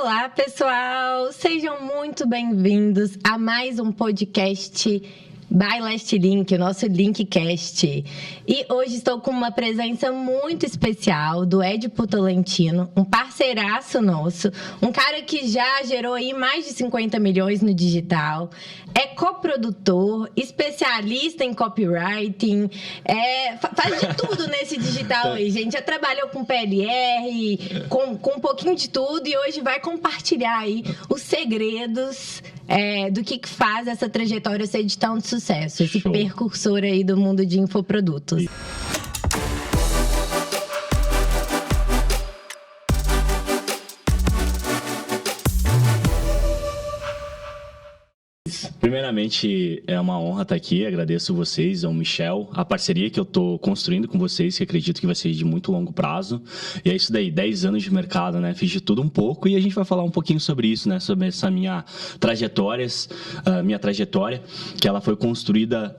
Olá, pessoal! Sejam muito bem-vindos a mais um podcast by Last Link, o nosso Linkcast. E hoje estou com uma presença muito especial do Edipo Tolentino, um parceiraço nosso, um cara que já gerou aí mais de 50 milhões no digital, é coprodutor, especialista em copywriting, faz de tudo nesse digital aí, gente. Já trabalhou com PLR, com um pouquinho de tudo, e hoje vai compartilhar aí os segredos do que faz essa trajetória ser de tão sucesso, esse Show. Percursor aí do mundo de infoprodutos. Primeiramente, é uma honra estar aqui. Agradeço vocês, ao Michel, a parceria que eu estou construindo com vocês, que acredito que vai ser de muito longo prazo. E é isso daí, 10 anos de mercado, né? Fiz de tudo um pouco e a gente vai falar um pouquinho sobre isso, né? Sobre essa minha trajetória, que ela foi construída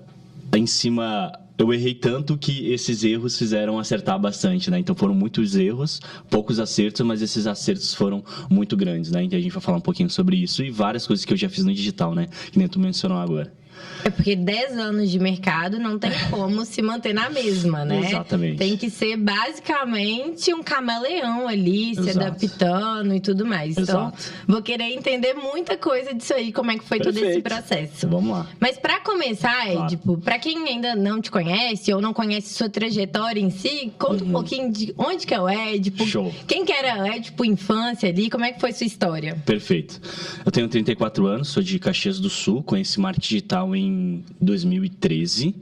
em cima... Eu errei tanto que esses erros fizeram acertar bastante, né? Então foram muitos erros, poucos acertos, mas esses acertos foram muito grandes, né? Então a gente vai falar um pouquinho sobre isso e várias coisas que eu já fiz no digital, né? Que nem tu mencionou agora. É porque 10 anos de mercado não tem como se manter na mesma, né? Exatamente. Tem que ser basicamente um camaleão ali, se Exato. adaptando e tudo mais. Exato. Então, vou querer entender muita coisa disso aí, como é que foi todo esse processo. Vamos lá. Mas para começar, Claro. Edipo, para quem ainda não te conhece ou não conhece sua trajetória em si, conta um pouquinho de onde que é o Edipo, Show. quem que era o Edipo infância ali, como é que foi sua história? Perfeito. Eu tenho 34 anos, sou de Caxias do Sul, conheci marketing digital em 2013.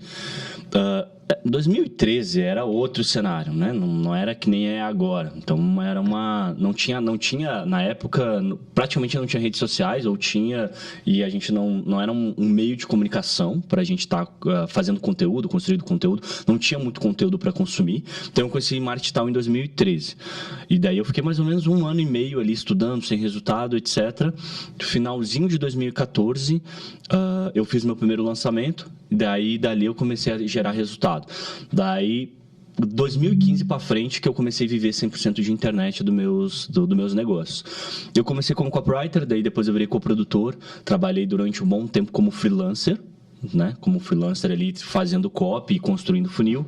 2013 era outro cenário, né? Não era que nem é agora. Então era uma... Não tinha na época, praticamente não tinha redes sociais, ou tinha, e a gente não era um meio de comunicação para a gente estar fazendo conteúdo, construindo conteúdo. Não tinha muito conteúdo para consumir. Então eu conheci marketing digital em 2013. E daí eu fiquei mais ou menos 1 ano e meio ali estudando, sem resultado, etc. No finalzinho de 2014, eu fiz meu primeiro lançamento. Dali eu comecei a gerar resultado. Daí, 2015 para frente, que eu comecei a viver 100% de internet dos meus negócios. Eu comecei como copywriter, daí depois eu virei coprodutor. Trabalhei durante um bom tempo como freelancer, né? Como freelancer ali, fazendo copy e construindo funil.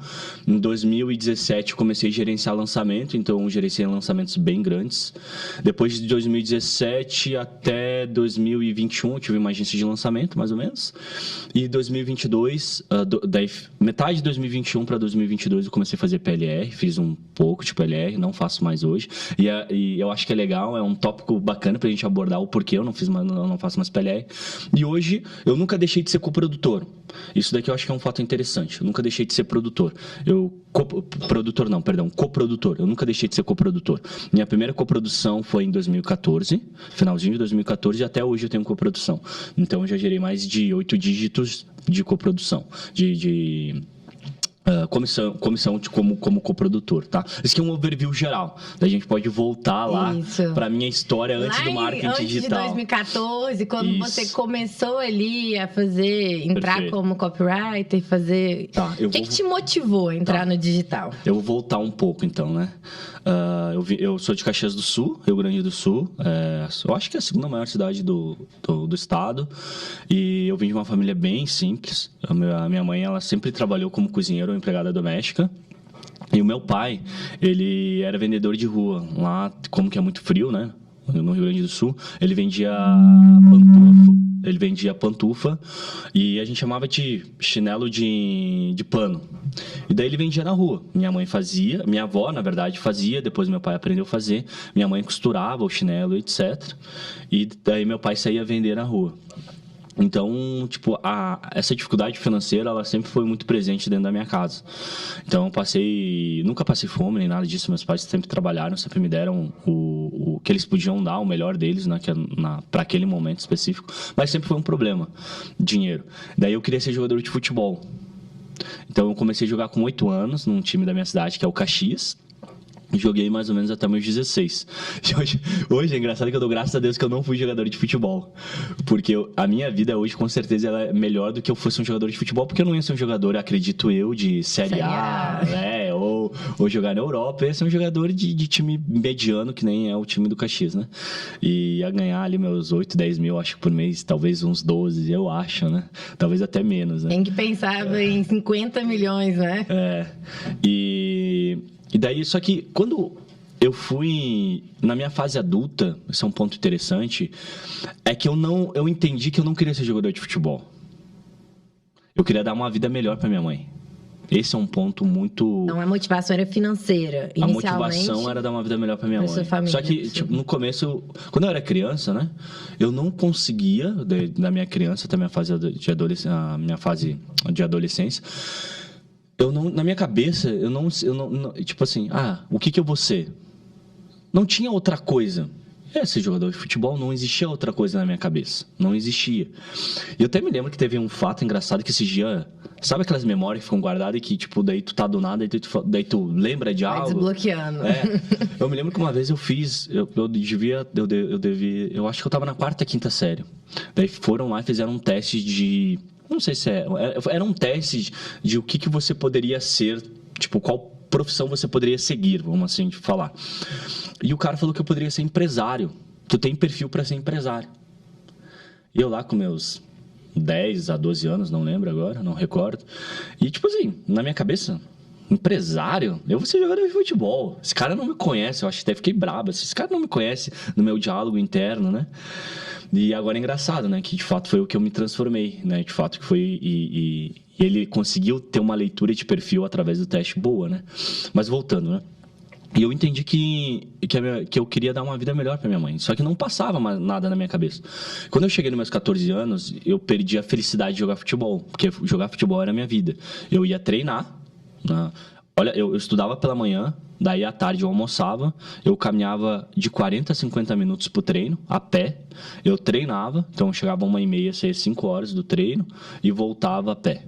Em 2017 comecei a gerenciar lançamento, então gerenciei lançamentos bem grandes. Depois de 2017 até 2021 eu tive uma agência de lançamento, mais ou menos. E 2022, daí metade de 2021 para 2022 eu comecei a fazer PLR, fiz um pouco de PLR, não faço mais hoje. E eu acho que é legal, é um tópico bacana pra gente abordar o porquê eu não faço mais PLR. E hoje eu nunca deixei de ser coprodutor. Isso daqui eu acho que é um fato interessante. Eu nunca deixei de ser produtor. Coprodutor. Eu nunca deixei de ser coprodutor. Minha primeira coprodução foi em 2014, finalzinho de 2014, e até hoje eu tenho coprodução. Então eu já gerei mais de 8 dígitos de coprodução, comissão como coprodutor, tá? Isso aqui é um overview geral. Daí a gente pode voltar lá para minha história antes do marketing digital. Antes de 2014, quando Isso. você começou ali a entrar Perfeito. como copywriter e fazer... Tá, o que te motivou a entrar no digital? Eu vou voltar um pouco, então, né? Eu sou de Caxias do Sul, Rio Grande do Sul. Eu acho que é a segunda maior cidade do estado. E eu vim de uma família bem simples. A minha mãe, ela sempre trabalhou como cozinheira ou empregada doméstica. E o meu pai, ele era vendedor de rua. Lá, como que é muito frio, né? No Rio Grande do Sul, ele vendia pantufa e a gente chamava de chinelo de pano. E daí ele vendia na rua. Minha avó, na verdade, fazia, depois meu pai aprendeu a fazer. Minha mãe costurava o chinelo, etc. E daí meu pai saía vender na rua. Então, tipo, essa dificuldade financeira, ela sempre foi muito presente dentro da minha casa. Então, nunca passei fome nem nada disso. Meus pais sempre trabalharam, sempre me deram o que eles podiam dar, o melhor deles, para aquele momento específico. Mas sempre foi um problema, dinheiro. Daí eu queria ser jogador de futebol. Então, eu comecei a jogar com 8 anos num time da minha cidade, que é o Caxias. Joguei mais ou menos até meus 16. Hoje é engraçado que eu dou graças a Deus que eu não fui jogador de futebol. Porque a minha vida hoje, com certeza, ela é melhor do que eu fosse um jogador de futebol. Porque eu não ia ser um jogador, acredito eu, de Série A, né? Ou ou jogar na Europa. Eu ia ser um jogador de time mediano, que nem é o time do Caxias, né? E ia ganhar ali meus 8, 10 mil, acho que por mês, talvez uns 12, eu acho, né? Talvez até menos, né? Quem que pensava em 50 milhões, né? E daí, só que quando eu fui na minha fase adulta, esse é um ponto interessante, é que eu entendi que eu não queria ser jogador de futebol. Eu queria dar uma vida melhor para minha mãe. Esse é um ponto muito... Então, a motivação era financeira, inicialmente. A motivação era dar uma vida melhor para minha mãe. Sua família, só que, tipo, no começo, quando eu era criança, né? Eu não conseguia, da minha criança até a minha fase de adolescência, na minha cabeça, eu não tipo assim, o que eu vou ser? Não tinha outra coisa. Ser jogador de futebol, não existia outra coisa na minha cabeça. Não existia. E eu até me lembro que teve um fato engraçado que esse dia... Sabe aquelas memórias que ficam guardadas e que, tipo, daí tu tá do nada, daí tu lembra de algo? Vai desbloqueando. Eu me lembro que uma vez eu fiz... Eu acho que eu tava na 4ª, 5ª série. Daí foram lá e fizeram um teste de... Não sei se era um teste de o que você poderia ser... Tipo, qual profissão você poderia seguir, vamos assim falar. E o cara falou que eu poderia ser empresário. Tu tem perfil para ser empresário. E eu lá com meus 10 a 12 anos, não lembro agora, não recordo. E tipo assim, na minha cabeça, empresário? Eu vou ser jogador de futebol. Esse cara não me conhece, eu acho que até fiquei brabo. Esse cara não me conhece no meu diálogo interno, né? E agora é engraçado, né? Que de fato foi o que eu me transformei, né? De fato que foi... E ele conseguiu ter uma leitura de perfil através do teste boa, né? Mas voltando, né? E eu entendi que eu queria dar uma vida melhor para minha mãe. Só que não passava mais nada na minha cabeça. Quando eu cheguei nos meus 14 anos, eu perdi a felicidade de jogar futebol. Porque jogar futebol era a minha vida. Eu ia treinar, né? Olha, eu estudava pela manhã, daí à tarde eu almoçava, eu caminhava de 40 a 50 minutos pro treino, a pé. Eu treinava, então eu chegava 1h30, saía 5 horas do treino e voltava a pé,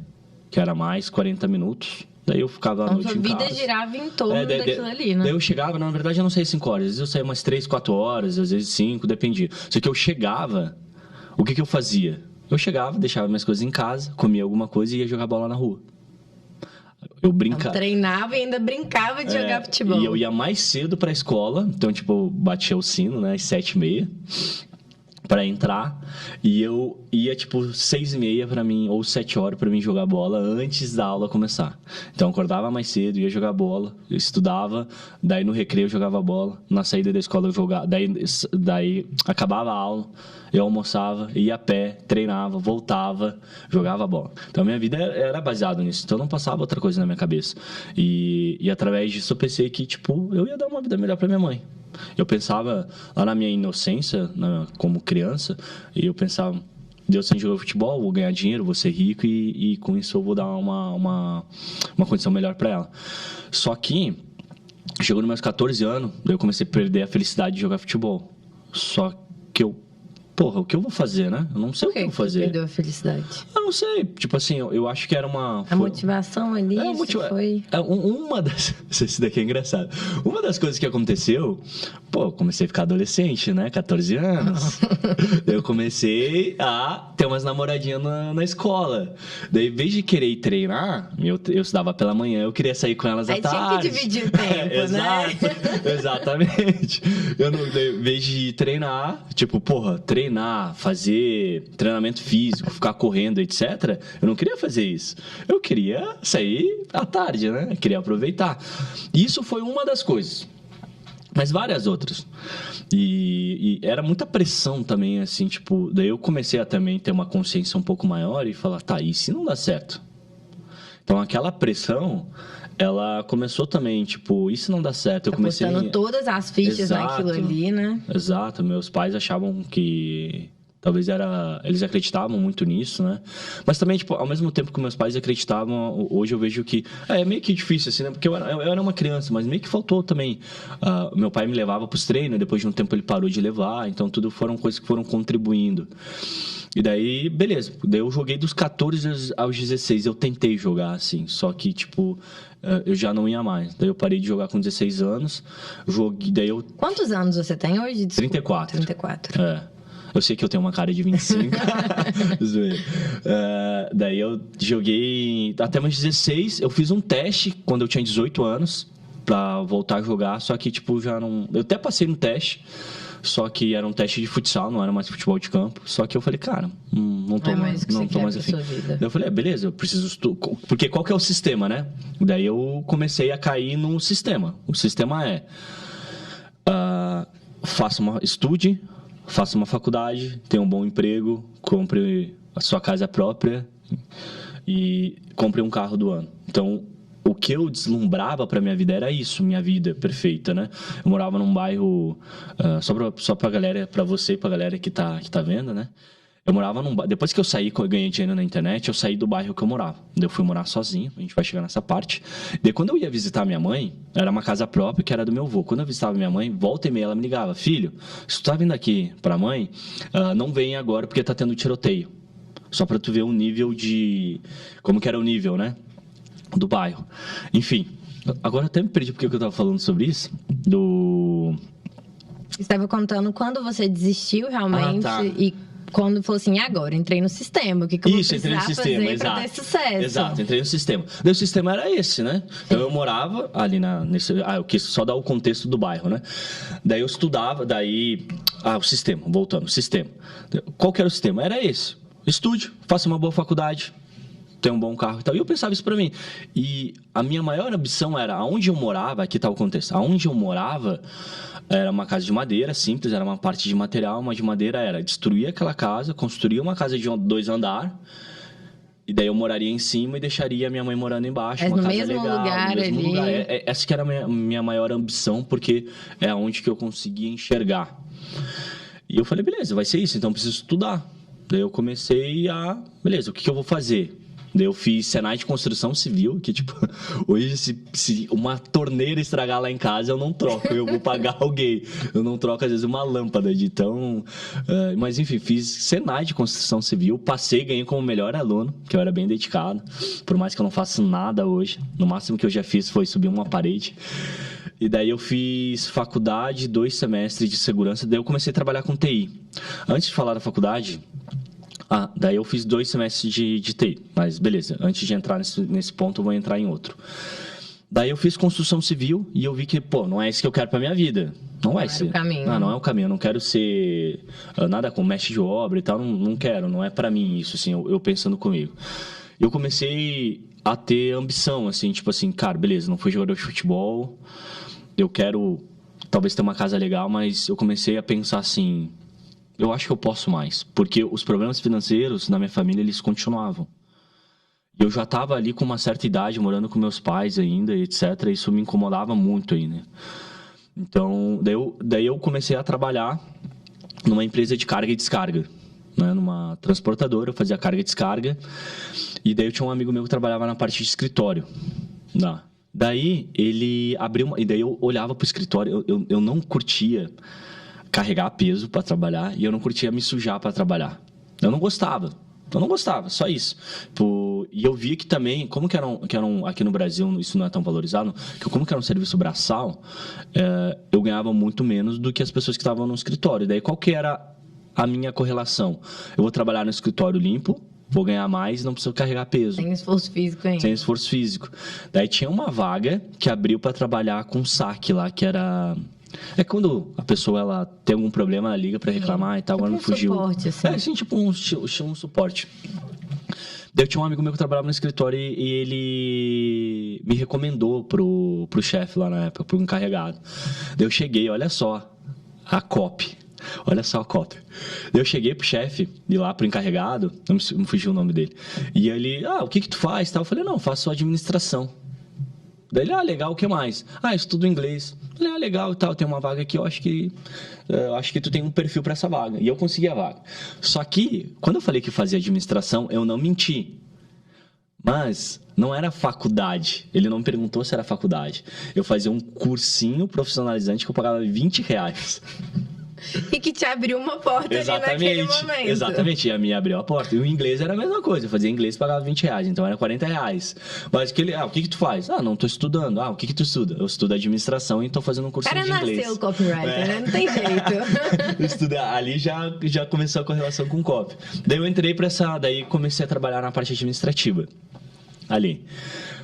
que era mais 40 minutos. Daí eu ficava à noite em casa. Então, sua vida girava em torno daquilo ali, né? Daí eu chegava, na verdade eu não saía 5 horas, às vezes eu saía umas 3, 4 horas, às vezes 5, dependia. Só que eu chegava, o que eu fazia? Eu chegava, deixava minhas coisas em casa, comia alguma coisa e ia jogar bola na rua. Eu brincava. Então, treinava e ainda brincava de jogar futebol. E eu ia mais cedo pra escola, então, tipo, batia o sino, né, às 7h30, pra entrar. E eu ia, tipo, 6h30 pra mim, ou 7 horas pra mim jogar bola antes da aula começar. Então, eu acordava mais cedo, ia jogar bola, eu estudava, daí no recreio eu jogava bola, na saída da escola eu jogava, daí acabava a aula, eu almoçava, ia a pé, treinava, voltava, jogava bola. Então, a minha vida era baseada nisso. Então, não passava outra coisa na minha cabeça. E através disso, eu pensei que, tipo, eu ia dar uma vida melhor pra minha mãe. Eu pensava, lá na minha inocência, como criança, e eu pensava, Deus, sem jogar futebol, vou ganhar dinheiro, vou ser rico e com isso eu vou dar uma condição melhor pra ela. Só que, chegou nos meus 14 anos, daí eu comecei a perder a felicidade de jogar futebol. Só que o que eu vou fazer, né? Eu não sei o que eu vou fazer. Você perdeu a felicidade? Eu não sei. Tipo assim, eu acho que era uma... A motivação ali, foi... Uma das... Isso daqui é engraçado. Uma das coisas que aconteceu... Pô, eu comecei a ficar adolescente, né? 14 anos. Daí eu comecei a ter umas namoradinhas na escola. Daí, em vez de querer ir treinar, eu estudava pela manhã, eu queria sair com elas à tarde. Aí tinha que dividir o tempo, Exato, né? Exatamente. Em vez de treinar, tipo, treinar, fazer treinamento físico, ficar correndo, etc. Eu não queria fazer isso. Eu queria sair à tarde, né? Eu queria aproveitar. E isso foi uma das coisas. Mas várias outras. E era muita pressão também, assim, tipo... Daí eu comecei a também ter uma consciência um pouco maior e falar, tá, e se não dá certo? Então, aquela pressão... Ela começou também, tipo, e se não dá certo? Eu comecei... Apostando todas as fichas naquilo ali, né? Exato. Meus pais achavam que... Talvez eles acreditavam muito nisso, né? Mas também, tipo, ao mesmo tempo que meus pais acreditavam, hoje eu vejo que... É meio que difícil, assim, né? Porque eu era uma criança, mas meio que faltou também. Meu pai me levava pros treinos, depois de um tempo ele parou de levar. Então, tudo foram coisas que foram contribuindo. E daí, beleza. Daí eu joguei dos 14 aos 16. Eu tentei jogar, assim. Só que, tipo... eu já não ia mais. Daí eu parei de jogar com 16 anos. Daí eu... Quantos anos você tem hoje? Desculpa. 34. Eu sei que eu tenho uma cara de 25. Daí eu joguei até meus 16. Eu fiz um teste quando eu tinha 18 anos. pra voltar a jogar, só que, tipo, já não... Eu até passei no teste, só que era um teste de futsal, não era mais futebol de campo. Só que eu falei, cara, não tô mais afim. Daí eu falei, beleza, eu preciso... Porque qual que é o sistema, né? Daí eu comecei a cair no sistema. O sistema é... estude, faça uma faculdade, tenha um bom emprego, compre a sua casa própria e compre um carro do ano. Então, o que eu deslumbrava para minha vida era isso, minha vida perfeita, né? Eu morava num bairro, só pra galera, pra você e pra galera que tá vendo, né? Eu morava num bairro, depois que eu saí, eu ganhei dinheiro na internet, eu saí do bairro que eu morava. Daí eu fui morar sozinho, a gente vai chegar nessa parte. Daí quando eu ia visitar minha mãe, era uma casa própria que era do meu avô. Quando eu visitava minha mãe, volta e meia ela me ligava, filho, se tu tá vindo aqui pra mãe, não vem agora porque tá tendo tiroteio. Só pra tu ver o nível de... Como que era o nível, né? Do bairro. Enfim, agora até me perdi porque eu tava falando sobre isso. Você estava contando quando você desistiu realmente e quando falou assim, agora entrei no sistema, o que eu vou precisar fazer para ter sucesso? Exato, entrei no sistema. Daí o sistema era esse, né? Então eu morava ali eu quis só dar o contexto do bairro, né? Daí eu estudava, o sistema, voltando, o sistema. Qual que era o sistema? Era esse. Estude, faça uma boa faculdade, ter um bom carro e tal. E eu pensava isso pra mim. E a minha maior ambição era, aonde eu morava, aqui tá o contexto, aonde eu morava era uma casa de madeira, simples, era uma parte de material, mas de madeira era destruir aquela casa, construir uma casa de 2 andares, e daí eu moraria em cima e deixaria a minha mãe morando embaixo, uma casa legal, no mesmo lugar. Essa que era a minha maior ambição, porque é onde que eu conseguia enxergar. E eu falei, beleza, vai ser isso, então eu preciso estudar. Daí eu comecei beleza, o que eu vou fazer? Daí eu fiz Senai de Construção Civil, que tipo, hoje se uma torneira estragar lá em casa, eu não troco, eu vou pagar alguém. Eu não troco, às vezes, uma lâmpada de tão... mas enfim, fiz Senai de Construção Civil, passei, ganhei como melhor aluno, que eu era bem dedicado, por mais que eu não faça nada hoje. No máximo que eu já fiz foi subir uma parede. E daí eu fiz faculdade, 2 semestres de segurança, daí eu comecei a trabalhar com TI. Antes de falar da faculdade... daí eu fiz 2 semestres de TI, mas beleza, antes de entrar nesse ponto eu vou entrar em outro. Daí eu fiz construção civil e eu vi que, não é isso que eu quero pra minha vida. Não vai ser. Não é o caminho, eu não quero ser nada com mestre de obra e tal, não quero, não é pra mim isso, assim, eu pensando comigo. Eu comecei a ter ambição, assim, tipo assim, cara, beleza, não fui jogador de futebol, eu quero talvez ter uma casa legal, mas eu comecei a pensar assim... Eu acho que eu posso mais, porque os problemas financeiros na minha família, eles continuavam. Eu já estava ali com uma certa idade, morando com meus pais ainda, etc. Isso me incomodava muito aí, né? Então, daí eu comecei a trabalhar numa empresa de carga e descarga, né? Numa transportadora, eu fazia carga e descarga. E daí eu tinha um amigo meu que trabalhava na parte de escritório. Daí ele abriu e daí eu olhava pro escritório, eu não curtia... carregar peso para trabalhar e eu não curtia me sujar para trabalhar. Eu não gostava, só isso. E eu vi que também, como que era aqui no Brasil, isso não é tão valorizado, que como que era um serviço braçal, eu ganhava muito menos do que as pessoas que estavam no escritório. Daí qual que era a minha correlação? Eu vou trabalhar no escritório limpo, vou ganhar mais, não preciso carregar peso. Sem esforço físico ainda. Sem esforço físico. Daí tinha uma vaga que abriu para trabalhar com saque lá, que era... É quando a pessoa ela tem algum problema, ela liga pra reclamar e tal, agora não fugiu. Suporte, assim. Assim, tipo um suporte. Daí eu tinha um amigo meu que trabalhava no escritório e ele me recomendou pro chefe lá na época, pro encarregado. Daí eu cheguei, olha só, a copy. Olha só a cota. Eu cheguei pro chefe, e lá pro encarregado, não me fugiu o nome dele. E ele, o que tu faz? Eu falei, não, faço administração. Daí ele, legal, o que mais? Eu estudo inglês. Eu falei, legal e tal, tem uma vaga aqui, eu acho que tu tem um perfil para essa vaga. E eu consegui a vaga. Só que, quando eu falei que fazia administração, eu não menti. Mas não era faculdade. Ele não me perguntou se era faculdade. Eu fazia um cursinho profissionalizante que eu pagava R$20. E que te abriu uma porta ali naquele momento. Exatamente, e me abriu a porta. E o inglês era a mesma coisa, eu fazia inglês e pagava R$20, então era R$40. Mas o que tu faz? Não tô estudando. O que tu estuda? Eu estudo administração e tô fazendo um cursinho de inglês. Cara, nasceu copywriter, né? Não tem jeito. Ali já começou a correlação com copy. Daí eu entrei daí comecei a trabalhar na parte administrativa. ali.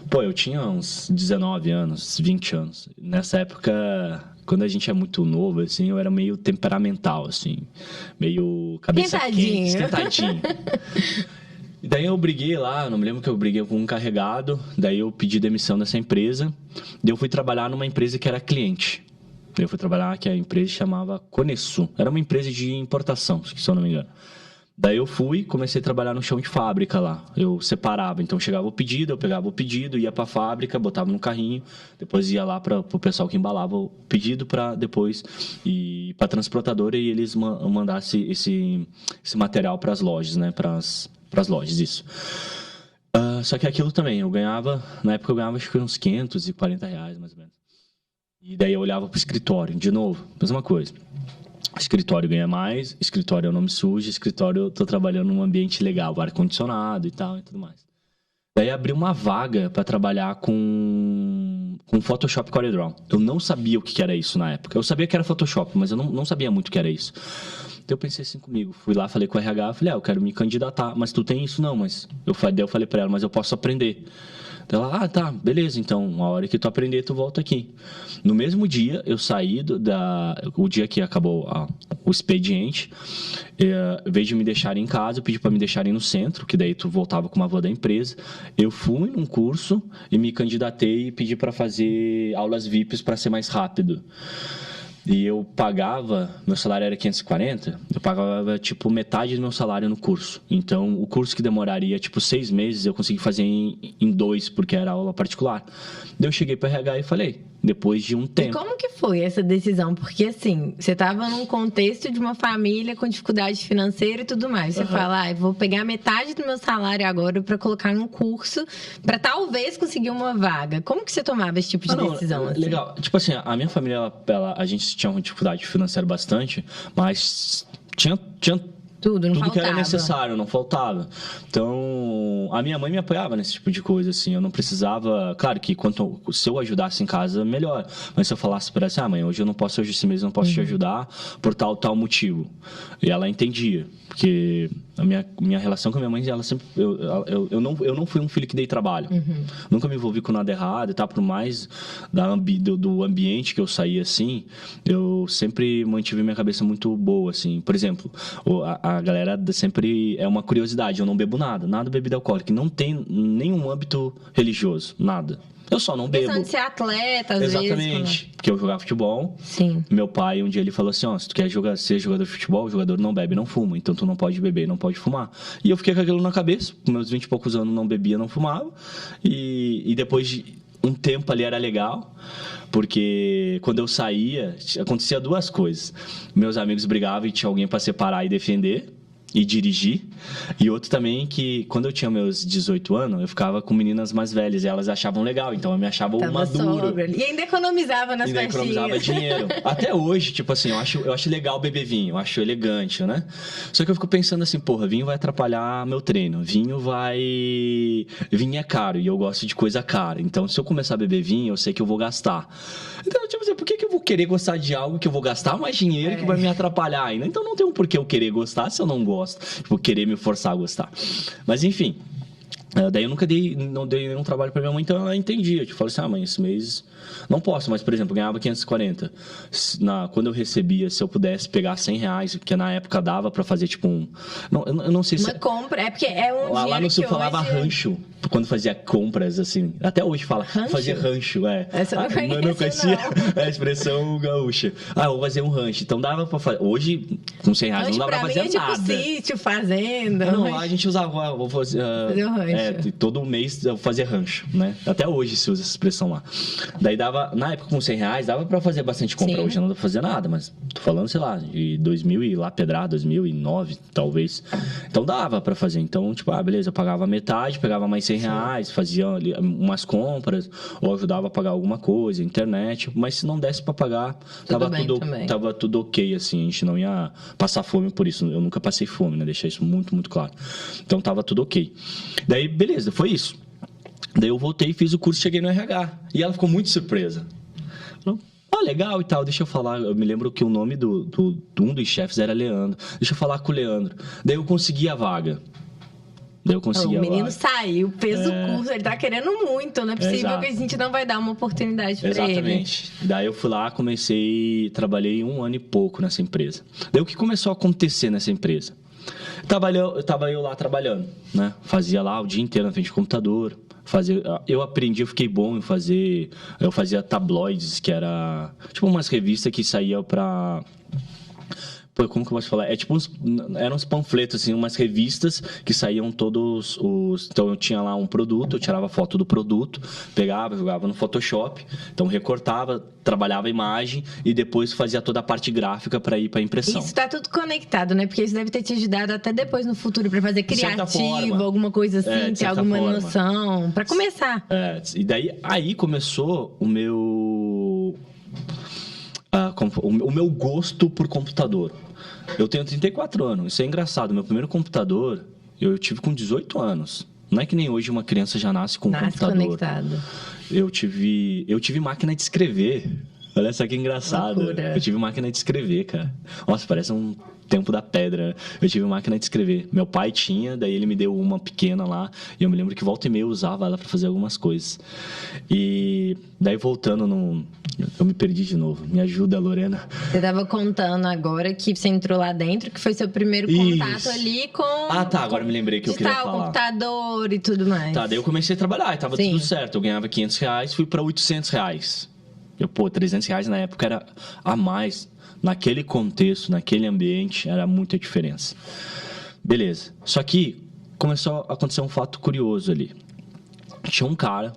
Pô, eu tinha uns 19 anos, 20 anos. Nessa época, quando a gente é muito novo, assim, eu era meio temperamental, assim. Meio cabeça quente, tentadinho. E daí eu briguei lá, não me lembro que eu briguei com um encarregado. Daí eu pedi demissão dessa empresa. Daí eu fui trabalhar numa empresa que era cliente. Daí eu fui trabalhar, que a empresa chamava Conesul. Era uma empresa de importação, se eu não me engano. Daí eu fui, comecei a trabalhar no chão de fábrica lá. Eu separava, então chegava o pedido, eu pegava o pedido, ia para a fábrica, botava no carrinho, depois ia lá para o pessoal que embalava o pedido para depois ir para a transportadora e eles mandassem esse material para as lojas, né? Para as lojas, isso. Só que aquilo também, eu ganhava, na época eu ganhava acho que uns R$540, mais ou menos. E daí eu olhava para o escritório, de novo, mesma coisa. Escritório ganha mais, escritório eu não me sujo, escritório eu tô trabalhando num ambiente legal, ar-condicionado e tal e tudo mais. Daí abri uma vaga para trabalhar com Photoshop CorelDRAW. Eu não sabia o que era isso na época. Eu sabia que era Photoshop, mas eu não sabia muito o que era isso. Então eu pensei assim comigo, fui lá, falei com o RH, falei, eu quero me candidatar, mas tu tem isso? Não, mas eu falei para ela, mas eu posso aprender. Ela, tá, beleza, então, a hora que tu aprender, tu volta aqui. No mesmo dia, eu saí o dia que acabou o expediente, em vez de me deixarem em casa, eu pedi para me deixarem no centro, que daí tu voltava com uma van da empresa. Eu fui num curso e me candidatei e pedi para fazer aulas VIPs para ser mais rápido. E eu pagava, meu salário era 540, eu pagava, tipo, metade do meu salário no curso. Então, o curso que demoraria, tipo, 6 meses, eu consegui fazer em 2, porque era aula particular. Daí eu cheguei para RH e falei, depois de um tempo... E como que foi essa decisão? Porque, assim, você estava num contexto de uma família com dificuldade financeira e tudo mais. Você fala, eu vou pegar metade do meu salário agora para colocar num curso para talvez conseguir uma vaga. Como que você tomava esse tipo de decisão? Assim? Legal. Tipo assim, a minha família, a gente tinha uma dificuldade financeira bastante, mas tinha tudo que era necessário, não faltava. Então, a minha mãe me apoiava nesse tipo de coisa, assim. Eu não precisava... Claro que se eu ajudasse em casa, melhor. Mas se eu falasse para ela, mãe, hoje eu não posso, hoje esse mês eu não posso te ajudar por tal motivo. E ela entendia. Porque a minha relação com a minha mãe, ela sempre... Eu não fui um filho que dei trabalho. Nunca me envolvi com nada errado e tal. Por mais do ambiente que eu saí, assim, eu sempre mantive minha cabeça muito boa, assim. Por exemplo, a galera sempre... É uma curiosidade, eu não bebo nada bebida alcoólica. Não tem nenhum âmbito religioso, nada. Eu só não bebo. Questão de ser atleta, às vezes. Exatamente. Porque eu jogava futebol. Sim. Meu pai, um dia, ele falou assim, se tu quer ser jogador de futebol, o jogador não bebe, não fuma. Então, tu não pode beber, não pode fumar. E eu fiquei com aquilo na cabeça. Com meus 20 e poucos anos, não bebia, não fumava. E depois de um tempo ali, era legal. Porque quando eu saía, acontecia 2 coisas. Meus amigos brigavam e tinha alguém para separar e defender. E dirigir. E outro também que, quando eu tinha meus 18 anos, eu ficava com meninas mais velhas e elas achavam legal, então eu me achava maduro. E ainda economizava nas festinhas. Economizava dinheiro. Até hoje, tipo assim, eu acho legal beber vinho, eu acho elegante, né? Só que eu fico pensando assim, vinho vai atrapalhar meu treino, vinho é caro e eu gosto de coisa cara. Então, se eu começar a beber vinho, eu sei que eu vou gastar. Então, tipo assim, por que eu vou querer gostar de algo que eu vou gastar mais dinheiro que vai me atrapalhar ainda? Então, não tem um porquê eu querer gostar se eu não gosto. Tipo, querer me forçar a gostar. Mas, enfim. Daí eu não dei nenhum trabalho pra minha mãe, então ela entendia. Eu falei assim, mãe, esse mês não posso, mas, por exemplo, eu ganhava 540. Quando eu recebia, se eu pudesse pegar R$100, porque na época dava pra fazer, tipo, eu não sei se... Uma compra, porque é um dinheiro lá no sul que falava hoje... rancho, quando fazia compras, assim. Até hoje fala, fazer rancho, Essa eu não conhecia, não. É a expressão gaúcha. vou fazer um rancho. Então dava pra fazer... Hoje, com R$100 não dá pra fazer nada. Tipo sítio, fazenda. Não, lá a gente usava... Vou fazer um rancho. Todo mês eu fazia rancho, né? Até hoje se usa essa expressão lá. Daí dava, na época com R$100, dava pra fazer bastante compra. Sim. Hoje não dá pra fazer nada, mas tô falando, sei lá, de 2000 e lá pedrada, 2009, talvez. Então dava pra fazer. Então, tipo, beleza, eu pagava metade, pegava mais R$100, fazia ali umas compras, ou ajudava a pagar alguma coisa, internet. Mas se não desse pra pagar, tava tudo ok, assim. A gente não ia passar fome por isso. Eu nunca passei fome, né? Deixar isso muito, muito claro. Então tava tudo ok. Daí, beleza, foi isso. Daí eu voltei, fiz o curso, cheguei no RH. E ela ficou muito surpresa. Falou, legal e tal, deixa eu falar. Eu me lembro que o nome de um dos chefes era Leandro. Deixa eu falar com o Leandro. Daí eu consegui a vaga. Daí eu consegui O menino saiu, fez o curso, ele tá querendo muito. Não é possível Exato. que a gente não vai dar uma oportunidade pra ele. Exatamente. Daí eu fui lá, trabalhei 1 ano e pouco nessa empresa. Daí o que começou a acontecer nessa empresa? Tava eu lá trabalhando, né? Fazia lá o dia inteiro na frente do computador. Eu aprendi, eu fiquei bom em fazer... Eu fazia tabloides, que era tipo umas revistas que saíam pra... Como que eu posso falar? Eram uns panfletos, assim, umas revistas que saíam todos os... Então, eu tinha lá um produto, eu tirava foto do produto, pegava, jogava no Photoshop, então recortava, trabalhava a imagem e depois fazia toda a parte gráfica para ir para impressão. Isso tá tudo conectado, né? Porque isso deve ter te ajudado até depois no futuro para fazer criativo, alguma coisa assim, ter alguma noção, para começar. E daí, aí começou o meu gosto por computador. Eu tenho 34 anos, isso é engraçado. Meu primeiro computador eu tive com 18 anos. Não é que nem hoje uma criança já nasce com um computador. Conectado. Eu tive máquina de escrever. Olha só que engraçado. Loucura. Eu tive máquina de escrever, cara. Nossa, parece um tempo da pedra. Eu tive máquina de escrever. Meu pai tinha, daí ele me deu uma pequena lá. E eu me lembro que volta e meia eu usava ela para fazer algumas coisas. E daí voltando eu me perdi de novo. Me ajuda, Lorena. Você estava contando agora que você entrou lá dentro, que foi seu primeiro contato ali com... Ah, tá. Agora me lembrei que eu queria falar. Computador e tudo mais. Tá, daí eu comecei a trabalhar e tava tudo certo. Eu ganhava R$500, fui para R$800. R$300 na época era a mais. Naquele contexto, naquele ambiente, era muita diferença. Beleza. Só que começou a acontecer um fato curioso ali. Tinha um cara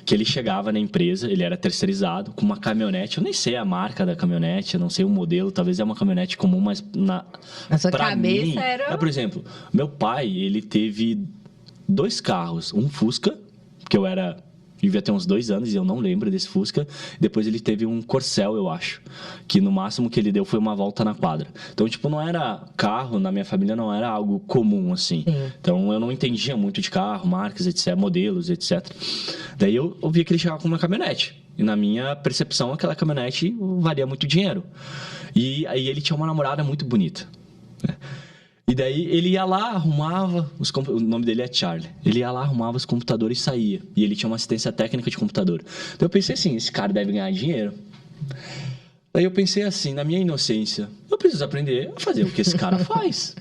que ele chegava na empresa, ele era terceirizado, com uma caminhonete. Eu nem sei a marca da caminhonete, eu não sei o modelo. Talvez é uma caminhonete comum, mas na sua cabeça era... Por exemplo, meu pai, ele teve 2 carros. Um Fusca, que devia ter uns 2 anos e eu não lembro desse Fusca. Depois ele teve um Corcel, eu acho, que no máximo que ele deu foi uma volta na quadra. Então, não era carro, na minha família não era algo comum, assim. Sim. Então, eu não entendia muito de carro, marcas, etc., modelos, etc. Daí eu via que ele chegava com uma caminhonete. E na minha percepção, aquela caminhonete valia muito dinheiro. E aí ele tinha uma namorada muito bonita. E daí ele ia lá, arrumava... O nome dele é Charlie. Ele ia lá, arrumava os computadores e saía. E ele tinha uma assistência técnica de computador. Então eu pensei assim, esse cara deve ganhar dinheiro. Daí eu pensei assim, na minha inocência, eu preciso aprender a fazer o que esse cara faz.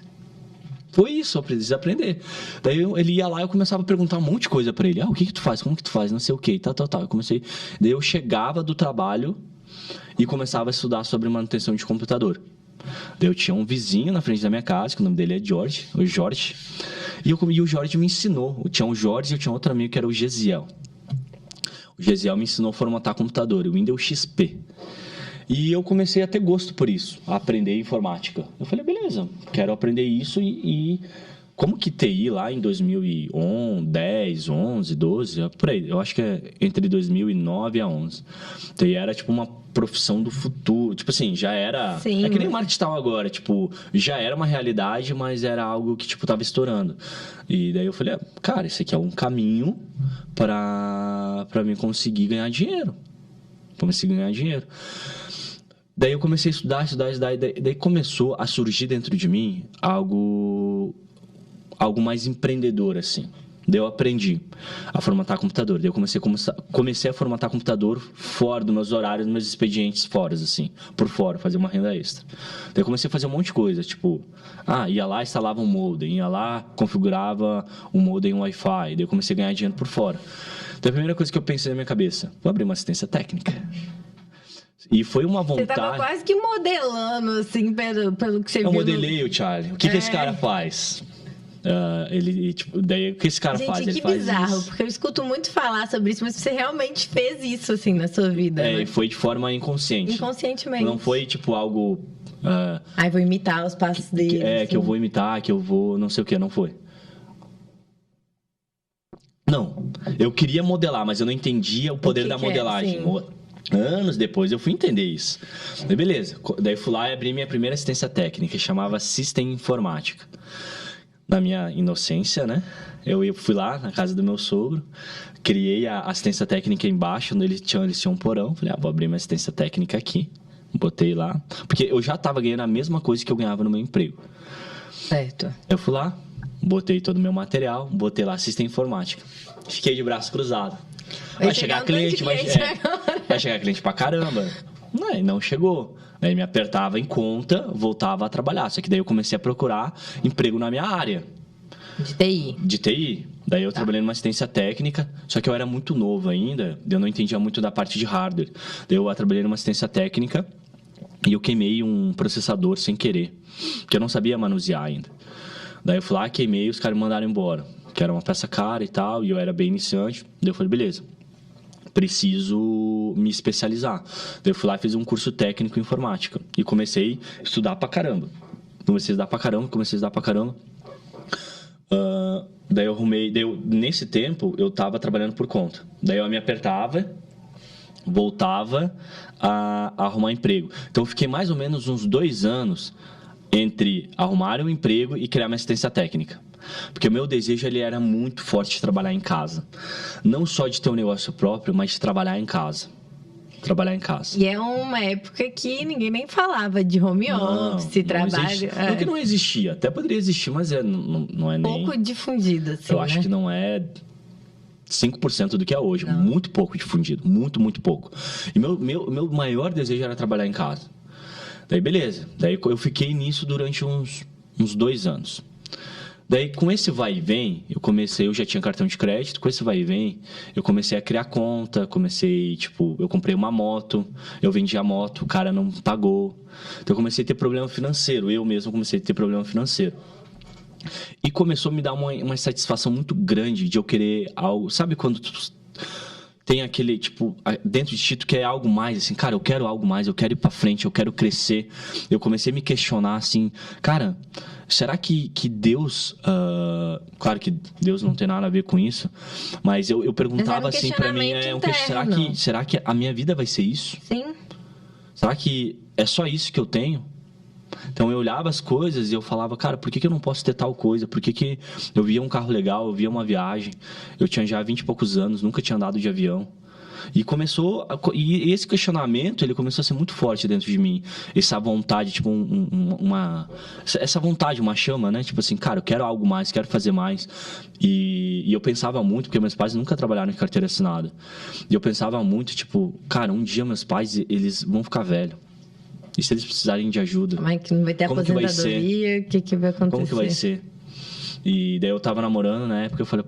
Foi isso, eu preciso aprender. Daí ele ia lá e eu começava a perguntar um monte de coisa pra ele. O que tu faz? Como que tu faz? Não sei o que, tal. Eu comecei... Daí eu chegava do trabalho e começava a estudar sobre manutenção de computador. Daí eu tinha um vizinho na frente da minha casa, que o nome dele é o Jorge. E o Jorge me ensinou. Eu tinha um Jorge e eu tinha outro amigo que era o Gesiel. O Gesiel me ensinou a formatar computador, o Windows XP. E eu comecei a ter gosto por isso, a aprender informática. Eu falei, beleza, quero aprender isso e como que TI lá em 2011, 10, 11, 12, por aí, eu acho que é entre 2009 a 11. TI era uma profissão do futuro, já era... Sim, é que nem marketing digital agora, já era uma realidade, mas era algo que, tava estourando. E daí eu falei, cara, esse aqui é um caminho para mim conseguir ganhar dinheiro. Daí eu comecei a estudar, daí começou a surgir dentro de mim algo mais empreendedor, assim. Daí eu aprendi a formatar computador. Daí eu comecei a formatar computador fora dos meus horários, dos meus expedientes fora, assim, por fora, fazer uma renda extra. Daí eu comecei a fazer um monte de coisa, ia lá, instalava um modem, ia lá, configurava um modem Wi-Fi. Daí eu comecei a ganhar dinheiro por fora. Então a primeira coisa que eu pensei na minha cabeça, vou abrir uma assistência técnica. E foi uma vontade... Você tava quase que modelando, assim, pelo que você viu. Eu modelei o Charlie. O que esse cara faz? Daí o que esse cara faz? Gente, que bizarro, isso. porque eu escuto muito falar sobre isso, mas você realmente fez isso, assim, na sua vida, né? E foi de forma inconsciente. Inconscientemente. Não foi, algo... vou imitar os passos dele. Assim. Que eu vou imitar, que eu vou... Não sei o que, não foi. Não, eu queria modelar, mas eu não entendia o poder da modelagem. Anos depois eu fui entender isso. Daí beleza, daí fui lá e abri minha primeira assistência técnica, chamava System Informática. Na minha inocência, né? Eu fui lá na casa do meu sogro, criei a assistência técnica embaixo, onde eles tinham um porão. Falei, vou abrir minha assistência técnica aqui. Botei lá, porque eu já estava ganhando a mesma coisa que eu ganhava no meu emprego. Certo. Eu fui lá, botei todo o meu material, botei lá assistente informática. Fiquei de braço cruzado. Vai chegar cliente, vai chegar cliente pra caramba. Não chegou. Aí me apertava em conta, voltava a trabalhar. Só que daí eu comecei a procurar emprego na minha área. De TI. De TI. Daí eu trabalhei numa assistência técnica, só que eu era muito novo ainda, eu não entendia muito da parte de hardware. Daí eu trabalhei numa assistência técnica e eu queimei um processador sem querer, porque eu não sabia manusear ainda. Daí eu fui lá, queimei e os caras me mandaram embora, que era uma peça cara e tal, e eu era bem iniciante. Daí eu falei, beleza, preciso me especializar. Daí eu fui lá e fiz um curso técnico em informática e comecei a estudar pra caramba. Comecei a estudar pra caramba. Daí eu arrumei... nesse tempo, eu tava trabalhando por conta. Daí eu me apertava, voltava a arrumar emprego. Então, eu fiquei mais ou menos uns 2 anos entre arrumar um emprego e criar uma assistência técnica. Porque o meu desejo, ele era muito forte de trabalhar em casa. Não só de ter um negócio próprio, mas de trabalhar em casa. E é uma época que ninguém nem falava de home office, trabalho. Não que não existia, até poderia existir, mas não é nem... Pouco difundido, assim, eu acho que não é 5% do que é hoje. Não. Muito pouco difundido, muito pouco. E meu maior desejo era trabalhar em casa. Daí, beleza. Daí eu fiquei nisso durante uns 2 anos. Daí, com esse vai e vem, eu já tinha cartão de crédito, com esse vai e vem, eu comecei a criar conta, eu comprei uma moto, eu vendi a moto, o cara não pagou. Então, eu comecei a ter problema financeiro, eu mesmo comecei a ter problema financeiro. E começou a me dar uma satisfação muito grande de eu querer algo, sabe quando tu tem aquele, dentro de ti tu quer algo mais, assim, cara, eu quero algo mais, eu quero ir pra frente, eu quero crescer. Eu comecei a me questionar, assim, cara, será que Deus... claro que Deus não tem nada a ver com isso, mas eu perguntava assim pra mim, será que a minha vida vai ser isso? Sim. Será que é só isso que eu tenho? Então eu olhava as coisas e eu falava, cara, por que eu não posso ter tal coisa? Por que eu via um carro legal, eu via uma viagem? Eu tinha já 20 e poucos anos, nunca tinha andado de avião. E esse questionamento, ele começou a ser muito forte dentro de mim. Essa vontade, essa vontade, uma chama, né? Tipo assim, cara, eu quero algo mais, quero fazer mais. E eu pensava muito, porque meus pais nunca trabalharam em carteira assinada. E eu pensava muito, cara, um dia meus pais, eles vão ficar velhos. E se eles precisarem de ajuda? Como é que não vai ter aposentadoria? O que vai acontecer? Como que vai ser? E daí eu tava namorando na época, eu falei,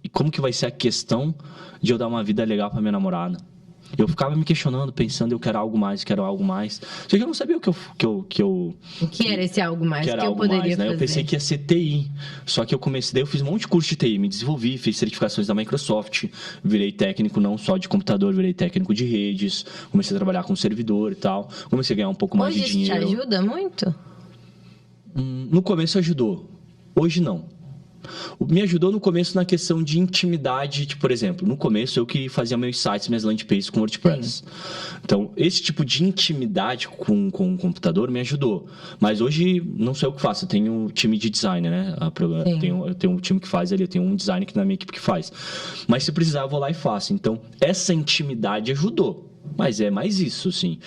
e como que vai ser a questão de eu dar uma vida legal pra minha namorada? Eu ficava me questionando, pensando, eu quero algo mais. Só que eu não sabia o que era esse algo mais? Que era algo mais, né? Eu pensei que ia ser TI. Só que daí eu fiz um monte de curso de TI, me desenvolvi, fiz certificações da Microsoft, virei técnico não só de computador, virei técnico de redes, comecei a trabalhar com servidor e tal, comecei a ganhar um pouco mais de dinheiro. Hoje isso te ajuda muito? No começo ajudou, hoje não. Me ajudou no começo na questão de intimidade, por exemplo, no começo eu que fazia meus sites, minhas landing pages com WordPress. Sim. Então, esse tipo de intimidade com o computador me ajudou. Mas hoje não sou eu que faço, eu tenho um time de design, né? Eu tenho um time que faz ali, eu tenho um design na minha equipe que faz. Mas se precisar, eu vou lá e faço. Então, essa intimidade ajudou. Mas é mais isso, sim.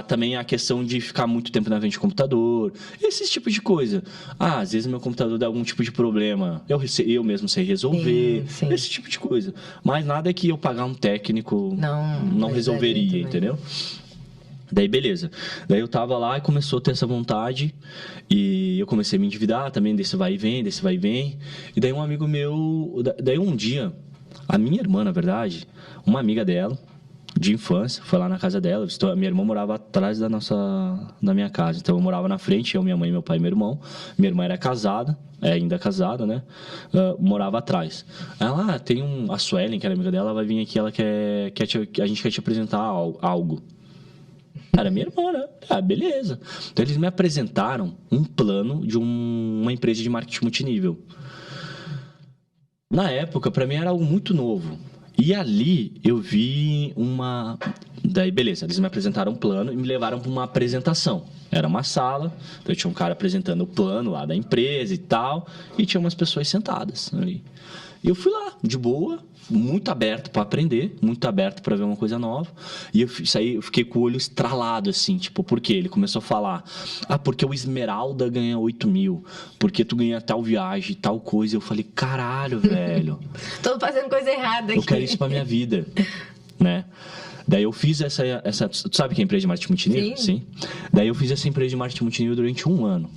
Também a questão de ficar muito tempo na frente do computador, esses tipos de coisa. Às vezes meu computador dá algum tipo de problema, eu mesmo sei resolver, sim. Esse tipo de coisa. Mas nada que eu pagar um técnico não resolveria, entendeu? Daí, beleza. Daí eu tava lá e começou a ter essa vontade. E eu comecei a me endividar também, desse vai e vem. E daí um amigo meu... Daí um dia, a minha irmã, na verdade, uma amiga dela, de infância, foi lá na casa dela, visitou, minha irmã morava atrás da minha casa, então eu morava na frente, eu, minha mãe, meu pai e meu irmão. Minha irmã era casada, ainda casada, né? Morava atrás. Ela tem a Suelen, que era amiga dela, ela vai vir aqui, ela a gente quer te apresentar algo. Era minha irmã, né? Beleza. Então eles me apresentaram um plano de uma empresa de marketing multinível. Na época, para mim era algo muito novo. E ali eu vi Daí, beleza, eles me apresentaram um plano e me levaram para uma apresentação. Era uma sala, então tinha um cara apresentando o plano lá da empresa e tal, e tinha umas pessoas sentadas ali. E eu fui lá, de boa, muito aberto para aprender, muito aberto para ver uma coisa nova. E eu fiquei com o olho estralado, assim, tipo, por quê? Ele começou a falar, porque o Esmeralda ganha 8 mil, porque tu ganha tal viagem, tal coisa. Eu falei, caralho, velho. Tô fazendo coisa errada aqui. Eu quero isso pra minha vida, né? Daí eu fiz essa... Tu sabe que é a empresa de marketing multinível? Sim. Daí eu fiz essa empresa de marketing multinível durante 1 ano.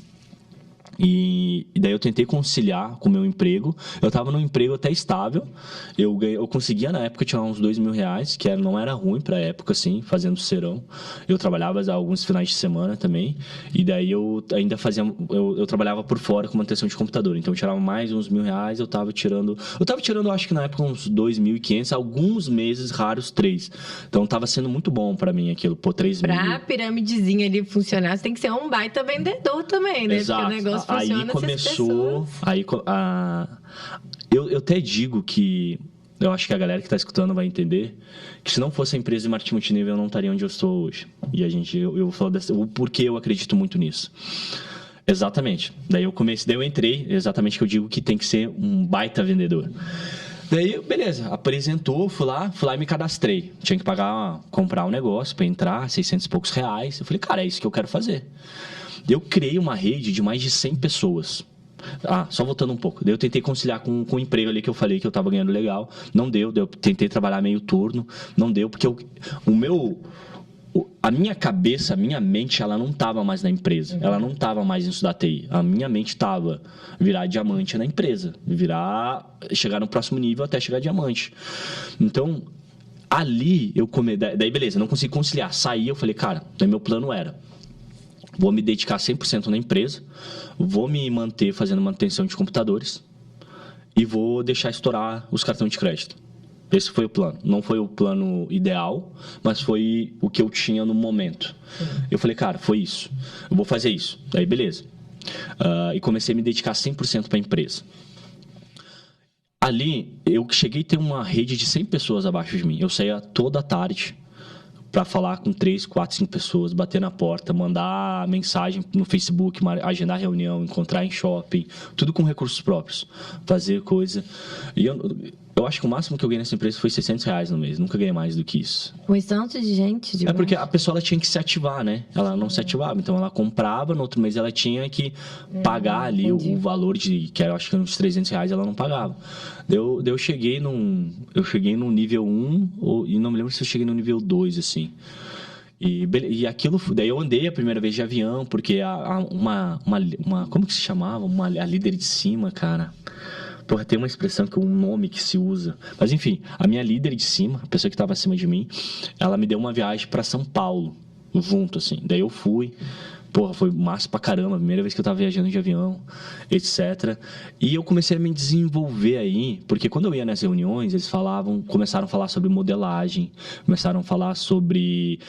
E daí eu tentei conciliar com o meu emprego. Eu estava num emprego até estável. Eu conseguia, na época, tirar uns 2 mil reais, que não era ruim pra época, assim, fazendo serão. Eu trabalhava alguns finais de semana também. E daí eu ainda fazia... Eu trabalhava por fora com manutenção de computador. Então eu tirava mais uns 1.000 reais. Eu tava tirando, acho que na época, uns 2.500. Alguns meses raros, 3. Então tava sendo muito bom pra mim aquilo. Pô, 3 mil. Pra piramidezinha ali funcionar, você tem que ser um baita vendedor também, né? Exato. Porque o negócio Aí começou. Eu até digo que eu acho que a galera que está escutando vai entender que se não fosse a empresa de marketing multinível, eu não estaria onde eu estou hoje. E eu vou falar o porquê eu acredito muito nisso. Exatamente. Daí eu entrei, exatamente que eu digo que tem que ser um baita vendedor. Daí, beleza, apresentou, fui lá e me cadastrei. Tinha que comprar um negócio para entrar, 600 e poucos reais. Eu falei, cara, é isso que eu quero fazer. Eu criei uma rede de mais de 100 pessoas. Só voltando um pouco. Daí eu tentei conciliar com o emprego ali que eu falei que eu tava ganhando legal. Não deu. Eu tentei trabalhar meio turno. Não deu, porque a minha cabeça, a minha mente, ela não tava mais na empresa. Ela não tava mais nisso da TI. A minha mente tava virar diamante na empresa. Chegar no próximo nível até chegar diamante. Então, ali, daí beleza, não consegui conciliar. Saí, eu falei, cara, daí meu plano era... Vou me dedicar 100% na empresa, vou me manter fazendo manutenção de computadores e vou deixar estourar os cartões de crédito. Esse foi o plano. Não foi o plano ideal, mas foi o que eu tinha no momento. Eu falei, cara, foi isso. Eu vou fazer isso. Daí, beleza. E comecei a me dedicar 100% para a empresa. Ali, eu cheguei a ter uma rede de 100 pessoas abaixo de mim. Eu saía toda tarde para falar com 3, 4, 5 pessoas, bater na porta, mandar mensagem no Facebook, agendar reunião, encontrar em shopping, tudo com recursos próprios, fazer coisa. E eu acho que o máximo que eu ganhei nessa empresa foi 600 reais no mês, nunca ganhei mais do que isso. Com esse tanto de gente? Porque a pessoa ela tinha que se ativar, né? Ela não se ativava, então ela comprava, no outro mês ela tinha que pagar ali o valor que eu acho que uns 300 reais ela não pagava. Eu cheguei num nível 1, e não me lembro se eu cheguei no nível 2, assim. E aquilo, daí eu andei a primeira vez de avião, porque como que se chamava? A líder de cima, cara. Porra, tem uma expressão, um nome que se usa. Mas enfim, a minha líder de cima, a pessoa que estava acima de mim, ela me deu uma viagem para São Paulo, junto, assim. Daí eu fui. Porra, foi massa pra caramba, a primeira vez que eu tava viajando de avião, etc. E eu comecei a me desenvolver aí, porque quando eu ia nas reuniões, eles começaram a falar sobre modelagem, começaram a falar sobre...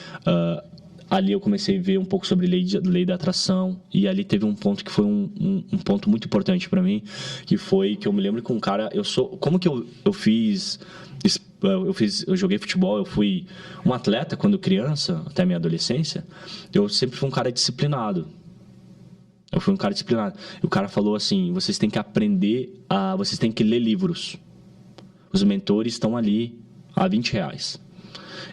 ali eu comecei a ver um pouco sobre lei da atração, e ali teve um ponto que foi um ponto muito importante para mim, que foi que eu me lembro que um cara... Como que eu fiz... Eu joguei futebol, eu fui um atleta quando criança, até a minha adolescência. Eu sempre fui um cara disciplinado. E o cara falou assim, vocês têm que aprender, vocês têm que ler livros. Os mentores estão ali a 20 reais.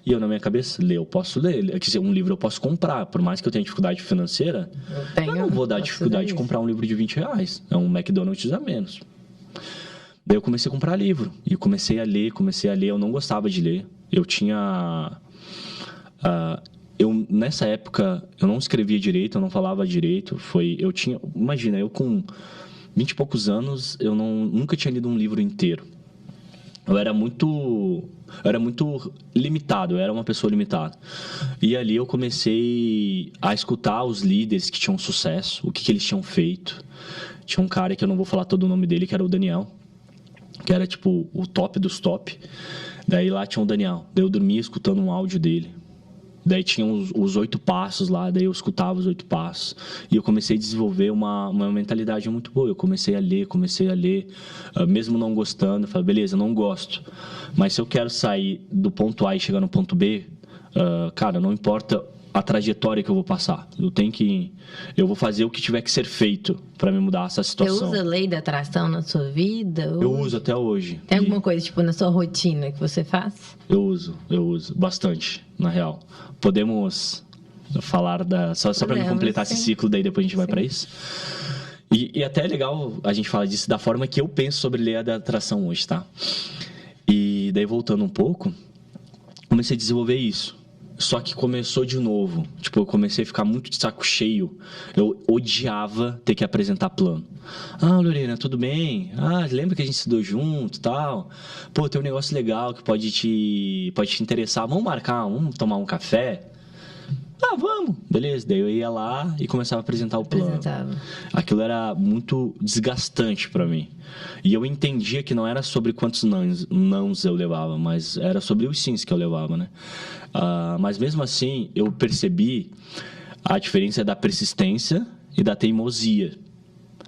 E eu, na minha cabeça, eu posso ler. Quer dizer, um livro eu posso comprar. Por mais que eu tenha dificuldade financeira, eu não vou dar dificuldade de comprar um livro de 20 reais. É um McDonald's a menos. Daí eu comecei a comprar livro. E comecei a ler. Eu não gostava de ler. Eu tinha... nessa época, eu não escrevia direito, eu não falava direito. Imagina, eu com 20 e poucos anos, eu nunca tinha lido um livro inteiro. Eu era muito limitado, eu era uma pessoa limitada. E ali eu comecei a escutar os líderes que tinham sucesso, o que eles tinham feito. Tinha um cara que eu não vou falar todo o nome dele, que era o Daniel, que era tipo o top dos top. Daí lá tinha o Daniel, daí eu dormia escutando um áudio dele. Daí tinha os 8 passos lá, daí eu escutava os 8 passos. E eu comecei a desenvolver uma mentalidade muito boa. Eu comecei a ler, mesmo não gostando. Eu falei, beleza, eu não gosto. Mas se eu quero sair do ponto A e chegar no ponto B, Cara, não importa a trajetória que eu vou passar. Eu vou fazer o que tiver que ser feito para me mudar essa situação. Você usa a lei da atração na sua vida? Eu uso até hoje. Tem alguma coisa, tipo, na sua rotina que você faz? Eu uso bastante, na real. Podemos falar só para me completar esse ciclo, daí depois a gente vai para isso? E até é legal a gente falar disso da forma que eu penso sobre lei da atração hoje, tá? E daí, voltando um pouco, comecei a desenvolver isso. Só que começou de novo. Tipo, eu comecei a ficar muito de saco cheio. Eu odiava ter que apresentar plano. Lorena, tudo bem? Lembra que a gente estudou junto e tal? Pô, tem um negócio legal que pode te interessar. Vamos marcar, vamos tomar um café? Vamos. Beleza. Daí eu ia lá e começava a apresentar o plano. Aquilo era muito desgastante pra mim. E eu entendia que não era sobre quantos nãos eu levava, mas era sobre os sims que eu levava, né? Mas mesmo assim, eu percebi a diferença da persistência e da teimosia.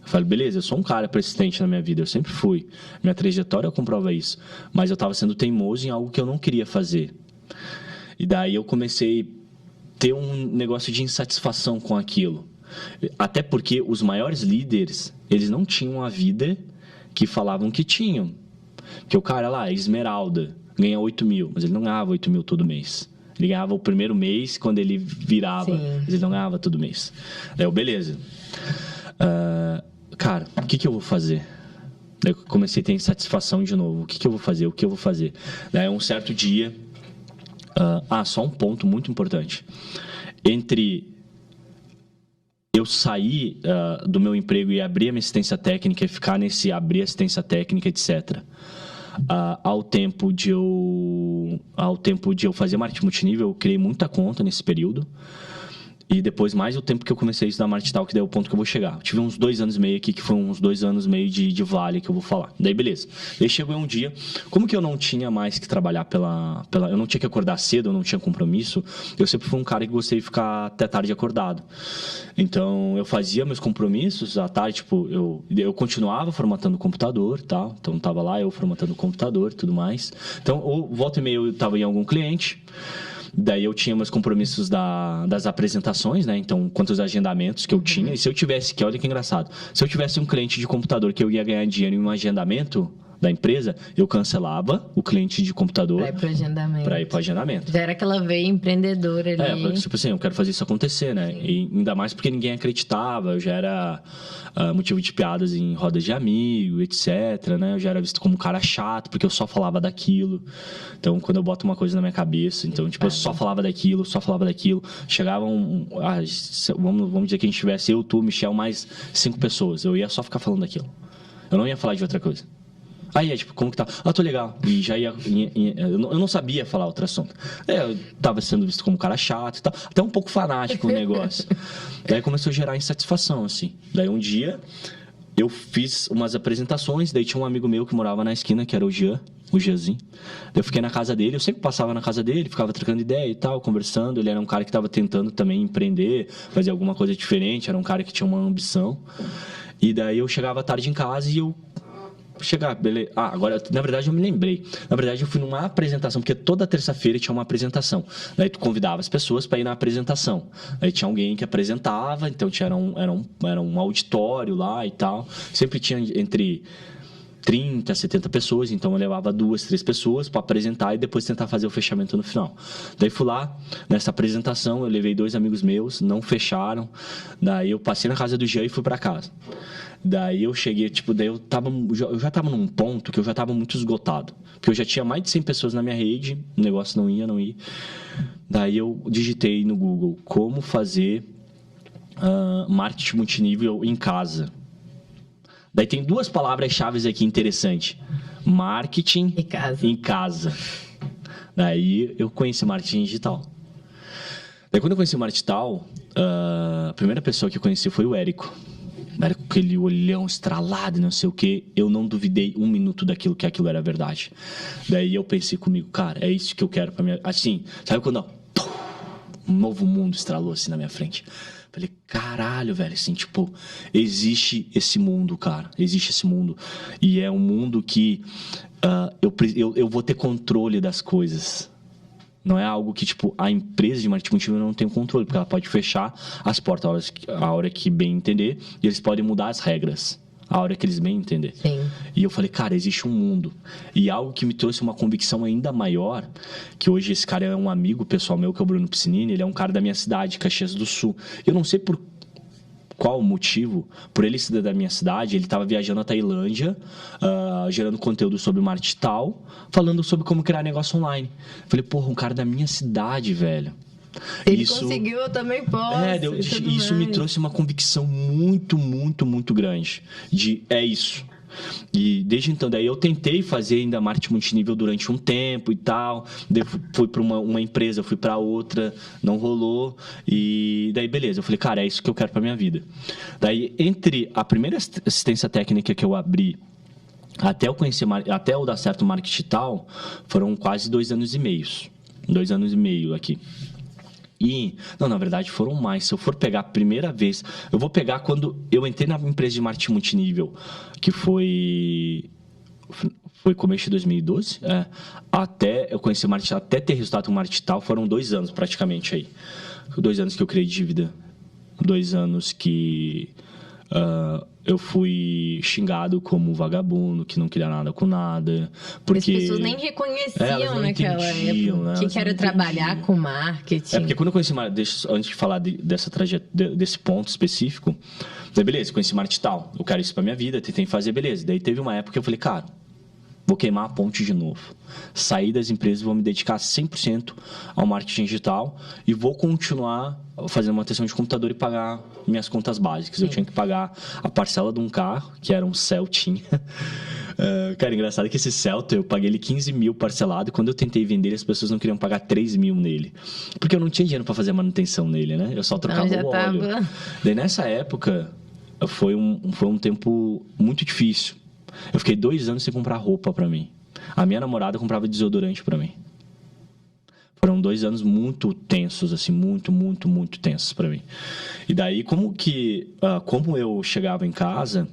Eu falei, beleza, eu sou um cara persistente na minha vida, eu sempre fui. Minha trajetória comprova isso. Mas eu estava sendo teimoso em algo que eu não queria fazer. E daí eu comecei a ter um negócio de insatisfação com aquilo. Até porque os maiores líderes, eles não tinham a vida que falavam que tinham. Porque o cara lá, Esmeralda, ganha 8 mil, mas ele não ganhava 8 mil todo mês. Ele ganhava o primeiro mês quando ele virava, mas ele não ganhava todo mês. Daí eu, beleza. Cara, o que eu vou fazer? Daí eu comecei a ter insatisfação de novo. O que eu vou fazer? O que eu vou fazer? Daí um certo dia... só um ponto muito importante. Entre eu sair do meu emprego e abrir a minha assistência técnica e ficar nesse abrir assistência técnica, etc., ao tempo de eu fazer marketing multinível, eu criei muita conta nesse período. E depois, mais o tempo que eu comecei a estudar marketing tal, que daí é o ponto que eu vou chegar. Eu tive uns 2 anos e meio aqui, que foi uns 2 anos e meio de vale que eu vou falar. Daí, beleza. Daí chegou um dia, como que eu não tinha mais que trabalhar eu não tinha que acordar cedo, eu não tinha compromisso, eu sempre fui um cara que gostei de ficar até tarde acordado. Então, eu fazia meus compromissos à tarde, tipo, eu continuava formatando o computador, tá? Então, tava lá eu formatando o computador e tudo mais. Então, volta e meia eu tava em algum cliente. Daí eu tinha meus compromissos das apresentações, né? Então, quantos agendamentos que eu tinha. E se eu tivesse, olha que engraçado, se eu tivesse um cliente de computador que eu ia ganhar dinheiro em um agendamento da empresa, eu cancelava o cliente de computador para ir para o agendamento. Já era aquela veia empreendedora ali. Tipo assim, eu quero fazer isso acontecer, né? E ainda mais porque ninguém acreditava, eu já era motivo de piadas em rodas de amigo, etc, né? Eu já era visto como um cara chato, porque eu só falava daquilo. Então, quando eu boto uma coisa na minha cabeça, então, tipo, eu só falava daquilo. Chegava vamos dizer que a gente tivesse eu, tu, Michel, mais 5 pessoas. Eu ia só ficar falando daquilo. Eu não ia falar de outra coisa. Aí, tipo, como que tá? Tô legal. E já ia... Eu não sabia falar outro assunto. Eu tava sendo visto como um cara chato e tal. Até um pouco fanático o negócio. Daí começou a gerar insatisfação, assim. Daí um dia, eu fiz umas apresentações. Daí tinha um amigo meu que morava na esquina, que era o Jeanzinho. Eu fiquei na casa dele, eu sempre passava na casa dele, ficava trocando ideia e tal, conversando. Ele era um cara que estava tentando também empreender, fazer alguma coisa diferente. Era um cara que tinha uma ambição. E daí eu chegava tarde em casa e eu... beleza. Agora, na verdade, eu me lembrei. Na verdade, eu fui numa apresentação, porque toda terça-feira tinha uma apresentação. Daí tu convidava as pessoas para ir na apresentação. Aí tinha alguém que apresentava, então era um auditório lá e tal. Sempre tinha entre 30, 70 pessoas, então eu levava 2, 3 pessoas para apresentar e depois tentar fazer o fechamento no final. Daí fui lá, nessa apresentação, eu levei 2 amigos meus, não fecharam. Daí eu passei na casa do Jean e fui para casa. Daí eu cheguei, daí eu já tava num ponto que eu já tava muito esgotado. Porque eu já tinha mais de 100 pessoas na minha rede, o negócio não ia. Daí eu digitei no Google como fazer marketing multinível em casa. Daí tem 2 palavras-chave aqui interessantes. Marketing em casa. Daí eu conheci marketing digital. Daí quando eu conheci o marketing digital, a primeira pessoa que eu conheci foi o Érico. Era com aquele olhão estralado e não sei o que. Eu não duvidei 1 minuto daquilo, que aquilo era verdade. Daí eu pensei comigo, cara, é isso que eu quero pra minha... Assim, sabe quando um novo mundo estralou assim na minha frente? Falei, caralho, velho, assim, existe esse mundo, cara. Existe esse mundo. E é um mundo que eu vou ter controle das coisas. Não é algo que, tipo, a empresa de marketing multinível não tem o controle, porque ela pode fechar as portas a hora que bem entender, e eles podem mudar as regras a hora que eles bem entender. Sim. E eu falei, cara, existe um mundo. E algo que me trouxe uma convicção ainda maior, que hoje esse cara é um amigo pessoal meu, que é o Bruno Piscinini, ele é um cara da minha cidade, Caxias do Sul. Eu não sei por qual o motivo, por ele ser da minha cidade, ele estava viajando à Tailândia, gerando conteúdo sobre marketing digital, falando sobre como criar negócio online. Eu falei, porra, um cara da minha cidade, velho. Ele conseguiu, eu também posso. Isso me trouxe uma convicção muito, muito, muito grande. É isso. E desde então, daí eu tentei fazer ainda marketing multinível durante um tempo e tal. Daí fui para uma empresa, fui para outra, não rolou. E daí, beleza, eu falei, cara, é isso que eu quero para minha vida. Daí, entre a primeira assistência técnica que eu abri até eu dar certo marketing digital, foram quase 2 anos e meio. 2 anos e meio aqui. Não, na verdade foram mais. Se eu for pegar a primeira vez, eu vou pegar quando eu entrei na empresa de marketing multinível, que foi começo de 2012, até eu conheci o marketing, até ter resultado com o marketing digital, foram 2 anos praticamente aí. 2 anos que eu criei dívida, 2 anos que eu fui xingado como vagabundo, que não queria nada com nada. Porque as pessoas nem reconheciam naquela época né? que era trabalhar com marketing. Porque quando eu conheci, antes de falar desse ponto específico, daí beleza, conheci marketing digital, eu quero isso pra minha vida, tentei fazer, beleza. Daí teve uma época que eu falei, cara, vou queimar a ponte de novo. Sair das empresas, vou me dedicar 100% ao marketing digital e vou continuar fazendo manutenção de computador e pagar minhas contas básicas. Sim. Eu tinha que pagar a parcela de um carro, que era um Celtinha. Cara, engraçado que esse Celta, eu paguei ele 15 mil parcelado, e quando eu tentei vender, as pessoas não queriam pagar 3 mil nele. Porque eu não tinha dinheiro para fazer a manutenção nele, né? Eu só trocava o óleo. Daí, nessa época, foi um tempo muito difícil. Eu fiquei 2 anos sem comprar roupa pra mim. A minha namorada comprava desodorante pra mim. Foram 2 anos muito tensos, assim, muito, muito, muito tensos pra mim. E daí, como eu chegava em casa,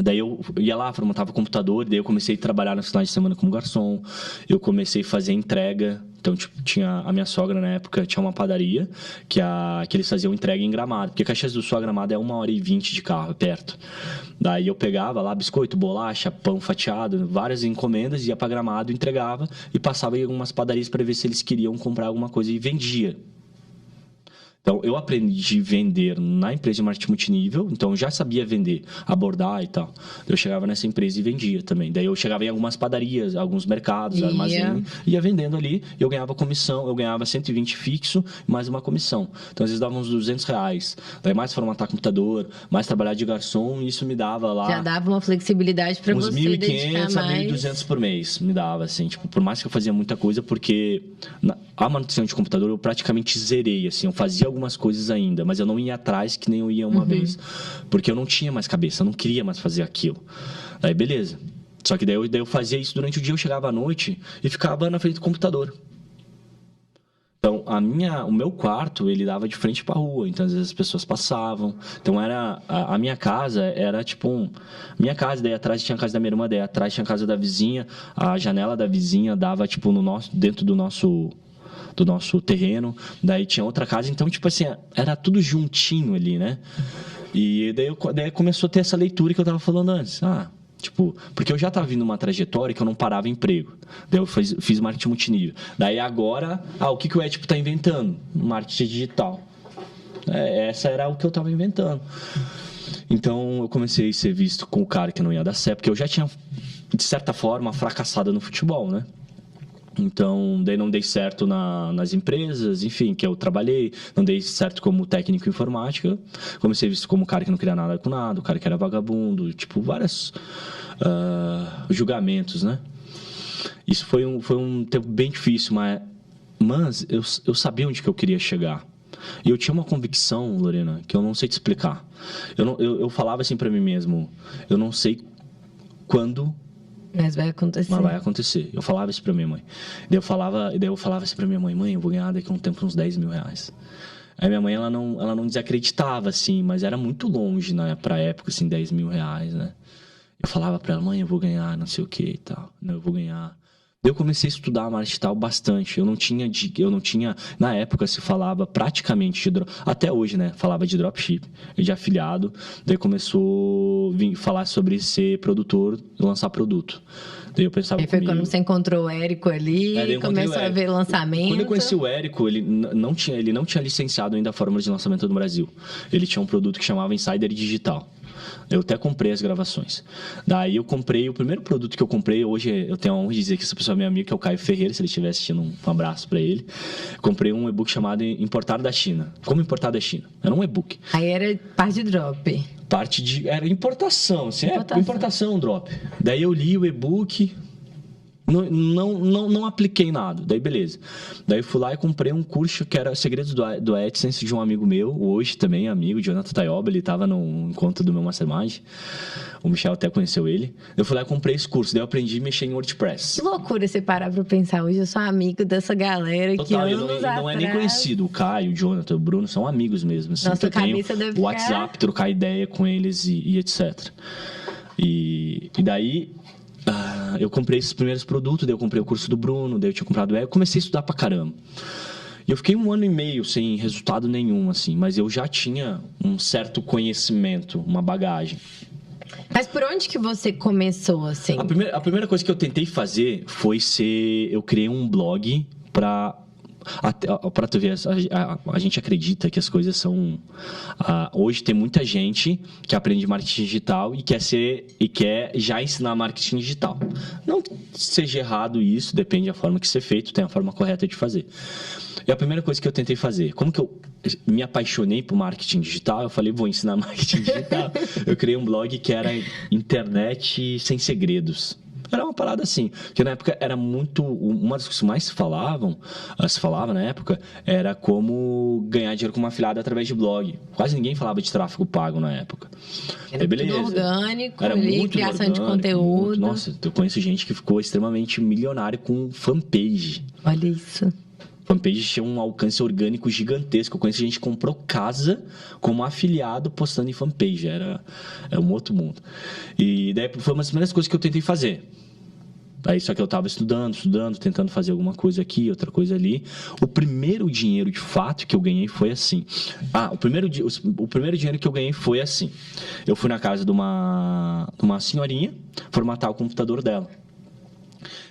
daí eu ia lá, formatava o computador, daí eu comecei a trabalhar nos finais de semana como garçom, eu comecei a fazer entrega. Então, tipo, tinha a minha sogra na época, tinha uma padaria que eles faziam entrega em Gramado, porque Caxias do Sul a Gramado é 1h20 de carro, perto. Daí eu pegava lá biscoito, bolacha, pão fatiado, várias encomendas, ia para Gramado, entregava e passava em algumas padarias para ver se eles queriam comprar alguma coisa e vendia. Então, eu aprendi a vender na empresa de marketing multinível, então eu já sabia vender, abordar e tal. Eu chegava nessa empresa e vendia também. Daí eu chegava em algumas padarias, alguns mercados, armazém, ia vendendo ali, eu ganhava comissão, eu ganhava 120 fixo, mais uma comissão. Então, às vezes dava uns R$200. Daí mais formatar computador, mais trabalhar de garçom, e isso me dava lá... Já dava uma flexibilidade para você dedicar mais. Uns 1.500 a 1.200 por mês, me dava, assim, tipo, por mais que eu fazia muita coisa, porque a manutenção de computador eu praticamente zerei, assim, eu fazia algumas coisas ainda, mas eu não ia atrás que nem eu ia uma vez, porque eu não tinha mais cabeça, eu não queria mais fazer aquilo. Daí beleza, só que daí eu fazia isso durante o dia, eu chegava à noite e ficava na frente do computador. Então o meu quarto, ele dava de frente para a rua, então às vezes as pessoas passavam. Então a minha casa era tipo minha casa, daí atrás tinha a casa da minha irmã, daí atrás tinha a casa da vizinha, a janela da vizinha dava tipo dentro do nosso terreno, daí tinha outra casa, então, tipo assim, era tudo juntinho ali, né? E daí começou a ter essa leitura que eu tava falando antes. Tipo, porque eu já tava vindo uma trajetória que eu não parava emprego. Daí eu fiz marketing multinível. Daí agora, o que o Ed tá inventando? Marketing digital. Essa era o que eu tava inventando. Então, eu comecei a ser visto com o cara que não ia dar certo, porque eu já tinha, de certa forma, fracassado no futebol, né? Então, daí não dei certo nas empresas, enfim, que eu trabalhei. Não dei certo como técnico em informática. Comecei visto como o cara que não queria nada com nada, o cara que era vagabundo, tipo, vários julgamentos, né? Isso foi um tempo bem difícil, mas eu sabia onde que eu queria chegar. E eu tinha uma convicção, Lorena, que eu não sei te explicar. Eu falava assim pra mim mesmo, eu não sei quando... Mas vai acontecer. Mas vai acontecer. Eu falava isso pra minha mãe. Daí eu falava assim pra minha mãe, eu vou ganhar daqui a um tempo uns 10 mil reais. Aí minha mãe, ela não desacreditava, assim, mas era muito longe, né, pra época, assim, 10 mil reais, né? Eu falava pra ela, mãe, eu vou ganhar não sei o que e tal. Não, eu vou ganhar. Eu comecei a estudar marketing digital bastante. Eu não tinha, na época se falava praticamente de até hoje, né? Falava de dropship, de afiliado. Daí começou a vir falar sobre ser produtor e lançar produto. Daí eu pensava e foi quando você encontrou o Érico ali e começou a ver lançamento. Quando eu conheci o Érico, ele não tinha licenciado ainda a fórmula de lançamento no Brasil. Ele tinha um produto que chamava Insider Digital. Eu até comprei as gravações. Daí eu comprei, o primeiro produto que eu comprei, hoje eu tenho a honra de dizer que essa pessoa é minha amiga, que é o Caio Ferreira, se ele estiver assistindo, um abraço para ele. Comprei um e-book chamado Importar da China. Como importar da China? Era um e-book. Aí era parte de drop. Era importação, assim, importação, drop. Daí eu li o e-book, não apliquei nada. Daí beleza. Daí fui lá e comprei um curso que era Segredos do AdSense de um amigo meu, hoje também amigo, Jonathan Tayoba. Ele estava no encontro do meu Mastermind. O Michel até conheceu ele. Eu fui lá e comprei esse curso. Daí eu aprendi a mexer em WordPress. Que loucura você parar pra pensar. Hoje eu sou amigo dessa galera que anos atrás... Não é nem conhecido. O Caio, o Jonathan, o Bruno são amigos mesmo. Assim. Nossa, cabeça deve ficar... O WhatsApp, trocar ideia com eles e etc. E daí... eu comprei esses primeiros produtos, daí eu comprei o curso do Bruno, daí eu tinha comprado eu comecei a estudar pra caramba. E eu fiquei 1 ano e meio sem resultado nenhum, assim, mas eu já tinha um certo conhecimento, uma bagagem. Mas por onde que você começou, assim? A primeira coisa que eu tentei fazer foi eu criei um blog para tu ver, a gente acredita que as coisas são... hoje tem muita gente que aprende marketing digital e quer já ensinar marketing digital. Não seja errado isso, depende da forma que ser feito, tem a forma correta de fazer. E a primeira coisa que eu tentei fazer, como que eu me apaixonei por marketing digital, eu falei, vou ensinar marketing digital. Eu criei um blog que era Internet Sem Segredos. Era uma parada assim, que na época era muito... Uma das coisas que mais se falava na época, era como ganhar dinheiro com uma afiliada através de blog. Quase ninguém falava de tráfego pago na época. Era beleza. Tudo orgânico, era muito criação orgânico, de conteúdo. Nossa, eu conheço gente que ficou extremamente milionário com fanpage. Olha isso. Fanpage tinha um alcance orgânico gigantesco. Eu conheço gente que comprou casa como afiliado postando em fanpage. Era um outro mundo. E daí foi uma das primeiras coisas que eu tentei fazer. Aí só que eu estava estudando, tentando fazer alguma coisa aqui, outra coisa ali. O primeiro dinheiro de fato que eu ganhei foi assim. O primeiro dinheiro que eu ganhei foi assim. Eu fui na casa de uma senhorinha formatar o computador dela.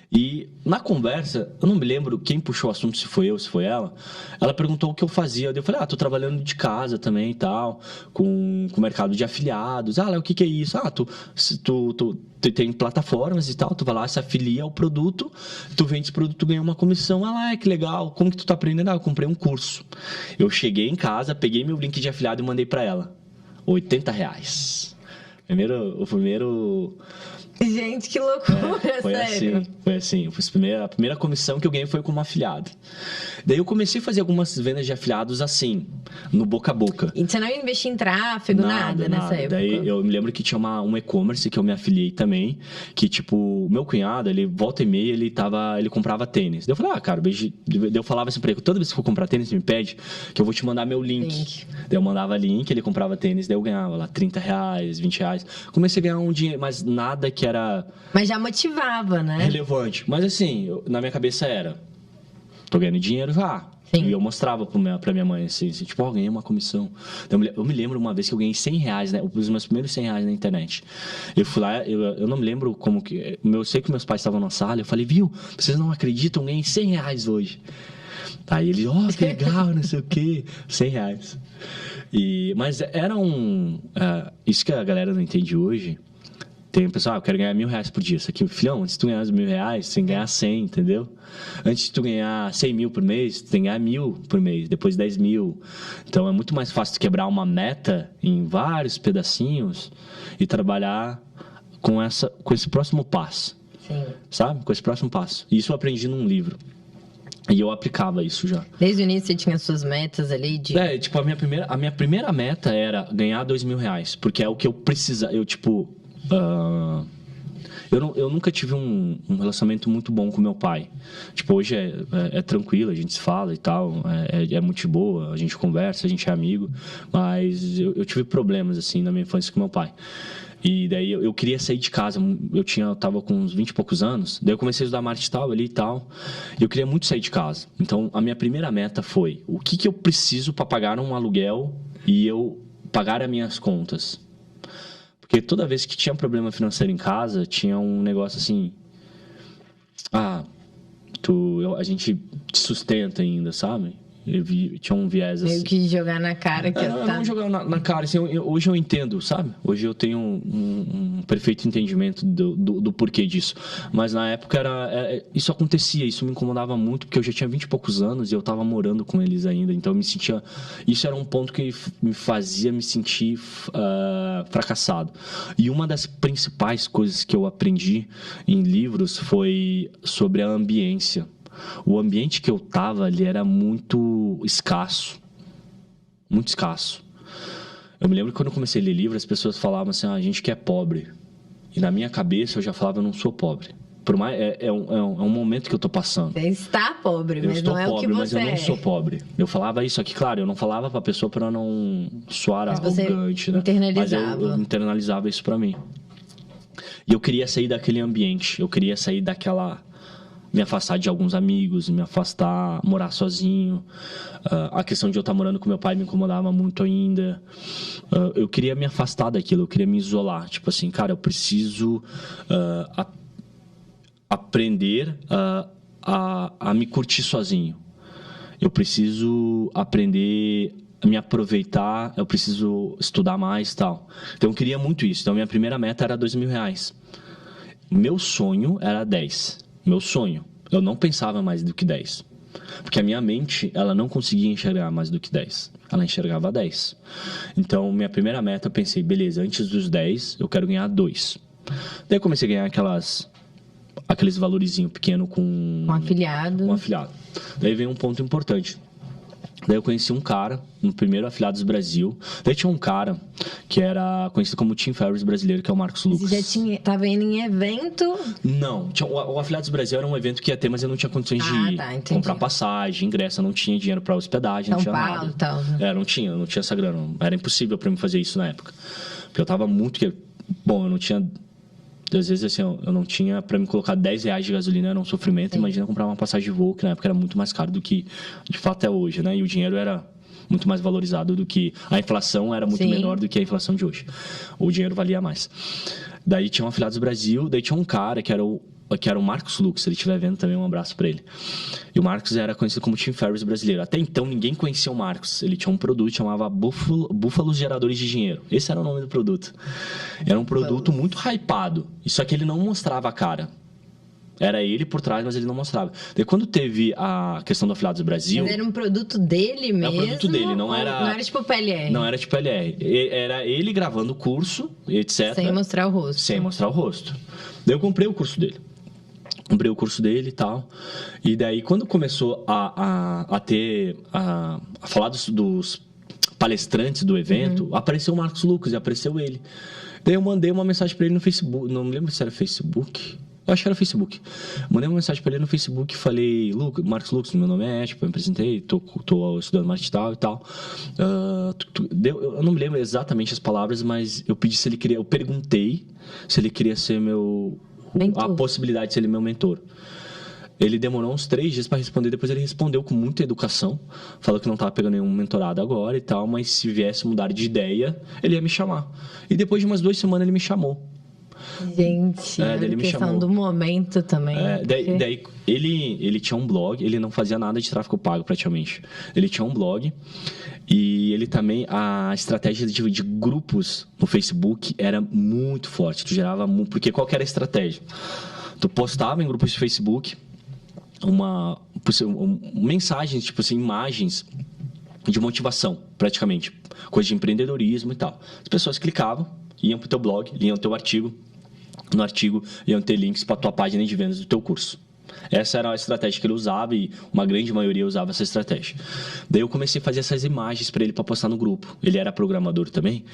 E na conversa, eu não me lembro quem puxou o assunto, se foi eu, se foi ela. Ela perguntou o que eu fazia. Eu falei, tô trabalhando de casa também e tal, com o mercado de afiliados. O que é isso? Tu tem plataformas e tal, tu vai lá, se afilia ao produto, tu vende esse produto, tu ganha uma comissão. Que legal, como que tu tá aprendendo? Eu comprei um curso. Eu cheguei em casa, peguei meu link de afiliado e mandei pra ela. R$80. O primeiro... Gente, que loucura, sério. Foi assim. A primeira comissão que eu ganhei foi como afiliado. Daí eu comecei a fazer algumas vendas de afiliados assim, no boca a boca. E você não investia em tráfego, nada nessa época? Daí eu me lembro que tinha um e-commerce que eu me afiliei também, que tipo, o meu cunhado, ele volta e meia, ele comprava tênis. Daí eu falei, cara, daí eu falava assim pra ele, toda vez que for comprar tênis, me pede que eu vou te mandar meu link. Daí eu mandava link, ele comprava tênis, daí eu ganhava lá R$30, R$20. Comecei a ganhar um dinheiro, mas nada que era... Mas já motivava, né? Relevante. Mas assim, na minha cabeça era, tô ganhando dinheiro já. Sim. E eu mostrava pra minha mãe, assim tipo, ganhei uma comissão. Eu me lembro uma vez que eu ganhei R$100, né? Os meus primeiros R$100 na internet. Eu fui lá, eu não me lembro como que... Eu sei que meus pais estavam na sala, eu falei, viu, vocês não acreditam, eu ganhei R$100 hoje. Aí eles, que legal, não sei o quê, R$100. Mas era isso que a galera não entende hoje. Tem o pessoal, eu quero ganhar R$1.000 por dia. Isso aqui, filhão, antes de tu ganhar os R$1.000, você tem que ganhar 100, entendeu? Antes de tu ganhar 100 mil por mês, tu tem que ganhar 1.000 por mês, depois 10 mil. Então, é muito mais fácil tu quebrar uma meta em vários pedacinhos e trabalhar com esse próximo passo. Sim. Sabe? Com esse próximo passo. E isso eu aprendi num livro. E eu aplicava isso já. Desde o início você tinha suas metas ali de... Tipo, a minha primeira meta era ganhar R$2.000, porque é o que eu precisava. Eu nunca tive um relacionamento muito bom com meu pai. Tipo, hoje é tranquilo, a gente se fala e tal, é muito boa, a gente conversa, a gente é amigo, mas eu tive problemas, assim, na minha infância com meu pai. E daí eu queria sair de casa. Eu tava com uns 20 e poucos anos. Daí eu comecei a estudar marketing digital ali e tal. E eu queria muito sair de casa. Então, a minha primeira meta foi: o que eu preciso para pagar um aluguel e eu pagar as minhas contas? Porque toda vez que tinha um problema financeiro em casa, tinha um negócio assim... a gente te sustenta ainda, sabe? Tinha um viés assim. Meio que jogar na cara que não jogar na cara. Assim, hoje eu entendo, sabe? Hoje eu tenho um perfeito entendimento do porquê disso. Mas na época isso acontecia, isso me incomodava muito, porque eu já tinha 20 e poucos anos e eu tava morando com eles ainda. Então eu me sentia... Isso era um ponto que me fazia me sentir fracassado. E uma das principais coisas que eu aprendi em livros foi sobre a ambiência. O ambiente que eu tava ali era muito escasso. Muito escasso. Eu me lembro que quando eu comecei a ler livro, as pessoas falavam assim: a gente que é pobre. E na minha cabeça eu já falava: eu não sou pobre. Por mais, é um momento que eu tô passando. Você está pobre, mas não é o que você é. Mas eu não sou pobre. Eu falava isso aqui, claro, eu não falava pra pessoa pra não soar arrogante, né? Internalizava. Mas eu internalizava isso pra mim. E eu queria sair daquele ambiente. Eu queria sair me afastar de alguns amigos, morar sozinho. A questão de eu estar morando com meu pai me incomodava muito ainda. Eu queria me afastar daquilo, eu queria me isolar. Tipo assim, cara, eu preciso aprender a me curtir sozinho. Eu preciso aprender a me aproveitar, eu preciso estudar mais e tal. Então eu queria muito isso. Então minha primeira meta era R$2.000. Meu sonho era 10. Meu sonho. Eu não pensava mais do que 10. Porque a minha mente, ela não conseguia enxergar mais do que 10. Ela enxergava 10. Então, minha primeira meta, eu pensei: beleza, antes dos 10, eu quero ganhar 2. Daí eu comecei a ganhar aqueles valorizinhos pequenos com... Um afiliado. Daí veio um ponto importante. Daí eu conheci um cara no primeiro Afiliados Brasil. Daí tinha um cara que era conhecido como Tim Ferriss brasileiro, que é o Marcos Lucas. Você já estava indo em evento? Não. O Afiliados Brasil era um evento que ia ter, mas eu não tinha condições de comprar passagem, ingresso. Eu não tinha dinheiro para hospedagem, não tinha nada. Tal, né? Não tinha essa grana. Era impossível para mim fazer isso na época. Porque eu tava muito... Bom, eu não tinha... Às vezes, assim, eu não tinha para me colocar R$10 de gasolina, era um sofrimento. Sim. Imagina comprar uma passagem de voo, que na época era muito mais caro do que de fato é hoje, né? E o dinheiro era muito mais valorizado do que... A inflação era muito menor do que a inflação de hoje. O dinheiro valia mais. Daí tinha um Afiliados Brasil, daí tinha um cara que era o Marcos Lucas. Se ele estiver vendo também, um abraço para ele. E o Marcos era conhecido como Tim Ferriss brasileiro. Até então, ninguém conhecia o Marcos. Ele tinha um produto que chamava Búfalos Geradores de Dinheiro. Esse era o nome do produto. Era um produto muito hypado. Só que ele não mostrava a cara. Era ele por trás, mas ele não mostrava. Daí quando teve a questão do Afiliados Brasil... Mas era um produto dele mesmo? Era um produto dele, não era... Não era tipo PLR? Não era tipo PLR. Era ele gravando o curso, etc. Sem mostrar o rosto. Sem mostrar o rosto. Daí eu comprei o curso dele. E tal. E daí, quando começou a falar dos palestrantes do evento, apareceu o Marcos Lucas e apareceu ele. Daí eu mandei uma mensagem para ele no Facebook. Não me lembro se era Facebook. Eu acho que era Facebook. Mandei uma mensagem para ele no Facebook e falei: Marcos Lucas, meu nome é eu me apresentei, tô estudando marketing e tal. Eu não me lembro exatamente as palavras, mas eu pedi se ele queria... Eu perguntei se ele queria ser a possibilidade de ser ele meu mentor. Ele demorou uns 3 dias para responder. Depois ele respondeu com muita educação. Falou que não estava pegando nenhum mentorado agora e tal, mas se viesse mudar de ideia, ele ia me chamar. E depois de umas 2 semanas ele me chamou. Gente, ele me chamou. Do momento também. Daí ele tinha um blog. Ele não fazia nada de tráfego pago praticamente. Ele tinha um blog. E ele também, a estratégia de grupos no Facebook era muito forte. Tu gerava muito, porque qual que era a estratégia? Tu postava em grupos de Facebook mensagens, tipo assim, imagens de motivação, praticamente. Coisa de empreendedorismo e tal. As pessoas clicavam, iam pro teu blog, liam o teu artigo. No artigo iam ter links para tua página de vendas do teu curso. Essa era a estratégia que ele usava e uma grande maioria usava essa estratégia. Daí eu comecei a fazer essas imagens para ele para postar no grupo. Ele era programador também.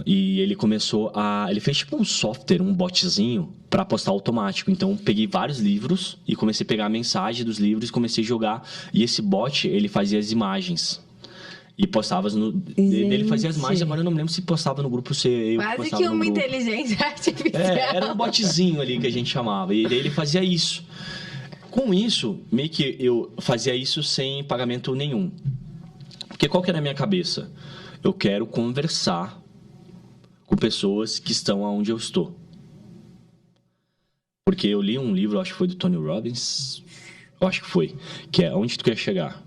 E ele começou ele fez tipo um software, um botzinho para postar automático. Então peguei vários livros e comecei a pegar a mensagem dos livros e comecei a jogar. E esse bot, ele fazia as imagens. E postava ele fazia as mais, agora eu não me lembro se postava no grupo C. Quase que uma inteligência artificial. Era um botzinho ali que a gente chamava. E daí ele fazia isso. Com isso, meio que eu fazia isso sem pagamento nenhum. Porque qual que era a minha cabeça? Eu quero conversar com pessoas que estão onde eu estou. Porque eu li um livro, acho que foi do Tony Robbins, eu acho que foi, que é Onde Tu Quer Chegar?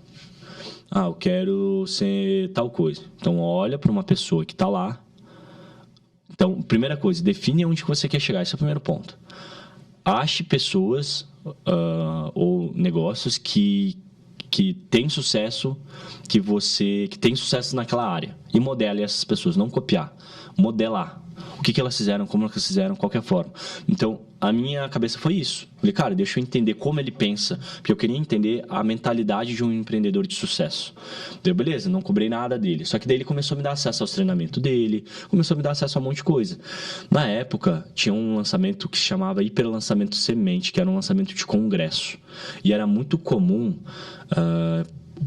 Eu quero ser tal coisa. Então, olha para uma pessoa que está lá. Então, primeira coisa, define onde você quer chegar. Esse é o primeiro ponto. Ache pessoas ou negócios que têm sucesso, que tem sucesso naquela área. E modele essas pessoas, não copiar. Modelar. O que elas fizeram, como elas fizeram, qualquer forma. Então, a minha cabeça foi isso. Falei, cara, deixa eu entender como ele pensa. Porque eu queria entender a mentalidade de um empreendedor de sucesso. Deu, beleza, não cobrei nada dele. Só que daí ele começou a me dar acesso aos treinamentos dele, começou a me dar acesso a um monte de coisa. Na época, tinha um lançamento que se chamava Hiperlançamento Semente, que era um lançamento de congresso. E era muito comum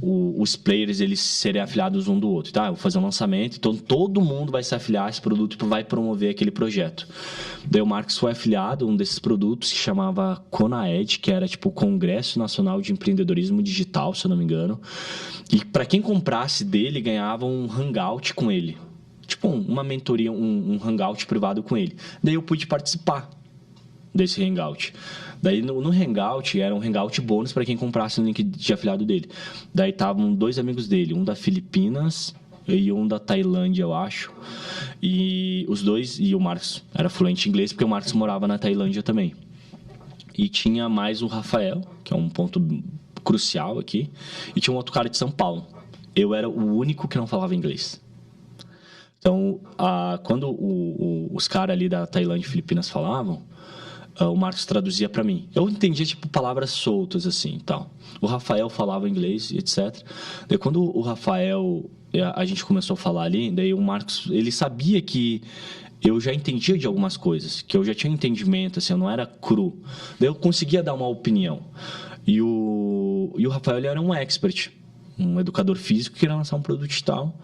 os players eles serem afiliados um do outro, tá? Eu vou fazer um lançamento, então todo mundo vai se afiliar a esse produto e vai promover aquele projeto. Daí o Marcos foi afiliado a um desses produtos que chamava CONAED, que era tipo o Congresso Nacional de Empreendedorismo Digital, se eu não me engano. E para quem comprasse dele, ganhava um hangout com ele. Tipo uma mentoria, um hangout privado com ele. Daí eu pude participar desse hangout. Daí no hangout, era um hangout bônus para quem comprasse o link de afiliado dele. Daí estavam 2 amigos dele, um da Filipinas e um da Tailândia, eu acho. E os dois, e o Marcos era fluente em inglês, porque o Marcos morava na Tailândia também. E tinha mais o Rafael, que é um ponto crucial aqui, e tinha um outro cara de São Paulo. Eu era o único que não falava inglês. Então, quando os caras ali da Tailândia e Filipinas falavam, o Marcos traduzia para mim. Eu entendia, tipo, palavras soltas, assim, tal. O Rafael falava inglês, etc. Daí, quando o Rafael, a gente começou a falar ali, daí o Marcos, ele sabia que eu já entendia de algumas coisas, que eu já tinha entendimento, assim, eu não era cru. Daí eu conseguia dar uma opinião. E o Rafael, ele era um expert, um educador físico que queria lançar um produto digital.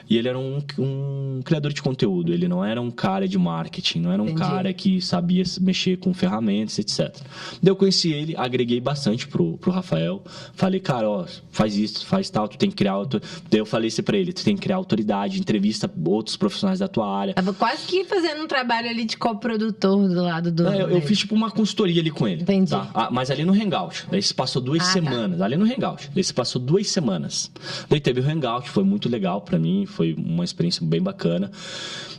E ele era um criador de conteúdo. Ele não era um cara de marketing, não era um cara que sabia mexer com ferramentas, etc. Daí eu conheci ele, agreguei bastante pro Rafael. Falei, cara, ó, faz isso, faz tal, tu tem que criar... Daí eu falei isso pra ele, tu tem que criar autoridade, entrevista outros profissionais da tua área. Tava quase que fazendo um trabalho ali de coprodutor do lado do... Eu fiz tipo uma consultoria ali com ele. Entendi. Tá? Mas ali no Hangout. Daí se passou 2 semanas. Tá. Ali no Hangout. Daí se passou 2 semanas. Daí teve o Hangout, foi muito legal pra mim, foi uma experiência bem bacana.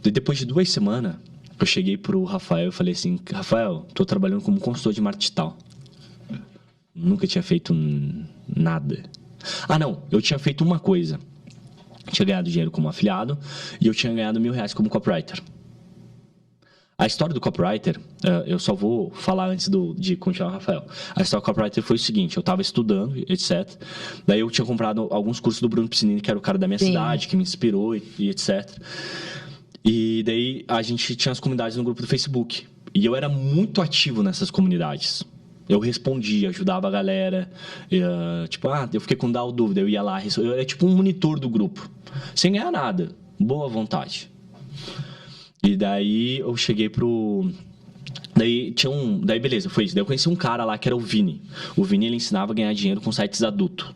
Daí depois de 2 semanas, eu cheguei pro Rafael e falei assim, Rafael, tô trabalhando como consultor de marketing digital. Nunca tinha feito nada. Não, eu tinha feito uma coisa. Eu tinha ganhado dinheiro como afiliado e eu tinha ganhado R$1.000 como copywriter. A história do copywriter, eu só vou falar antes de continuar, Rafael. A história do copywriter foi o seguinte, eu estava estudando, etc. Daí eu tinha comprado alguns cursos do Bruno Piscinini, que era o cara da minha cidade, que me inspirou e etc. E daí a gente tinha as comunidades no grupo do Facebook. E eu era muito ativo nessas comunidades. Eu respondia, ajudava a galera. Eu fiquei com dúvida, eu ia lá. Eu era tipo um monitor do grupo. Sem ganhar nada. Boa vontade. E daí eu cheguei Daí beleza, foi isso. Daí eu conheci um cara lá que era o Vini. O Vini, ele ensinava a ganhar dinheiro com sites adulto.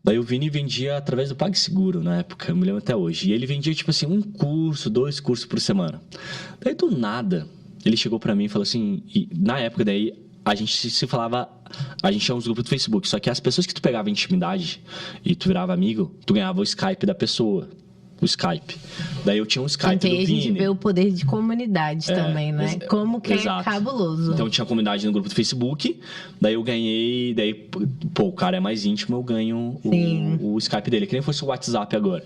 Daí o Vini vendia através do PagSeguro na época, eu me lembro até hoje. E ele vendia tipo assim, 1 curso, 2 cursos por semana. Daí do nada, ele chegou pra mim e falou assim... E na época daí, a gente se falava... A gente tinha uns grupos do Facebook. Só que as pessoas que tu pegava intimidade e tu virava amigo, tu ganhava o Skype da pessoa. O Skype. Daí eu tinha um Skype do Vini. A gente vê o poder de comunidade também, né? Como que exato. É cabuloso. Então tinha comunidade no grupo do Facebook, daí eu ganhei, o cara é mais íntimo, eu ganho o Skype dele, que nem fosse o WhatsApp agora.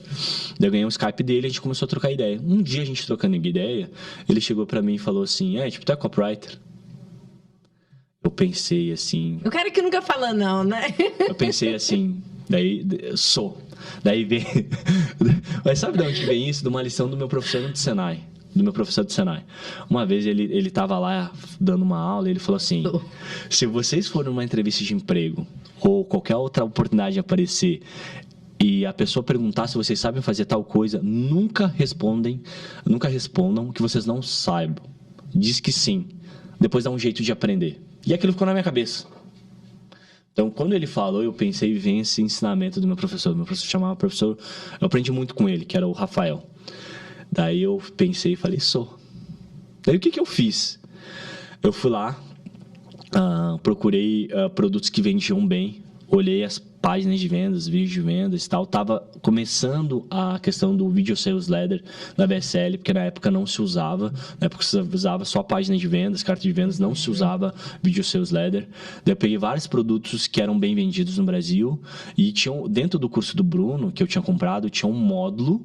Daí eu ganhei o Skype dele e a gente começou a trocar ideia. Um dia a gente trocando ideia, ele chegou pra mim e falou assim, tu é copywriter? Eu pensei assim... O cara que nunca fala não, né? Eu pensei assim, daí sou... Daí vem... Mas sabe de onde vem isso? De uma lição do meu professor do Senai. Uma vez ele tava lá dando uma aula e ele falou assim... Se vocês forem numa entrevista de emprego ou qualquer outra oportunidade aparecer e a pessoa perguntar se vocês sabem fazer tal coisa, nunca respondam que vocês não saibam. Diz que sim. Depois dá um jeito de aprender. E aquilo ficou na minha cabeça. Então, quando ele falou, eu pensei, vem esse ensinamento do meu professor. Meu professor chamava professor... Eu aprendi muito com ele, que era o Rafael. Daí eu pensei e falei, sou. Daí o que eu fiz? Eu fui lá, procurei produtos que vendiam bem, olhei as páginas de vendas, vídeos de vendas e tal. Tava começando a questão do Video Sales Letter da VSL, porque na época não se usava. Na época se usava só a página de vendas, carta de vendas, não se usava Video Sales Letter. Daí eu peguei vários produtos que eram bem vendidos no Brasil e tinham, dentro do curso do Bruno, que eu tinha comprado, tinha um módulo.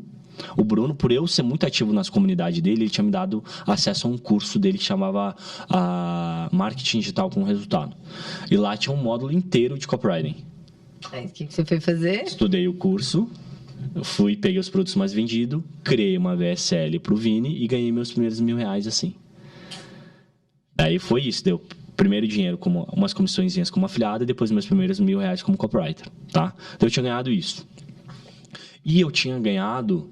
O Bruno, por eu ser muito ativo nas comunidades dele, ele tinha me dado acesso a um curso dele que chamava Marketing Digital com Resultado. E lá tinha um módulo inteiro de copywriting. Aí, o que você foi fazer? Estudei o curso, peguei os produtos mais vendidos, criei uma VSL pro Vini e ganhei meus primeiros R$1.000 assim. Daí foi isso, deu primeiro dinheiro como umas comissõezinhas como afiliado e depois meus primeiros R$1.000 como copywriter, tá? Então eu tinha ganhado isso. E eu tinha ganhado...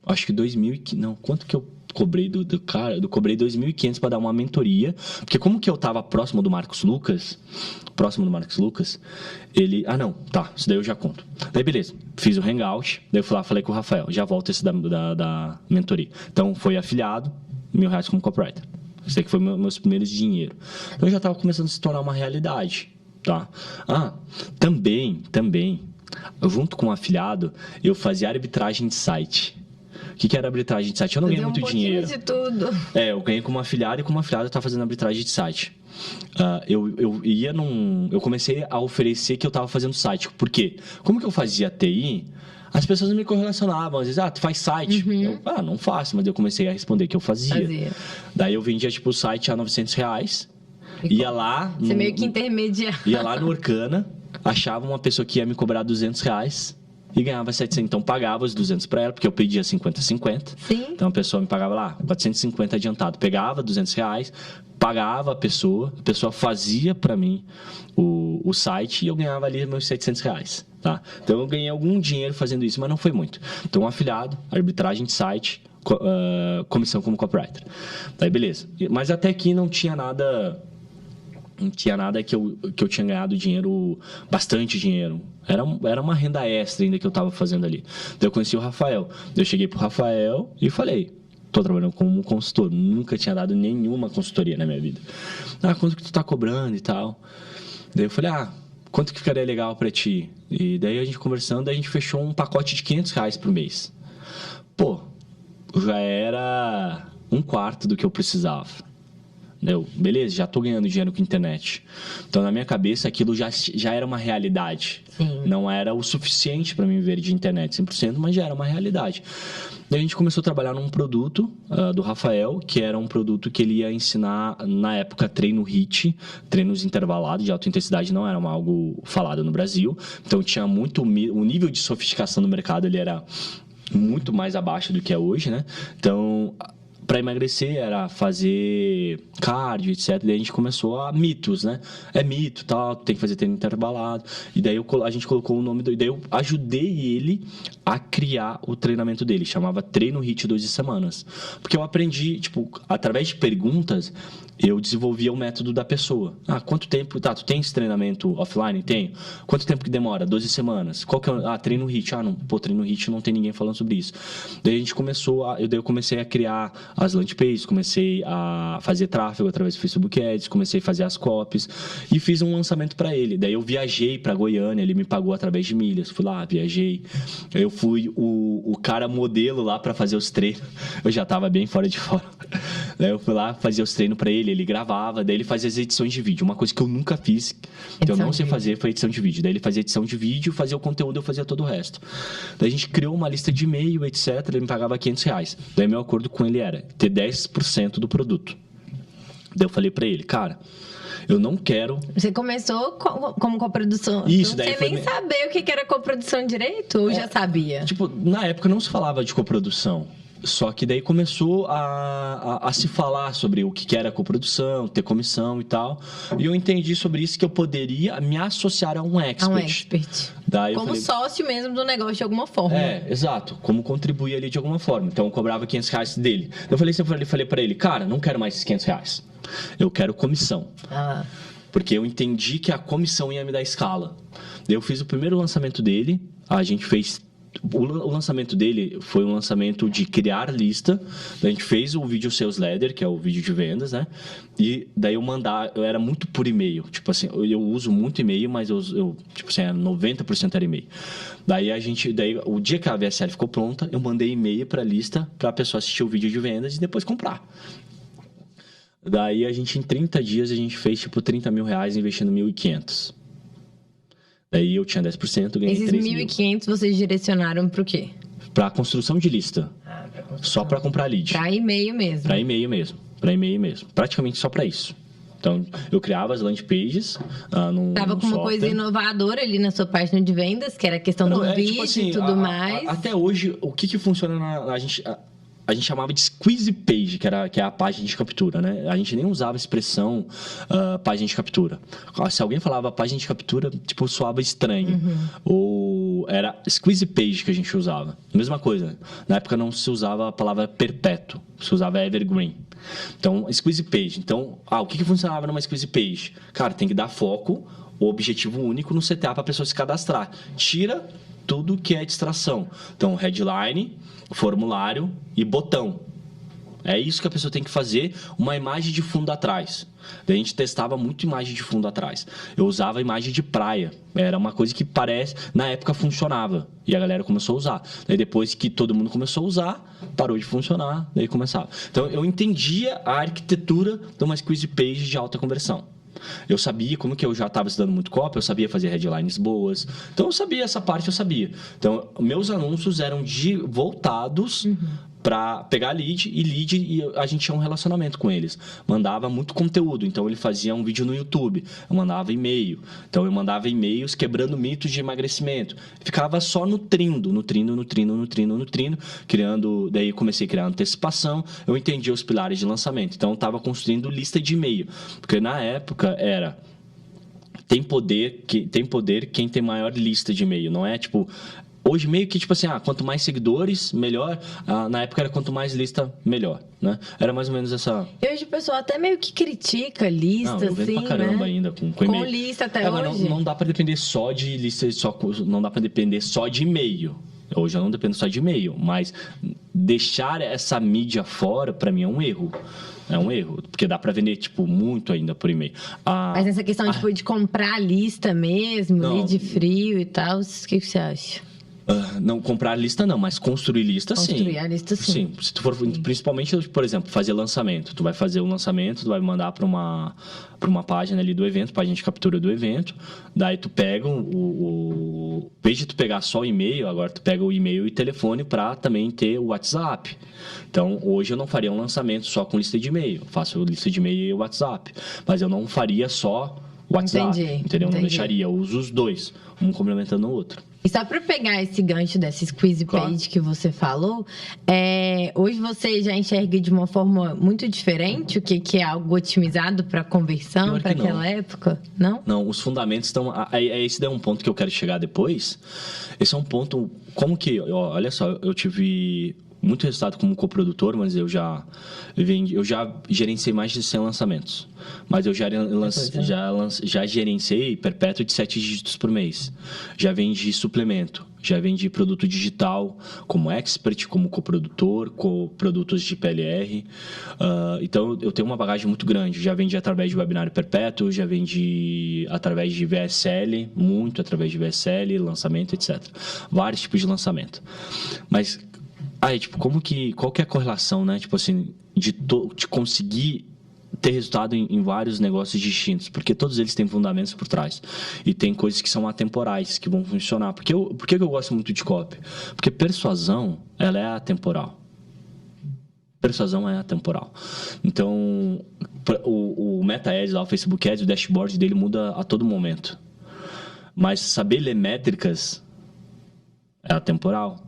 acho que 2.000... Não, quanto que eu cobrei do cara? Eu cobrei 2.500 para dar uma mentoria. Porque como que eu tava próximo do Marcos Lucas, ele... não, tá, isso daí eu já conto. Daí beleza, fiz o hangout, daí eu fui lá, falei com o Rafael, já volto esse da mentoria. Então foi afiliado, R$1.000 como copywriter. Isso aí que foi meus primeiros dinheiro. Então eu já tava começando a se tornar uma realidade, tá? Também, junto com o afiliado, eu fazia arbitragem de site. O que era arbitragem de site? Eu não ganhei muito dinheiro. De tudo. Eu ganhei como afiliado e como afiliado eu estava fazendo arbitragem de site. Eu comecei a oferecer que eu estava fazendo site. Por quê? Como que eu fazia TI, as pessoas não me correlacionavam. Às vezes, tu faz site. Eu, não faço, mas eu comecei a responder que eu fazia. Daí eu vendia tipo o site a R$900. Ia lá... Você meio que intermediário. Ia lá no Orkana, achava uma pessoa que ia me cobrar R$200 e ganhava 700. Então, pagava os 200 para ela, porque eu pedia 50-50. Sim. Então, a pessoa me pagava lá 450 adiantado. Pegava R$200, pagava a pessoa fazia para mim o site e eu ganhava ali meus R$700, tá? Então, eu ganhei algum dinheiro fazendo isso, mas não foi muito. Então, afiliado, arbitragem de site, comissão como copywriter. Daí, beleza. Mas até aqui não tinha nada que eu tinha ganhado dinheiro, bastante dinheiro. Era uma renda extra ainda que eu estava fazendo ali. Daí eu conheci o Rafael. Daí eu cheguei pro Rafael e falei, tô trabalhando como consultor. Nunca tinha dado nenhuma consultoria na minha vida. Quanto que tu tá cobrando e tal? Daí eu falei, quanto que ficaria legal para ti? E daí a gente conversando, a gente fechou um pacote de R$500 por mês. Pô, já era um quarto do que eu precisava. Beleza, já estou ganhando dinheiro com a internet. Então, na minha cabeça, aquilo já era uma realidade. Sim. Não era o suficiente para mim viver de internet 100%, mas já era uma realidade. Daí a gente começou a trabalhar num produto do Rafael, que era um produto que ele ia ensinar, na época, treino HIIT, treinos intervalados de alta intensidade, não era algo falado no Brasil. Então, tinha muito... O nível de sofisticação do mercado, ele era muito mais abaixo do que é hoje, né? Então... Para emagrecer era fazer cardio, etc. Daí a gente começou a mitos, né? É mito, tal, tem que fazer treino intervalado. E daí a gente colocou o nome daí eu ajudei ele a criar o treinamento dele. Chamava Treino HIIT 12 semanas. Porque eu aprendi, através de perguntas, eu desenvolvia o método da pessoa. Quanto tempo... tu tem esse treinamento offline? Tenho. Quanto tempo que demora? 12 semanas. Qual que é... treino HIIT. Treino HIIT não tem ninguém falando sobre isso. Daí a gente eu comecei a criar as landing pages, comecei a fazer tráfego através do Facebook Ads, comecei a fazer as copies e fiz um lançamento para ele. Daí eu viajei para Goiânia, ele me pagou através de milhas. Fui lá, viajei. Eu fui o cara modelo lá para fazer os treinos. Eu já estava bem fora de forma. Daí eu fui lá fazer os treinos para ele gravava, daí ele fazia as edições de vídeo. Uma coisa que eu nunca fiz, que eu não sei fazer, foi edição de vídeo. Daí ele fazia edição de vídeo, fazia o conteúdo, eu fazia todo o resto. Daí a gente criou uma lista de e-mail, etc. Ele me pagava R$500. Daí meu acordo com ele era ter 10% do produto. Daí eu falei para ele, cara, eu não quero... Você começou como coprodução. Isso, daí você nem sabia o que era coprodução direito ou já sabia? Na época não se falava de coprodução. Só que daí começou a se falar sobre o que era coprodução, ter comissão e tal. E eu entendi sobre isso que eu poderia me associar a um expert. A um expert. Daí como sócio mesmo do negócio de alguma forma. Exato. Como contribuir ali de alguma forma. Então eu cobrava R$500 dele. Eu falei pra ele, cara, não quero mais esses R$500. Eu quero comissão. Porque eu entendi que a comissão ia me dar escala. Daí eu fiz o primeiro lançamento dele. A gente fez... O lançamento dele foi um lançamento de criar lista. A gente fez o vídeo Sales Letter, que é o vídeo de vendas, né? E daí eu era muito por e-mail. Tipo assim, eu uso muito e-mail, mas eu tipo assim, 90% era e-mail. Daí o dia que a VSL ficou pronta, eu mandei e-mail para a lista para a pessoa assistir o vídeo de vendas e depois comprar. Daí em 30 dias a gente fez tipo R$30 mil investindo R$1.500. Daí eu tinha 10%, ganhei 3 mil. Esses 1.500 vocês direcionaram para o quê? Para construção de lista. Só para comprar lead. Para e-mail mesmo. Para e-mail mesmo. Praticamente só para isso. Então, eu criava as landing pages Tava com uma coisa inovadora ali na sua página de vendas, que era a questão do vídeo tipo assim, e tudo mais. Até hoje, o que funciona a gente chamava de squeeze page, que é a página de captura, né? A gente nem usava a expressão página de captura. Se alguém falava página de captura, tipo, soava estranho. Ou era squeeze page que a gente usava. Mesma coisa. Na época não se usava a palavra perpétuo, se usava evergreen. Então, squeeze page. Então, o que funcionava numa squeeze page? Cara, tem que dar foco, o objetivo único no CTA para a pessoa se cadastrar. Tira tudo que é distração. Então, headline, formulário e botão. É isso que a pessoa tem que fazer, uma imagem de fundo atrás. Daí a gente testava muito imagem de fundo atrás. Eu usava imagem de praia. Era uma coisa que na época funcionava. E a galera começou a usar. Daí depois que todo mundo começou a usar, parou de funcionar, daí começava. Então eu entendia a arquitetura de uma squeeze page de alta conversão. Eu sabia, como que eu já estava estudando muito copy, eu sabia fazer headlines boas. Então eu sabia essa parte, eu sabia. Então meus anúncios eram voltados para pegar lead e a gente tinha um relacionamento com eles. Mandava muito conteúdo, então ele fazia um vídeo no YouTube, eu mandava e-mail. Então eu mandava e-mails quebrando mitos de emagrecimento. Ficava só nutrindo, daí comecei a criar antecipação, eu entendi os pilares de lançamento. Então eu estava construindo lista de e-mail, porque na época era... Tem poder quem tem maior lista de e-mail, não é tipo... Hoje meio que tipo assim, quanto mais seguidores, melhor. Na época era quanto mais lista, melhor, né? Era mais ou menos essa... E hoje o pessoal até meio que critica lista, eu vendo pra caramba ainda com e-mail. Com lista até hoje. Não dá pra depender só de lista, não dá pra depender só de e-mail. Hoje eu não dependo só de e-mail, mas deixar essa mídia fora, pra mim, é um erro. É um erro, porque dá pra vender, tipo, muito ainda por e-mail. Mas nessa questão, tipo, de comprar a lista mesmo, lead frio e tal, o que você acha? Não, comprar lista não, mas construir lista sim. Construir a lista sim. Se tu for, principalmente, por exemplo, fazer lançamento. Tu vai fazer um lançamento, tu vai mandar para uma página ali do evento, página de captura do evento. Daí tu pega em vez de tu pegar só o e-mail, agora tu pega o e-mail e telefone para também ter o WhatsApp. Então, hoje eu não faria um lançamento só com lista de e-mail. Eu faço lista de e-mail e WhatsApp. Mas eu não faria só WhatsApp. Entendeu? Não deixaria. Eu uso os dois, um complementando o outro. E só para pegar esse gancho dessa squeeze page que você falou, hoje você já enxerga de uma forma muito diferente o que é algo otimizado para conversão, para aquela época? Não? Não, os fundamentos estão... Esse daí é um ponto que eu quero chegar depois. Esse é um ponto... Como que... Olha só, eu tive muito resultado como coprodutor, mas eu já gerenciei mais de 100 lançamentos. Mas eu já gerenciei perpétuo de 7 dígitos por mês. Já vendi suplemento, já vendi produto digital como expert, como coprodutor, com produtos de PLR. Então, eu tenho uma bagagem muito grande. Já vendi através de webinário perpétuo, já vendi através de VSL, muito através de VSL, lançamento, etc. Vários tipos de lançamento. Mas... qual que é a correlação, né? Tipo assim, de conseguir ter resultado em vários negócios distintos, porque todos eles têm fundamentos por trás e tem coisas que são atemporais, que vão funcionar. Por que eu gosto muito de copy? Porque persuasão, ela é atemporal. Persuasão é atemporal. Então, o Meta Ads lá, o Facebook Ads, o dashboard dele muda a todo momento. Mas saber ler métricas é atemporal.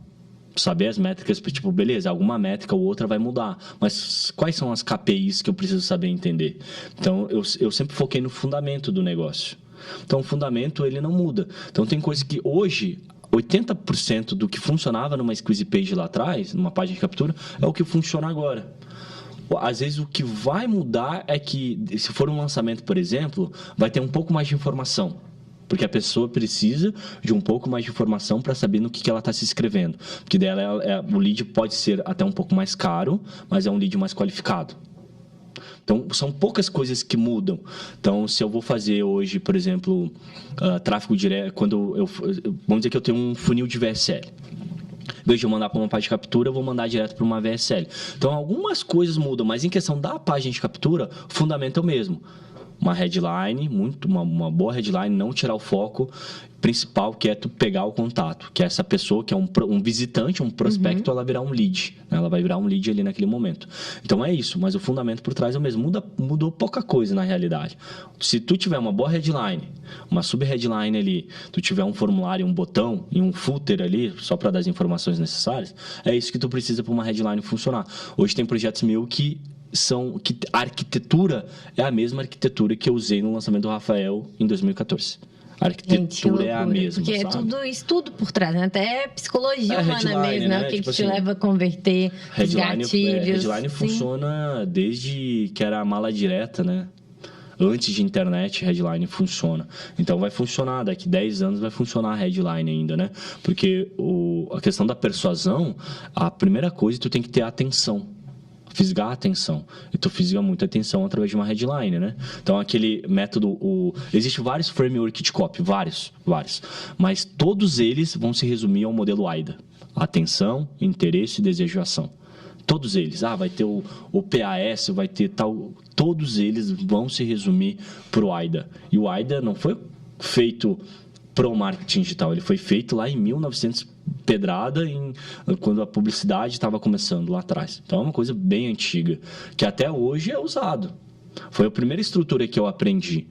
saber as métricas, tipo, beleza, alguma métrica ou outra vai mudar, mas quais são as KPIs que eu preciso saber entender? Então, eu sempre foquei no fundamento do negócio. Então, o fundamento, ele não muda. Então, tem coisa que hoje, 80% do que funcionava numa squeeze page lá atrás, numa página de captura, é o que funciona agora. Às vezes, o que vai mudar é que, se for um lançamento, por exemplo, vai ter um pouco mais de informação. Porque a pessoa precisa de um pouco mais de informação para saber no que ela está se inscrevendo. Porque dela o lead pode ser até um pouco mais caro, mas é um lead mais qualificado. Então, são poucas coisas que mudam. Então, se eu vou fazer hoje, por exemplo, tráfego direto, vamos dizer que eu tenho um funil de VSL. Em vez de eu mandar para uma página de captura, eu vou mandar direto para uma VSL. Então, algumas coisas mudam, mas em questão da página de captura, o fundamento é o mesmo. Uma headline, uma boa headline, não tirar o foco principal, que é tu pegar o contato, que é essa pessoa que é um visitante, um prospecto, ela virar um lead, né? Ela vai virar um lead ali naquele momento. Então é isso, mas o fundamento por trás é o mesmo. Mudou pouca coisa na realidade. Se tu tiver uma boa headline, uma sub-headline ali, tu tiver um formulário, um botão e um footer ali, só para dar as informações necessárias, é isso que tu precisa para uma headline funcionar. Hoje tem projetos meus que a arquitetura é a mesma arquitetura que eu usei no lançamento do Rafael em 2014. A arquitetura é a mesma, porque sabe? É tudo estudo por trás, né? Até psicologia humana mesmo, né? O que, tipo te assim, leva a converter os gatilhos. Headline funciona desde que era a mala direta, né? Antes de internet, headline funciona. Então, vai funcionar. Daqui 10 anos vai funcionar a headline ainda, né? Porque a questão da persuasão, a primeira coisa, tu tem que ter atenção. Fisgar a atenção. E tu fisga muita atenção através de uma headline, né? Então, aquele método... Existem vários frameworks de copy, vários. Mas todos eles vão se resumir ao modelo AIDA. Atenção, interesse, desejo e ação. Todos eles. Vai ter o PAS, vai ter tal... Todos eles vão se resumir pro AIDA. E o AIDA não foi feito pro marketing digital. Ele foi feito lá em 1900 pedrada, quando a publicidade estava começando lá atrás. Então, é uma coisa bem antiga, que até hoje é usado. Foi a primeira estrutura que eu aprendi.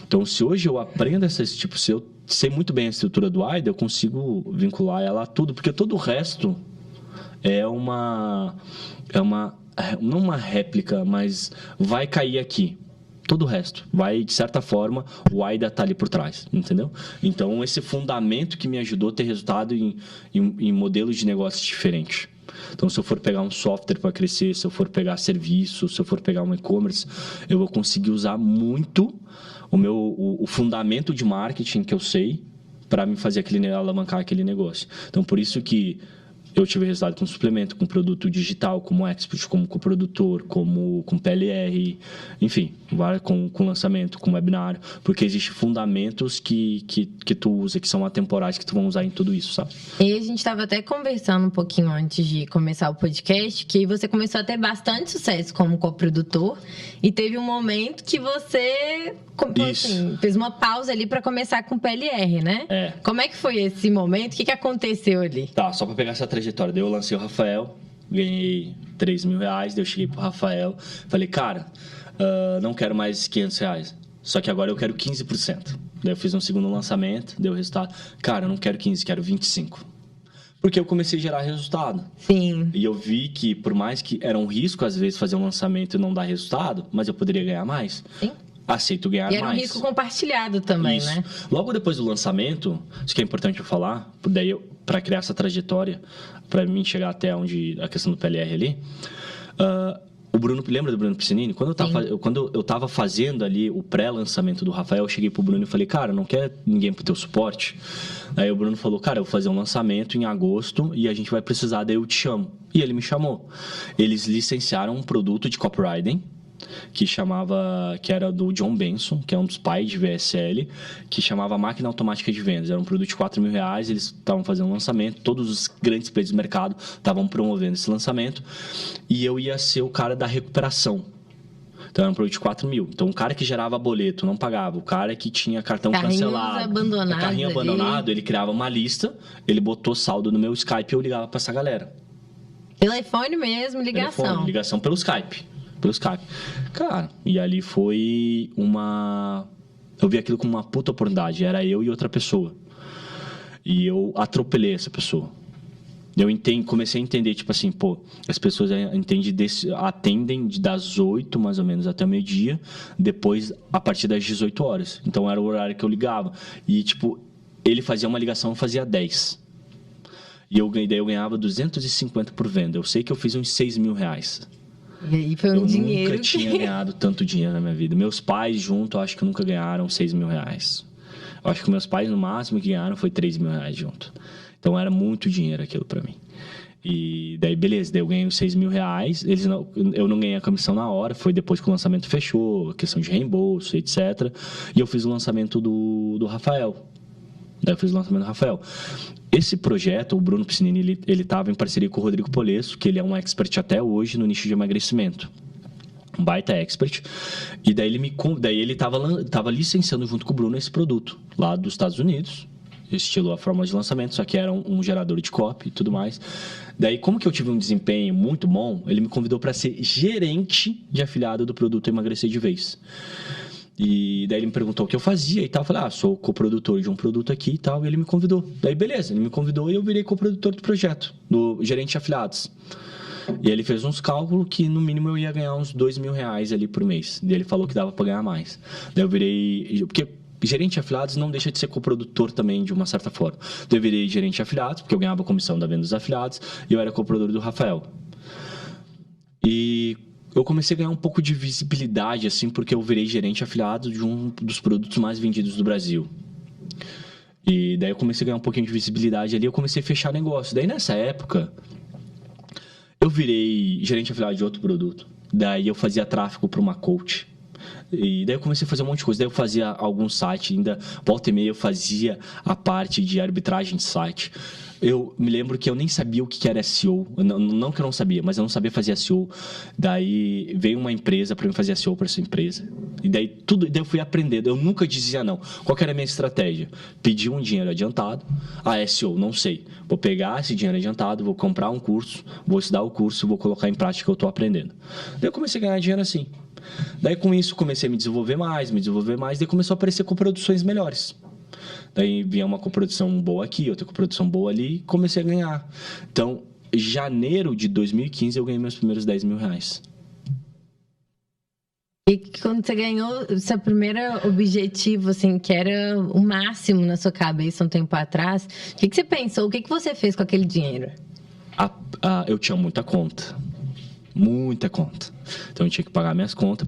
Então, se hoje eu aprendo se eu sei muito bem a estrutura do AIDA, eu consigo vincular ela a tudo, porque todo o resto não uma réplica, mas vai cair aqui. Todo o resto. De certa forma, o AIDA está ali por trás, entendeu? Então, esse fundamento que me ajudou a ter resultado em modelos de negócios diferentes. Então, se eu for pegar um software para crescer, se eu for pegar serviço, se eu for pegar um e-commerce, eu vou conseguir usar muito o fundamento de marketing que eu sei para me fazer alavancar aquele negócio. Então, por isso que eu tive resultado com suplemento, com produto digital, como expert, como coprodutor, com PLR, enfim, com lançamento, com webinário, porque existem fundamentos que tu usa, que são atemporais, que tu vão usar em tudo isso, sabe? E a gente estava até conversando um pouquinho antes de começar o podcast, que você começou a ter bastante sucesso como coprodutor, e teve um momento que você fez uma pausa ali para começar com PLR, né? Como é que foi esse momento? O que aconteceu ali? Tá, só para pegar essa trajetória. Daí eu lancei o Rafael, ganhei R$3.000, daí eu cheguei pro Rafael, falei, cara, não quero mais R$500, só que agora eu quero 15%. Daí eu fiz um segundo lançamento, deu resultado. Cara, eu não quero 15, quero 25. Porque eu comecei a gerar resultado. Sim. E eu vi que, por mais que era um risco, às vezes, fazer um lançamento e não dar resultado, mas eu poderia ganhar mais. Sim. Aceito ganhar mais. E era um risco compartilhado também, né? Logo depois do lançamento, isso que é importante eu falar, daí para criar essa trajetória, para mim chegar até onde a questão do PLR ali, o Bruno, lembra do Bruno Piscinini? Quando eu tava fazendo ali o pré-lançamento do Rafael, eu cheguei pro Bruno e falei, cara, não quer ninguém pro teu suporte? Aí o Bruno falou, cara, eu vou fazer um lançamento em agosto e a gente vai precisar, daí eu te chamo. E ele me chamou. Eles licenciaram um produto de copywriting, que era do John Benson, que é um dos pais de VSL, que chamava Máquina Automática de Vendas. Era um produto de R$4.000, eles estavam fazendo um lançamento, todos os grandes players do mercado estavam promovendo esse lançamento, e eu ia ser o cara da recuperação. Então, era um produto de R$4.000. Então, o cara que gerava boleto não pagava, o cara que tinha cartão cancelado, carrinho abandonado, ele criava uma lista, ele botou saldo no meu Skype e eu ligava para essa galera. Telefone mesmo, ligação. Ligação pelo Skype. Cara, e ali foi eu vi aquilo como uma puta oportunidade. Era eu e outra pessoa. E eu atropelei essa pessoa. comecei a entender, tipo assim, pô, as pessoas atendem das 8 mais ou menos até o meio-dia, depois a partir das 18 horas. Então era o horário que eu ligava. E, tipo, ele fazia uma ligação, eu fazia 10. E daí eu ganhava 250 por venda. Eu sei que eu fiz uns 6 mil reais. E aí foi um dinheiro. Eu nunca tinha ganhado tanto dinheiro na minha vida. Meus pais junto, acho que nunca ganharam 6 mil reais. Eu acho que meus pais, no máximo que ganharam foi 3 mil reais junto. Então era muito dinheiro aquilo pra mim. E daí, beleza, daí eu ganhei os 6 mil reais. Eu não ganhei a comissão na hora, foi depois que o lançamento fechou, questão de reembolso, etc. E eu fiz o lançamento do Rafael. Daí eu fiz o lançamento do Rafael. Esse projeto, o Bruno Piscinini, ele estava em parceria com o Rodrigo Polesso, que ele é um expert até hoje no nicho de emagrecimento. Um baita expert. E daí ele estava licenciando junto com o Bruno esse produto, lá dos Estados Unidos. Estilo a fórmula de lançamento, só que era um gerador de copy e tudo mais. Daí, como que eu tive um desempenho muito bom, ele me convidou para ser gerente de afiliado do produto Emagrecer de Vez. E daí ele me perguntou o que eu fazia e tal. Eu falei, sou coprodutor de um produto aqui e tal. E ele me convidou. Daí, beleza, ele me convidou e eu virei coprodutor do projeto, do gerente de afiliados. E ele fez uns cálculos que, no mínimo, eu ia ganhar uns 2 mil reais ali por mês. E ele falou que dava para ganhar mais. Daí eu virei... Porque gerente de afiliados não deixa de ser coprodutor também, de uma certa forma. Daí eu virei gerente de afiliados, porque eu ganhava a comissão da venda dos afiliados. E eu era coprodutor do Rafael. E eu comecei a ganhar um pouco de visibilidade, assim, porque eu virei gerente afiliado de um dos produtos mais vendidos do Brasil. E daí eu comecei a ganhar um pouquinho de visibilidade ali, eu comecei a fechar negócio. Daí nessa época, eu virei gerente afiliado de outro produto. Daí eu fazia tráfego para uma coach. E daí eu comecei a fazer um monte de coisa. Daí eu fazia algum site, ainda volta e meia eu fazia a parte de arbitragem de site. Eu me lembro que eu nem sabia o que era SEO. Não que eu não sabia, mas eu não sabia fazer SEO. Daí veio uma empresa para mim fazer SEO para essa empresa. E daí eu fui aprendendo. Eu nunca dizia não. Qual que era a minha estratégia? Pedir um dinheiro adiantado. SEO, não sei. Vou pegar esse dinheiro adiantado, vou comprar um curso, vou estudar o curso, vou colocar em prática o que eu estou aprendendo. Daí eu comecei a ganhar dinheiro assim. Daí com isso comecei a me desenvolver mais. Daí começou a aparecer coproduções melhores. Daí vinha uma coprodução boa aqui, outra coprodução boa ali, e comecei a ganhar. Então, em janeiro de 2015, eu ganhei meus primeiros 10 mil reais. E quando você ganhou o seu primeiro objetivo, assim, que era o máximo na sua cabeça um tempo atrás, o que você pensou? O que você fez com aquele dinheiro? Eu tinha muita conta. Muita conta. Então eu tinha que pagar minhas contas.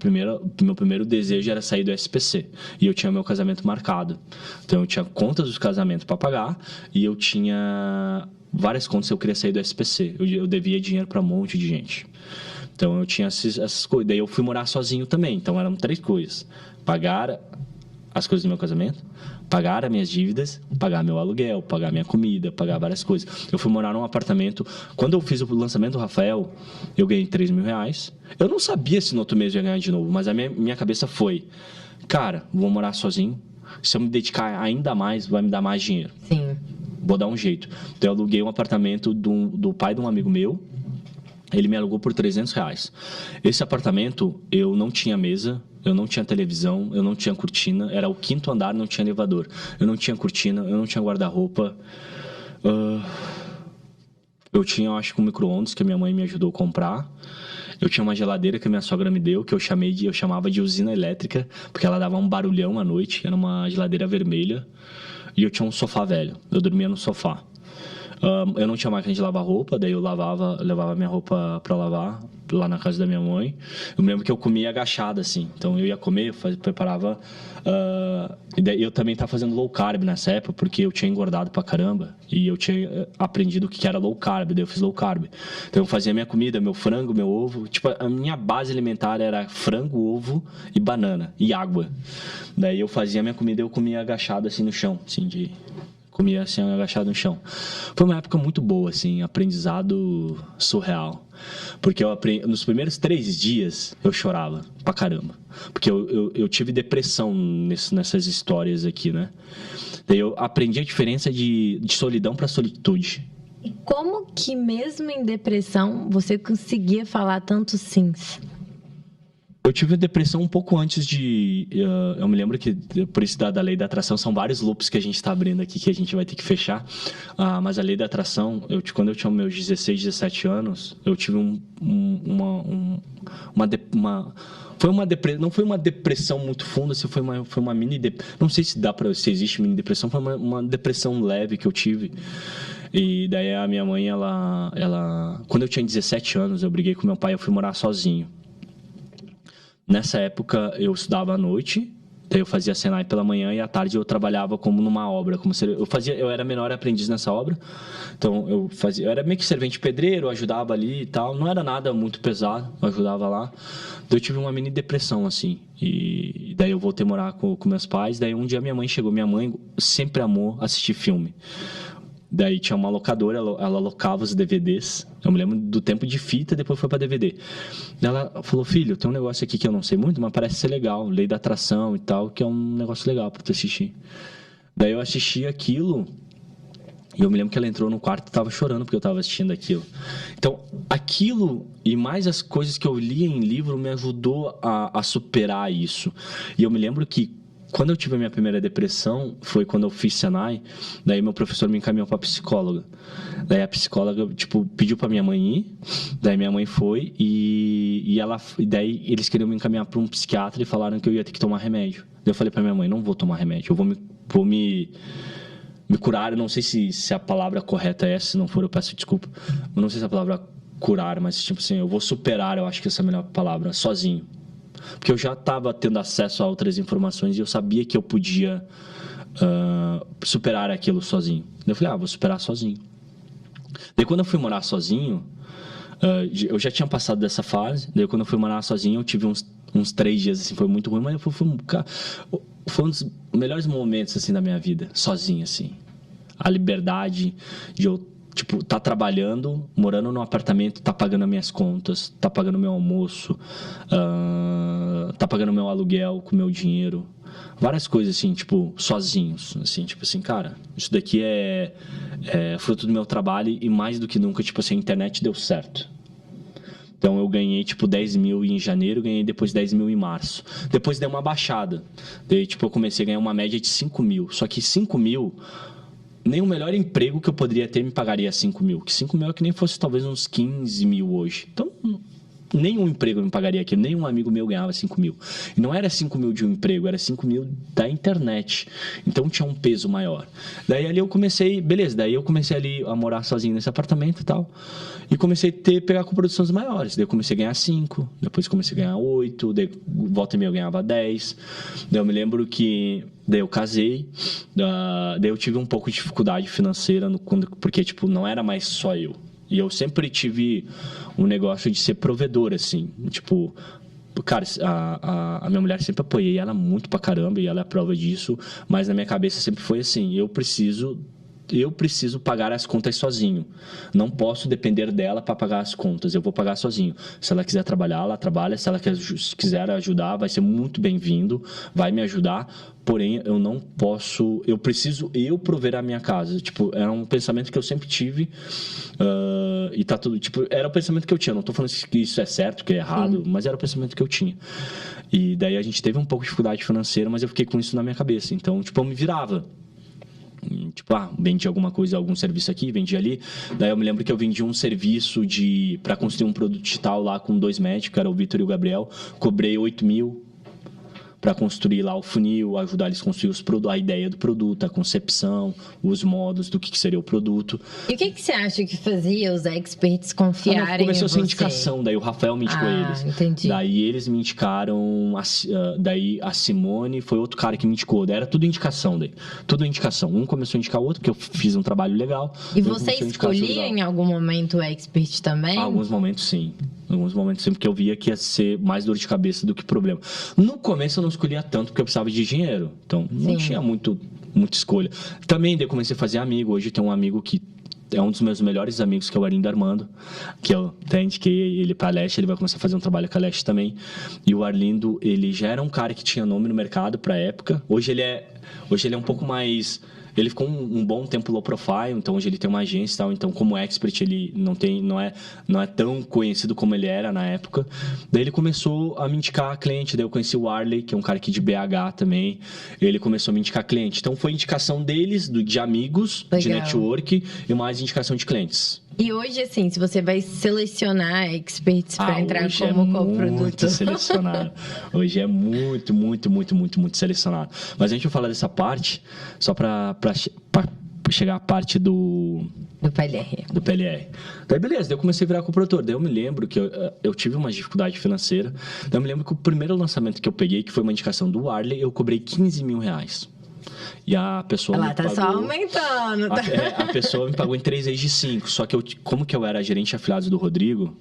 Meu primeiro desejo era sair do SPC. E eu tinha meu casamento marcado. Então eu tinha contas dos casamentos para pagar. E eu tinha várias contas se eu queria sair do SPC. Eu devia dinheiro para um monte de gente. Então eu tinha essas coisas. Daí eu fui morar sozinho também. Então eram 3 coisas: pagar as coisas do meu casamento, pagar as minhas dívidas, pagar meu aluguel, pagar minha comida, pagar várias coisas. Eu fui morar num apartamento. Quando eu fiz o lançamento do Rafael, eu ganhei 3 mil reais. Eu não sabia se no outro mês eu ia ganhar de novo, mas a minha cabeça foi: cara, vou morar sozinho. Se eu me dedicar ainda mais, vai me dar mais dinheiro. Sim. Vou dar um jeito. Então eu aluguei um apartamento do pai de um amigo meu. Ele me alugou por 300 reais. Esse apartamento, eu não tinha mesa, eu não tinha televisão, eu não tinha cortina. Era o 5º andar, não tinha elevador. Eu não tinha cortina, eu não tinha guarda-roupa. Eu tinha, acho que um micro-ondas que a minha mãe me ajudou a comprar. Eu tinha uma geladeira que a minha sogra me deu, que eu chamava de usina elétrica, porque ela dava um barulhão à noite. Era uma geladeira vermelha. E eu tinha um sofá velho. Eu dormia no sofá. Eu não tinha máquina de lavar roupa, daí eu levava minha roupa para lavar lá na casa da minha mãe. Eu me lembro que eu comia agachado, assim. Então eu ia comer, preparava. E daí eu também estava fazendo low carb nessa época, porque eu tinha engordado pra caramba. E eu tinha aprendido o que era low carb, daí eu fiz low carb. Então eu fazia minha comida, meu frango, meu ovo. Tipo, a minha base alimentar era frango, ovo e banana e água. Daí eu fazia minha comida e eu comia agachado assim no chão, assim, comia assim, agachado no chão. Foi uma época muito boa, assim, aprendizado surreal. Porque nos primeiros 3 dias eu chorava pra caramba. Porque eu tive depressão nessas histórias aqui, né? Daí eu aprendi a diferença de solidão pra solitude. E como que mesmo em depressão você conseguia falar tantos sims? Eu tive depressão um pouco antes de... eu me lembro que, por isso da lei da atração, são vários loops que a gente está abrindo aqui, que a gente vai ter que fechar. Mas a lei da atração, quando eu tinha meus 16, 17 anos, eu tive não foi uma depressão muito funda, foi uma mini depressão. Não sei se existe mini depressão, foi uma depressão leve que eu tive. E daí a minha mãe, quando eu tinha 17 anos, eu briguei com meu pai, eu fui morar sozinho. Nessa época eu estudava à noite, daí eu fazia Senai pela manhã e à tarde eu trabalhava como numa obra, eu era menor aprendiz nessa obra. Então eu era meio que servente pedreiro, eu ajudava ali e tal, não era nada muito pesado, eu ajudava lá. Daí eu tive uma mini depressão assim, e daí eu voltei a morar com meus pais. Daí um dia minha mãe chegou, minha mãe sempre amou assistir filme. Daí tinha uma locadora, ela alocava os DVDs. Eu me lembro do tempo de fita, depois foi para DVD. Ela falou: filho, tem um negócio aqui que eu não sei muito, mas parece ser legal, lei da atração e tal, que é um negócio legal para tu assistir. Daí eu assisti aquilo e eu me lembro que ela entrou no quarto e estava chorando porque eu estava assistindo aquilo. Então, aquilo e mais as coisas que eu lia em livro me ajudou a superar isso. E eu me lembro que quando eu tive a minha primeira depressão, foi quando eu fiz Senai, daí meu professor me encaminhou para psicóloga. Daí a psicóloga, pediu para minha mãe ir, daí minha mãe foi e daí eles queriam me encaminhar para um psiquiatra e falaram que eu ia ter que tomar remédio. Daí eu falei para minha mãe: não vou tomar remédio, eu vou me curar. Eu não sei se a palavra correta é essa, se não for eu peço desculpa. Eu não sei se a palavra curar, mas tipo assim, eu vou superar, eu acho que essa é a melhor palavra, sozinho. Porque eu já estava tendo acesso a outras informações e eu sabia que eu podia superar aquilo sozinho. Eu falei: vou superar sozinho. Daí quando eu fui morar sozinho, eu já tinha passado dessa fase. Daí quando eu fui morar sozinho, eu tive uns 3 dias, assim, foi muito ruim, mas foi um dos melhores momentos, assim, da minha vida, sozinho, assim. A liberdade de eu tá trabalhando, morando num apartamento, tá pagando as minhas contas, tá pagando meu almoço, tá pagando meu aluguel com meu dinheiro, várias coisas assim, sozinhos, assim, cara, isso daqui é fruto do meu trabalho e mais do que nunca, a internet deu certo. Então eu ganhei 10 mil em janeiro, ganhei depois 10 mil em março. Depois deu uma baixada, daí eu comecei a ganhar uma média de 5 mil, só que 5 mil... nem o melhor emprego que eu poderia ter me pagaria 5 mil. Que 5 mil é que nem fosse talvez uns 15 mil hoje. Então, nenhum emprego me pagaria aquilo. Nenhum amigo meu ganhava 5 mil. E não era 5 mil de um emprego, era 5 mil da internet. Então, tinha um peso maior. Daí, ali eu comecei... beleza, daí eu comecei ali a morar sozinho nesse apartamento e tal. E comecei a pegar com produções maiores. Daí eu comecei a ganhar 5. Depois comecei a ganhar 8. Daí, volta e meia eu ganhava 10. Daí eu me lembro que... daí eu casei, daí eu tive um pouco de dificuldade financeira, porque, não era mais só eu. E eu sempre tive um negócio de ser provedor, assim. Cara, a minha mulher sempre apoiei ela muito pra caramba, e ela é a prova disso. Mas na minha cabeça sempre foi assim: eu preciso pagar as contas sozinho. Não posso depender dela para pagar as contas. Eu vou pagar sozinho. Se ela quiser trabalhar, ela trabalha. Se ela quiser ajudar, vai ser muito bem-vindo. Vai me ajudar. Porém, eu não posso... eu preciso prover a minha casa. Era um pensamento que eu sempre tive. E tá tudo... era o pensamento que eu tinha. Não tô falando que isso é certo, que é errado. Mas era o pensamento que eu tinha. E daí a gente teve um pouco de dificuldade financeira, mas eu fiquei com isso na minha cabeça. Então, eu me virava. Vendi alguma coisa, algum serviço aqui, vendi ali. Daí eu me lembro que eu vendi um serviço para construir um produto digital lá com 2 médicos, era o Vitor e o Gabriel. Cobrei 8 mil para construir lá o funil, ajudar eles a construir a ideia do produto, a concepção, os modos do que seria o produto. E o que você acha que fazia os experts confiarem começou em você? Começou a ser indicação, daí o Rafael me indicou eles. Entendi. Daí eles me indicaram, daí a Simone foi outro cara que me indicou. Daí era tudo indicação, tudo indicação. Um começou a indicar o outro, porque eu fiz um trabalho legal. E você escolhia em algum momento o expert também? Alguns momentos, sim. Alguns momentos sempre que eu via que ia ser mais dor de cabeça do que problema. No começo eu não escolhia tanto porque eu precisava de dinheiro. Então não tinha muita escolha. Também daí eu comecei a fazer amigo. Hoje tem um amigo que é um dos meus melhores amigos, que é o Arlindo Armando, que eu até indiquei ele para a Leste. Ele vai começar a fazer um trabalho com a Leste também. E o Arlindo, ele já era um cara que tinha nome no mercado para a época. Hoje ele é um pouco mais... ele ficou um bom tempo low profile, então hoje ele tem uma agência e tal, então como expert ele não é tão conhecido como ele era na época. Daí ele começou a me indicar cliente, daí eu conheci o Arley, que é um cara aqui de BH também, ele começou a me indicar cliente. Então foi indicação deles, de amigos, de network e mais indicação de clientes. E hoje, assim, se você vai selecionar experts para entrar como coprodutor... Muito selecionado. Hoje é muito selecionado. Mas a gente vai falar dessa parte só para chegar à parte do PLR. Do PLR. Daí, beleza, daí eu comecei a virar coprodutor. Daí eu me lembro que eu tive uma dificuldade financeira. Daí eu me lembro que o primeiro lançamento que eu peguei, que foi uma indicação do Arley, eu cobrei R$15 mil. E a pessoa me pagou... só aumentando. Tá? A pessoa me pagou em 3 vezes de 5. Só que como que eu era gerente de afiliados do Rodrigo,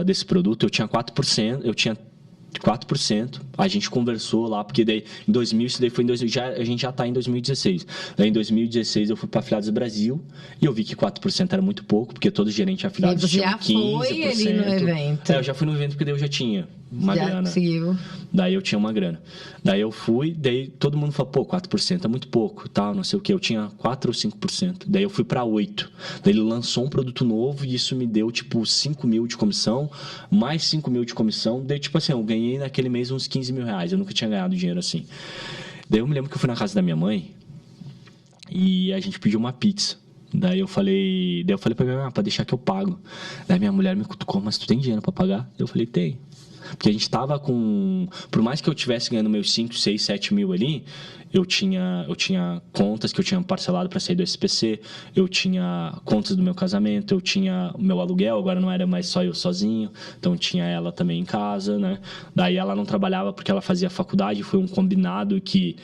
desse produto, eu tinha 4%. Eu tinha 4%. A gente conversou lá, porque daí em 2000, isso daí foi em 2000, a gente já está em 2016. Daí em 2016 eu fui para Afiliados Brasil e eu vi que 4% era muito pouco, porque todo gerente de afiliados tinha 15%. Já foi ali no evento? Eu já fui no evento porque daí eu já tinha uma grana. Conseguiu. Daí eu tinha uma grana. Daí eu fui, daí todo mundo falou, pô, 4% é muito pouco, tal, não sei o que. Eu tinha 4 ou 5%. Daí eu fui para 8%. Daí ele lançou um produto novo e isso me deu, tipo, 5 mil de comissão, mais 5 mil de comissão. Daí, tipo assim, eu ganhei naquele mês uns 15 mil reais. Eu nunca tinha ganhado dinheiro assim. Daí eu me lembro que eu fui na casa da minha mãe e a gente pediu uma pizza. Daí eu falei pra minha mãe, pra deixar que eu pago. Daí minha mulher me cutucou, mas tu tem dinheiro pra pagar? Eu falei, tem. Porque a gente tava com... Por mais que eu tivesse ganhando meus 5, 6, 7 mil ali, eu tinha contas que eu tinha parcelado para sair do SPC, eu tinha contas do meu casamento, eu tinha o meu aluguel, agora não era mais só eu sozinho, então tinha ela também em casa, né? Daí ela não trabalhava porque ela fazia faculdade, foi um combinado que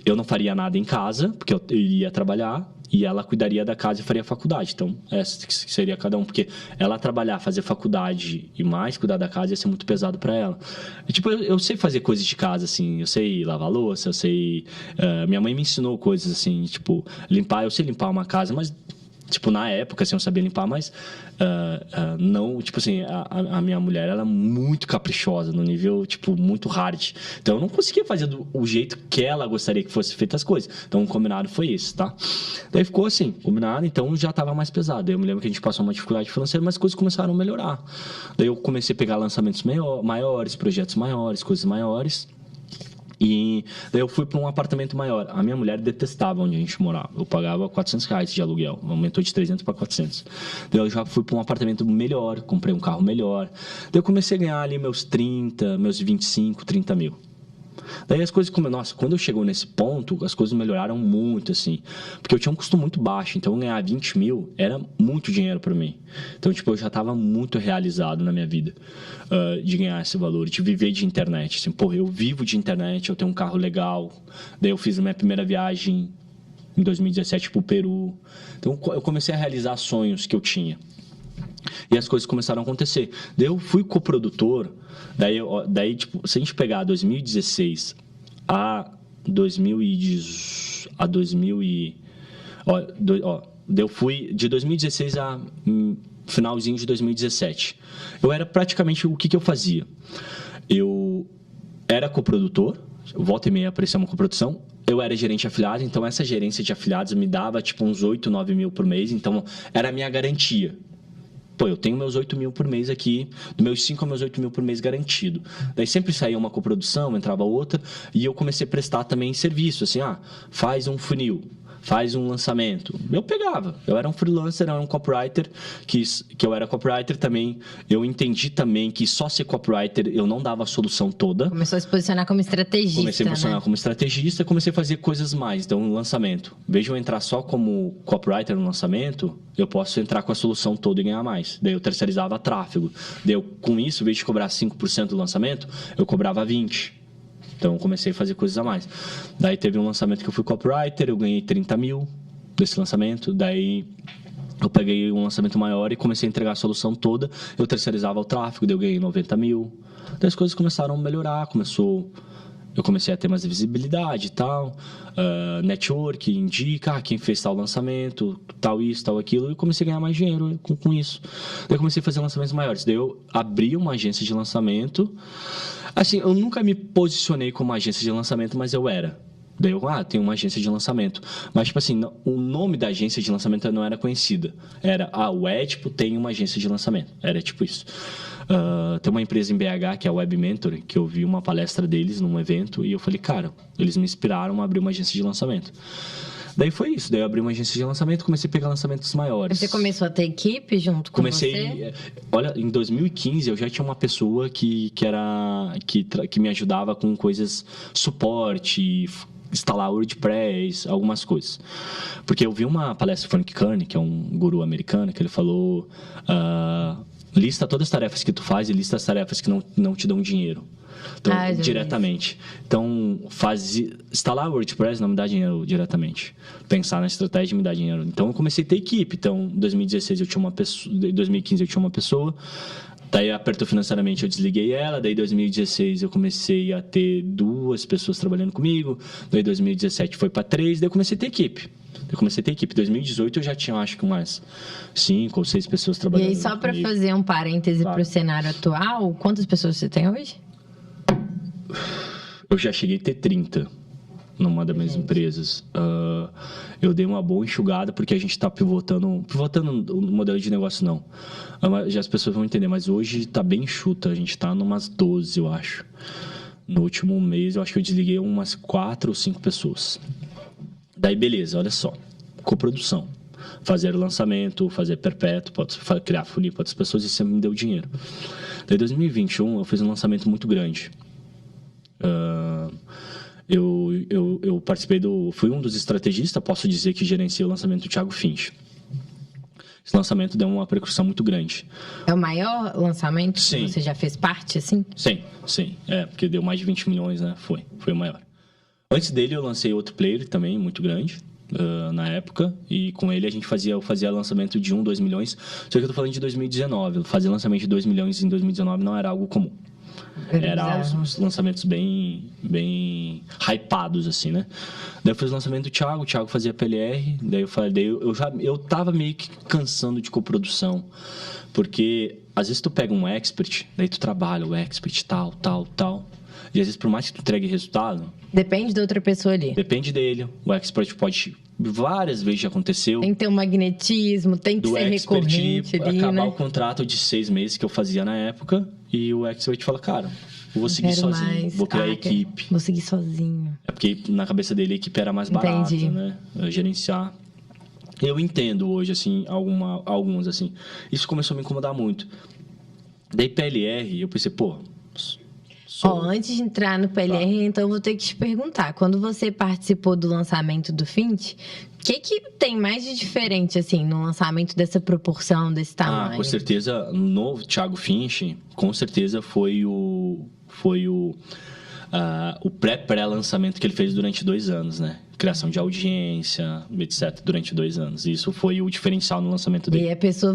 eu não faria nada em casa, porque eu iria trabalhar, e ela cuidaria da casa e faria faculdade. Então, essa seria cada um. Porque ela trabalhar, fazer faculdade e mais cuidar da casa ia ser muito pesado para ela. E, tipo, eu sei fazer coisas de casa, assim. Eu sei lavar louça, eu sei... minha mãe me ensinou coisas, assim, tipo... Limpar, eu sei limpar uma casa, mas... Tipo, na época, assim, eu sabia limpar, mas... não... Tipo assim, a minha mulher, ela é muito caprichosa, no nível, tipo, muito hard. Então, eu não conseguia fazer do jeito que ela gostaria que fosse feitas as coisas. Então, o combinado foi esse, tá? Daí ficou assim, combinado, então já tava mais pesado. Daí eu me lembro que a gente passou uma dificuldade financeira, mas as coisas começaram a melhorar. Daí eu comecei a pegar lançamentos maiores, projetos maiores, coisas maiores... E daí eu fui para um apartamento maior. A minha mulher detestava onde a gente morava. Eu pagava R$400 de aluguel. Aumentou de 300 para 400. Daí eu já fui para um apartamento melhor. Comprei um carro melhor. Daí eu comecei a ganhar ali meus 25, 30 mil. Daí as coisas... Nossa, quando eu chegou nesse ponto, as coisas melhoraram muito, assim. Porque eu tinha um custo muito baixo. Então, ganhar 20 mil era muito dinheiro para mim. Então, tipo, eu já estava muito realizado na minha vida de ganhar esse valor, de viver de internet. Assim, pô, eu vivo de internet, eu tenho um carro legal. Daí eu fiz a minha primeira viagem em 2017 para o Peru. Então, eu comecei a realizar sonhos que eu tinha. E as coisas começaram a acontecer. Daí eu fui coprodutor. Daí tipo, se a gente pegar 2016 a 2018... eu fui de 2016 a finalzinho de 2017. Eu era praticamente... O que eu fazia? Eu era coprodutor. Volta e meia aparecia uma coprodução. Eu era gerente de afiliados, então essa gerência de afiliados me dava tipo uns 8, 9 mil por mês. Então era a minha garantia. Pô, eu tenho meus 8 mil por mês aqui, dos meus 5 a meus 8 mil por mês garantido. Daí sempre saía uma coprodução, entrava outra, e eu comecei a prestar também serviço, assim, faz um funil, faz um lançamento. Eu pegava, eu era um freelancer, eu era um copywriter, que eu era copywriter também, eu entendi também que só ser copywriter eu não dava a solução toda. Começou a se posicionar como estrategista, Comecei a posicionar como estrategista, comecei a fazer coisas mais, então um lançamento. Em vez de eu entrar só como copywriter no lançamento, eu posso entrar com a solução toda e ganhar mais. Daí eu terceirizava tráfego. Daí eu, com isso, em vez de cobrar 5% do lançamento, eu cobrava 20%. Então, eu comecei a fazer coisas a mais. Daí, teve um lançamento que eu fui copywriter, eu ganhei 30 mil desse lançamento. Daí, eu peguei um lançamento maior e comecei a entregar a solução toda. Eu terceirizava o tráfego, daí eu ganhei 90 mil. Daí, as coisas começaram a melhorar, eu comecei a ter mais visibilidade e tal, network, indica quem fez tal lançamento, tal isso, tal aquilo, e comecei a ganhar mais dinheiro com isso. Daí eu comecei a fazer lançamentos maiores. Daí eu abri uma agência de lançamento. Assim, eu nunca me posicionei como agência de lançamento, mas eu era. Daí eu, tem uma agência de lançamento. Mas, tipo assim, o nome da agência de lançamento não era conhecida. Era, o Edipo tem uma agência de lançamento. Era tipo isso. Tem uma empresa em BH, que é a Web Mentor, que eu vi uma palestra deles num evento e eu falei, cara, eles me inspiraram a abrir uma agência de lançamento. Daí foi isso. Daí eu abri uma agência de lançamento e comecei a pegar lançamentos maiores. Você começou a ter equipe junto com você? Olha, em 2015 eu já tinha uma pessoa que me ajudava com coisas, suporte, instalar WordPress, algumas coisas. Porque eu vi uma palestra do Frank Kern, que é um guru americano, que ele falou, lista todas as tarefas que tu faz e lista as tarefas que não te dão dinheiro. Então, diretamente. Então, instalar WordPress não me dá dinheiro diretamente. Pensar na estratégia me dá dinheiro. Então, eu comecei a ter equipe. Então, em 2016 eu tinha uma pessoa, em 2015 eu tinha uma pessoa. Daí, apertou financeiramente, eu desliguei ela. Daí, em 2016 eu comecei a ter 2 pessoas trabalhando comigo. Daí, em 2017 foi para 3. Daí, eu comecei a ter equipe. Em 2018 eu já tinha, acho que umas 5 ou 6 pessoas trabalhando comigo. E aí, só para fazer um parêntese para o cenário atual, quantas pessoas você tem hoje? Eu já cheguei a ter 30 numa das minhas empresas. Eu dei uma boa enxugada porque a gente está pivotando o modelo de negócio, não. Já as pessoas vão entender, mas hoje está bem enxuta. A gente está numas 12, eu acho. No último mês, eu acho que eu desliguei umas 4 ou 5 pessoas. Daí, beleza, olha só. Coprodução. Fazer lançamento, fazer perpétuo, criar funil para outras pessoas, isso me deu dinheiro. Daí, em 2021, eu fiz um lançamento muito grande. Eu participei fui um dos estrategistas, posso dizer que gerenciei o lançamento do Thiago Finch. Esse lançamento deu uma repercussão muito grande. É o maior lançamento? Sim. Que você já fez parte, assim? Sim. Porque deu mais de 20 milhões, né? Foi o maior. Antes dele, eu lancei outro player também, muito grande, na época. E com ele, eu fazia lançamento de 1, 2 milhões. Só que eu tô falando de 2019. Fazer lançamento de 2 milhões em 2019 não era algo comum. Era os lançamentos bem hypados, assim, né? Daí eu fiz o lançamento do Thiago, o Thiago fazia PLR. Daí eu tava meio que cansando de coprodução. Porque às vezes tu pega um expert, daí tu trabalha o expert, tal. E às vezes, por mais que tu entregue resultado... Depende da outra pessoa ali. Depende dele. O expert pode... Várias vezes já aconteceu. Tem que ter um magnetismo, tem que ser recorrente ali, acabar, né? o contrato de 6 meses que eu fazia na época. E o expert fala, cara, eu vou seguir sozinho. Vou criar equipe. Vou seguir sozinho. É porque na cabeça dele a equipe era mais barata, né? Gerenciar. Eu entendo hoje, assim, alguns, assim. Isso começou a me incomodar muito. Daí PLR, eu pensei, antes de entrar no PLR, então eu vou ter que te perguntar. Quando você participou do lançamento do Finch, o que tem mais de diferente, assim, no lançamento dessa proporção, desse tamanho? Com certeza, no Thiago Finch, com certeza foi o pré-lançamento que ele fez durante 2 anos, né? Criação de audiência, etc., durante 2 anos. Isso foi o diferencial no lançamento dele. E a pessoa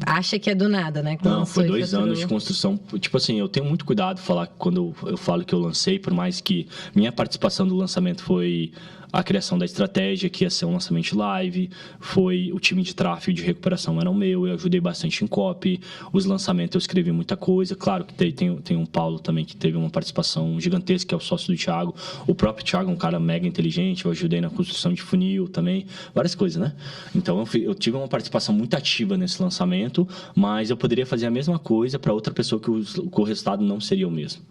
acha que é do nada, né? Não, foi 2 anos de construção. Tipo assim, eu tenho muito cuidado quando eu falo que eu lancei, por mais que minha participação do lançamento foi a criação da estratégia, que ia ser um lançamento live, foi o time de tráfego de recuperação era o meu, eu ajudei bastante em copy, os lançamentos eu escrevi muita coisa, claro que tem um Paulo também que teve uma participação gigantesca, que é o sócio do Thiago, o próprio Thiago é um cara mega inteligente, eu ajudei na construção de funil também, várias coisas, né? Então eu tive uma participação muito ativa nesse lançamento, mas eu poderia fazer a mesma coisa para outra pessoa que o resultado não seria o mesmo.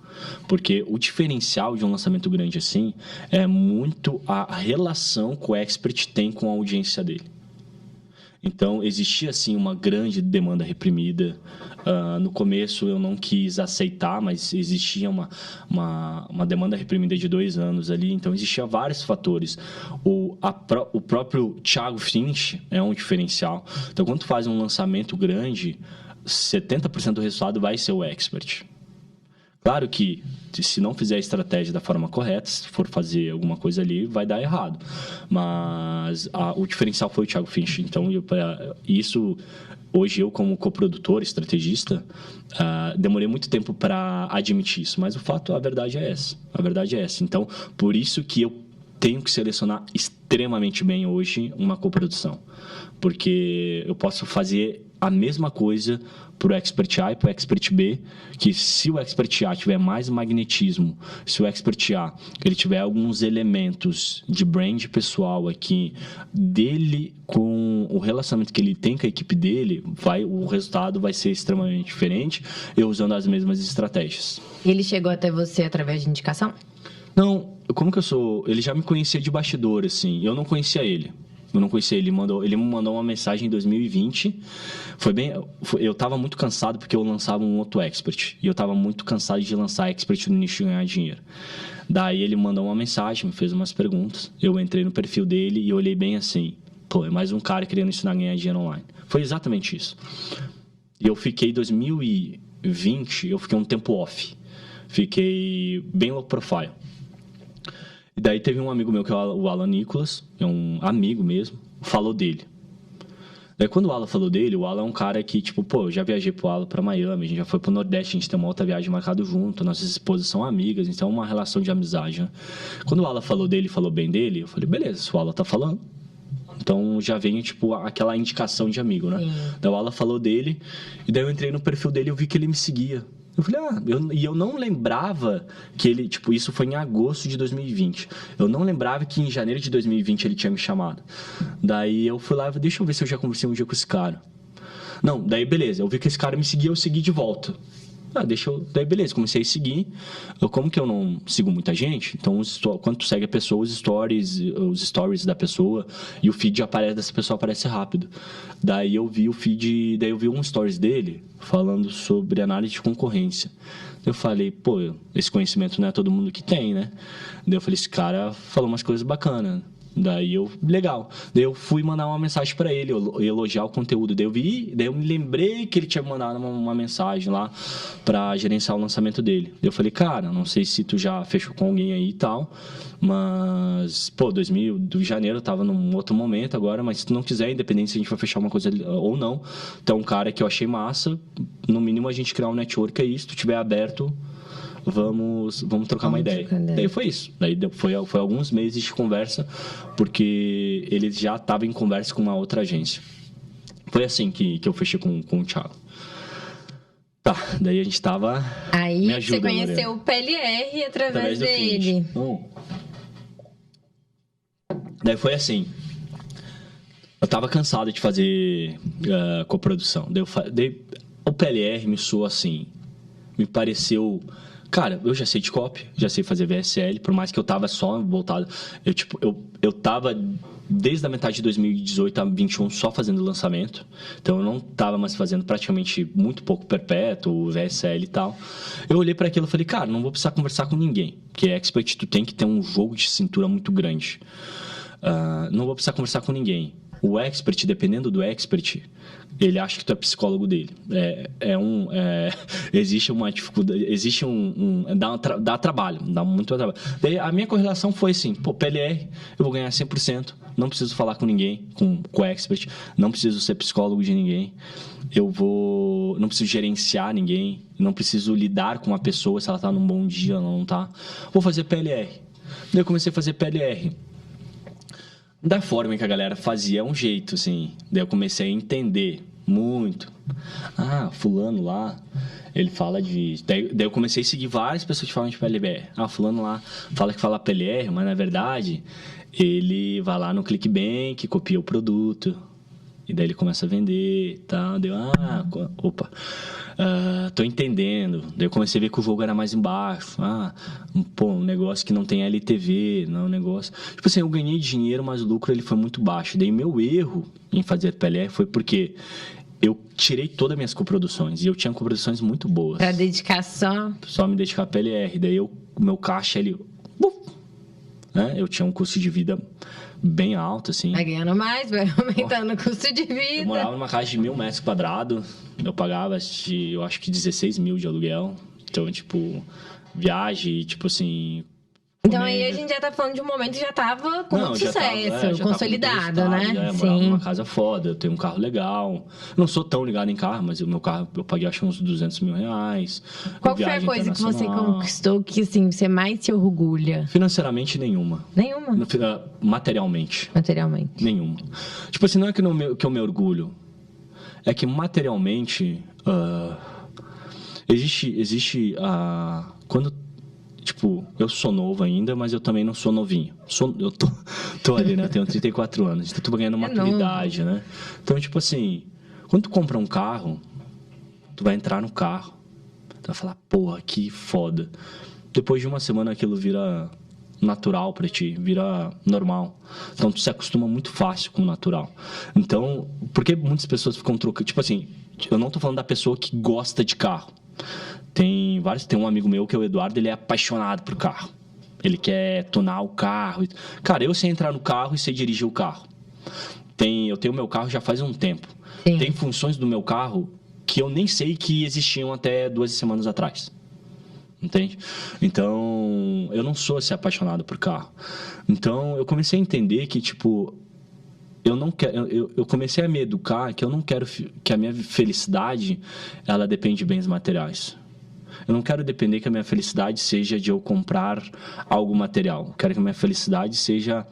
Porque o diferencial de um lançamento grande assim é muito a relação que o expert tem com a audiência dele. Então, existia, assim, uma grande demanda reprimida. No começo, eu não quis aceitar, mas existia uma demanda reprimida de 2 anos ali. Então, existiam vários fatores. O próprio Thiago Finch é um diferencial. Então, quando tu faz um lançamento grande, 70% do resultado vai ser o expert. Claro que, se não fizer a estratégia da forma correta, se for fazer alguma coisa ali, vai dar errado. Mas o diferencial foi o Thiago Finch. Então, isso, hoje eu como coprodutor, estrategista, demorei muito tempo para admitir isso. Mas a verdade é essa. A verdade é essa. Então, por isso que eu tenho que selecionar extremamente bem hoje uma coprodução. Porque eu posso fazer a mesma coisa para o Expert A e para o Expert B, que se o Expert A tiver mais magnetismo, se o Expert A ele tiver alguns elementos de brand pessoal aqui dele com o relacionamento que ele tem com a equipe dele, o resultado vai ser extremamente diferente, eu usando as mesmas estratégias. Ele chegou até você através de indicação? Não, como que eu sou... Ele já me conhecia de bastidor, assim, eu não conhecia ele. Ele me mandou uma mensagem em 2020. Eu tava muito cansado porque eu lançava um outro expert. E eu tava muito cansado de lançar expert no nicho de ganhar dinheiro. Daí ele mandou uma mensagem, me fez umas perguntas. Eu entrei no perfil dele e olhei bem assim. Pô, é mais um cara querendo ensinar a ganhar dinheiro online. Foi exatamente isso. E eu fiquei, em 2020, eu fiquei um tempo off. Fiquei bem low profile. E daí teve um amigo meu, que é o Alan Nicolas, é um amigo mesmo, falou dele. Daí quando o Alan falou dele, o Alan é um cara que, tipo, pô, eu já viajei pro Alan pra Miami, a gente já foi pro Nordeste, a gente tem uma outra viagem marcada junto, nossas esposas são amigas, então é uma relação de amizade, né? Quando o Alan falou dele, falou bem dele, eu falei, beleza, se o Alan tá falando, então já vem, tipo, aquela indicação de amigo, né? Sim. Daí o Alan falou dele, e daí eu entrei no perfil dele e eu vi que ele me seguia. Eu falei, eu não lembrava que ele, tipo, isso foi em agosto de 2020. Eu não lembrava que em janeiro de 2020 ele tinha me chamado. Daí eu fui lá e falei, deixa eu ver se eu já conversei um dia com esse cara. Não, daí beleza, eu vi que esse cara me seguia, eu segui de volta. Daí beleza, comecei a seguir. Como que eu não sigo muita gente, então quando tu segue a pessoa, os stories da pessoa e o feed dessa pessoa aparece rápido. Daí eu vi um stories dele falando sobre análise de concorrência. Eu falei, pô, esse conhecimento não é todo mundo que tem, né? Daí eu falei, esse cara falou umas coisas bacanas. Legal. Daí eu fui mandar uma mensagem pra ele, elogiar o conteúdo. Daí eu me lembrei que ele tinha mandado uma mensagem lá pra gerenciar o lançamento dele. Daí eu falei, cara, não sei se tu já fechou com alguém aí e tal, mas, pô, de janeiro eu tava num outro momento agora, mas se tu não quiser, independente se a gente vai fechar uma coisa ou não, então um cara que eu achei massa, no mínimo a gente criar um network aí, se tu tiver aberto, vamos trocar uma ideia. Daí foi isso. Daí foi alguns meses de conversa, porque ele já estava em conversa com uma outra agência. Foi assim que eu fechei com o Thiago. Tá, daí a gente tava... Aí você conheceu o PLR através dele. Daí foi assim. Eu tava cansado de fazer coprodução. Daí o PLR me soou assim. Me pareceu... Cara, eu já sei de copy, já sei fazer VSL, por mais que eu tava só voltado... Eu tava, desde a metade de 2018 a 2021, só fazendo lançamento. Então, eu não tava mais fazendo praticamente muito pouco perpétuo, VSL e tal. Eu olhei para aquilo e falei, cara, não vou precisar conversar com ninguém. Porque expert, tu tem que ter um jogo de cintura muito grande. Não vou precisar conversar com ninguém. O expert, dependendo do expert, ele acha que tu é psicólogo dele. Existe uma dificuldade, dá trabalho, dá muito trabalho. Daí a minha correlação foi assim, PLR, eu vou ganhar 100%, não preciso falar com ninguém, com o expert, não preciso ser psicólogo de ninguém, não preciso gerenciar ninguém, não preciso lidar com uma pessoa se ela tá num bom dia ou não tá. Vou fazer PLR. Daí eu comecei a fazer PLR. Da forma que a galera fazia, é um jeito, assim. Daí eu comecei a entender muito. Fulano lá, ele fala de... Daí eu comecei a seguir várias pessoas que falam de PLR. Fulano lá fala que fala PLR, mas na verdade, ele vai lá no ClickBank, copia o produto. E daí ele começa a vender e tal. Tô entendendo. Daí eu comecei a ver que o jogo era mais embaixo. Um negócio que não tem LTV, não é um negócio... Tipo assim, eu ganhei dinheiro, mas o lucro ele foi muito baixo. Daí meu erro em fazer PLR foi porque eu tirei todas as minhas coproduções. E eu tinha coproduções muito boas. Pra dedicação? Só me dedicar a PLR. Daí o meu caixa, ele... né? Eu tinha um custo de vida bem alto, assim. Vai ganhando mais, vai aumentando o custo de vida. Eu morava numa casa de 1.000 metros quadrados. Eu pagava, eu acho que 16 mil de aluguel. Então, tipo, viagem, tipo assim... Então aí a gente já tá falando de um momento que já tava com muito sucesso, consolidado, né? Eu morava numa casa foda, eu tenho um carro legal. Não sou tão ligado em carro, mas o meu carro eu paguei acho uns 200 mil reais. Qual foi a coisa que você conquistou que assim, você mais se orgulha? Financeiramente, nenhuma. Nenhuma? Materialmente. Materialmente. Nenhuma. Tipo assim, não é que eu me orgulho. é que materialmente existe quando, tipo, eu sou novo ainda, mas eu também não sou novinho. Eu tô ali, né? Eu tenho 34 anos, então tô ganhando maturidade, né? Então, tipo assim, quando tu compra um carro, tu vai entrar no carro, tu vai falar, porra, que foda. Depois de uma semana aquilo vira natural pra ti, vira normal. Então tu se acostuma muito fácil com o natural. Então, porque muitas pessoas ficam trocando, tipo assim, eu não tô falando da pessoa que gosta de carro. Tem um amigo meu que é o Eduardo, ele é apaixonado por carro. Ele quer tunar o carro. Cara, eu sei entrar no carro e sei dirigir o carro. Eu tenho meu carro já faz um tempo. Sim. Tem funções do meu carro que eu nem sei que existiam até 2 semanas atrás. Entende? Então, eu não sou assim apaixonado por carro. Então, eu comecei a entender que, tipo, eu comecei a me educar que eu não quero que a minha felicidade, ela depende de bens materiais. Eu não quero depender que a minha felicidade seja de eu comprar algo material. Eu quero que a minha felicidade seja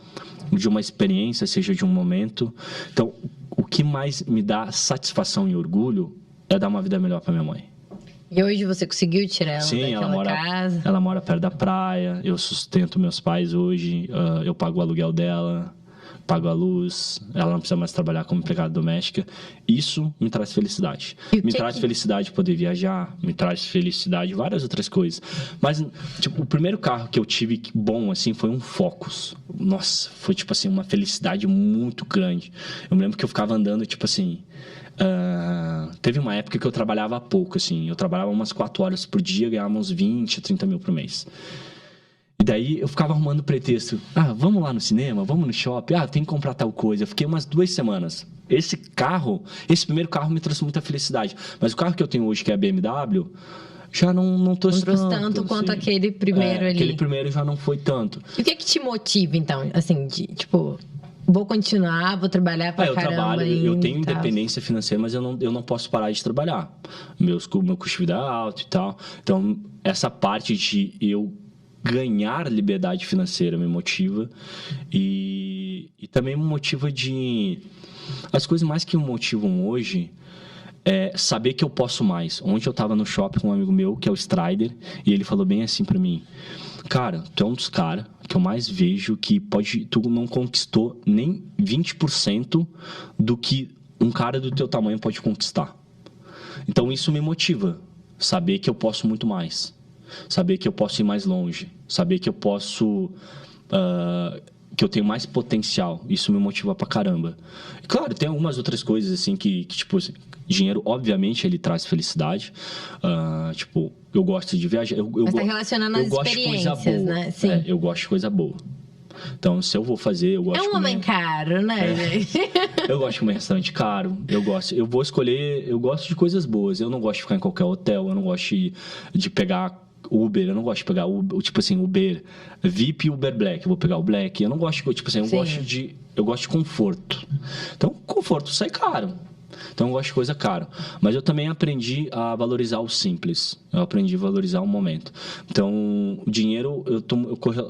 de uma experiência, seja de um momento. Então, o que mais me dá satisfação e orgulho é dar uma vida melhor para minha mãe. E hoje você conseguiu tirar ela daquela casa? Ela mora perto da praia, eu sustento meus pais hoje, eu pago o aluguel dela, pago a luz, ela não precisa mais trabalhar como empregada doméstica. Isso me traz felicidade. Me traz felicidade poder viajar, me traz felicidade várias outras coisas. Mas, tipo, o primeiro carro que eu tive bom, assim, foi um Focus. Nossa, foi, tipo assim, uma felicidade muito grande. Eu me lembro que eu ficava andando, tipo assim... teve uma época que eu trabalhava pouco, assim. Eu trabalhava umas 4 horas por dia, ganhava uns 20, 30 mil por mês. E daí eu ficava arrumando pretexto. Vamos lá no cinema, vamos no shopping. Tem que comprar tal coisa. Eu fiquei umas 2 semanas. Esse primeiro carro me trouxe muita felicidade. Mas o carro que eu tenho hoje, que é a BMW, já não trouxe tanto quanto assim. Aquele primeiro ali. Aquele primeiro já não foi tanto. E o que te motiva, então? Assim, tipo... Vou continuar, vou trabalhar pra caramba. Eu tenho independência financeira, mas eu não posso parar de trabalhar. Meu custo de vida é alto e tal. Então, essa parte de eu ganhar liberdade financeira me motiva. E também me motiva de... As coisas mais que me motivam hoje é saber que eu posso mais. Ontem eu estava no shopping com um amigo meu, que é o Strider, e ele falou bem assim pra mim: cara, tu é um dos caras que eu mais vejo que tu não conquistou nem 20% do que um cara do teu tamanho pode conquistar. Então isso me motiva, saber que eu posso muito mais, saber que eu posso ir mais longe, saber que eu posso... que eu tenho mais potencial. Isso me motiva pra caramba. E, claro, tem algumas outras coisas assim que tipo assim, dinheiro, obviamente, ele traz felicidade. Tipo, eu gosto de viajar. Mas tá relacionando as experiências, né? Sim. Eu gosto de coisa boa. Então, se eu vou fazer, eu gosto de comer. Homem caro, né, gente? Eu gosto de comer em restaurante caro. Eu vou escolher... Eu gosto de coisas boas. Eu não gosto de ficar em qualquer hotel. Eu não gosto de pegar Uber. Eu não gosto de pegar Uber, tipo assim, Uber VIP e Uber Black. Eu vou pegar o Black. Eu não gosto, tipo assim, eu gosto de conforto. Então, conforto sai caro. Então, eu gosto de coisa cara. Mas eu também aprendi a valorizar o simples. Eu aprendi a valorizar o momento. Então, o dinheiro, eu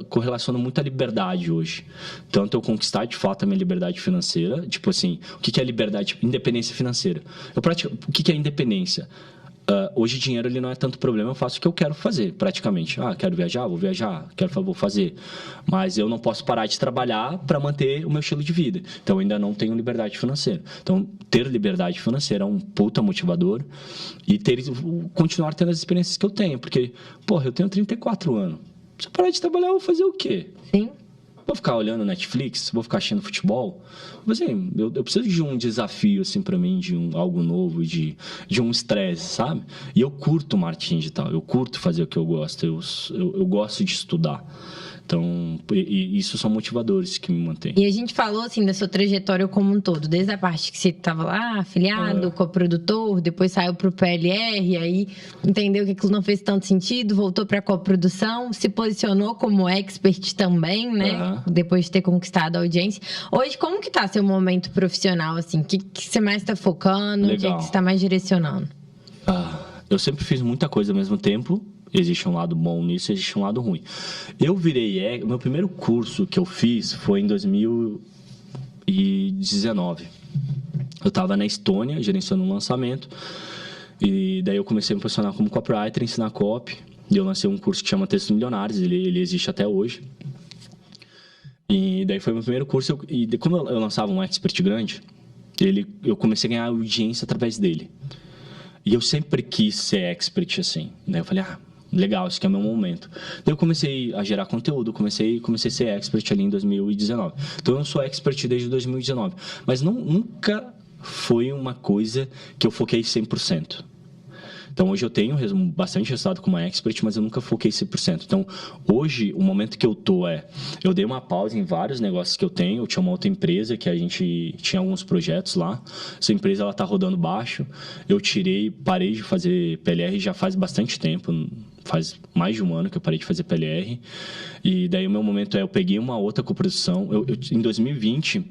correlaciono muito a liberdade hoje. Tanto eu conquistar, de fato, a minha liberdade financeira. Tipo assim, o que é liberdade? Independência financeira. O que é independência? Hoje, dinheiro ele não é tanto problema. Eu faço o que eu quero fazer, praticamente. Quero viajar? Vou viajar. Vou fazer. Mas eu não posso parar de trabalhar para manter o meu estilo de vida. Então, eu ainda não tenho liberdade financeira. Então, ter liberdade financeira é um puta motivador. E continuar tendo as experiências que eu tenho. Porque, porra, eu tenho 34 anos. Se eu parar de trabalhar, eu vou fazer o quê? Sim. Vou ficar olhando Netflix? Vou ficar assistindo futebol? Assim, eu preciso de um desafio, assim, pra mim, de algo novo, de um estresse, sabe? E eu curto marketing digital, eu curto fazer o que eu gosto, eu gosto de estudar. Então, isso são motivadores que me mantêm. E a gente falou, assim, da sua trajetória como um todo. Desde a parte que você estava lá, afiliado, coprodutor, depois saiu para o PLR, aí entendeu que aquilo não fez tanto sentido, voltou para a coprodução, se posicionou como expert também, né? Depois de ter conquistado a audiência. Hoje, como que tá seu momento profissional, assim? O que você mais está focando? O que você está mais direcionando? Eu sempre fiz muita coisa ao mesmo tempo. Existe um lado bom nisso, existe um lado ruim. Eu virei... O meu primeiro curso que eu fiz foi em 2019. eu estava na Estônia, gerenciando um lançamento. E daí eu comecei a me posicionar como copywriter, ensinar copy. E eu lancei um curso que chama Textos Milionários, ele existe até hoje. E daí foi o meu primeiro curso. E como eu lançava um expert grande, eu comecei a ganhar audiência através dele. E eu sempre quis ser expert assim. Daí eu falei, legal, esse aqui é o meu momento. Daí eu comecei a gerar conteúdo, comecei a ser expert ali em 2019. Então eu sou expert desde 2019. Mas nunca foi uma coisa que eu foquei 100%. Então, hoje eu tenho bastante resultado como expert, mas eu nunca foquei 100%. Então, hoje, o momento que eu tô eu dei uma pausa em vários negócios que eu tenho. Eu tinha uma outra empresa que a gente tinha alguns projetos lá. Essa empresa, ela tá rodando baixo. Eu parei de fazer PLR já faz bastante tempo. Faz mais de um ano que eu parei de fazer PLR. E daí o meu momento eu peguei uma outra coprodução. Em 2020,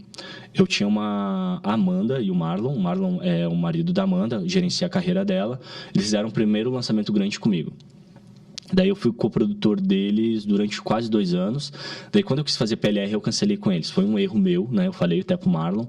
eu tinha a Amanda e o Marlon. O Marlon é o marido da Amanda, gerencia a carreira dela. Eles fizeram o primeiro lançamento grande comigo. Daí eu fui coprodutor deles durante quase 2 anos. Daí quando eu quis fazer PLR, eu cancelei com eles. Foi um erro meu, né? Eu falei até pro Marlon.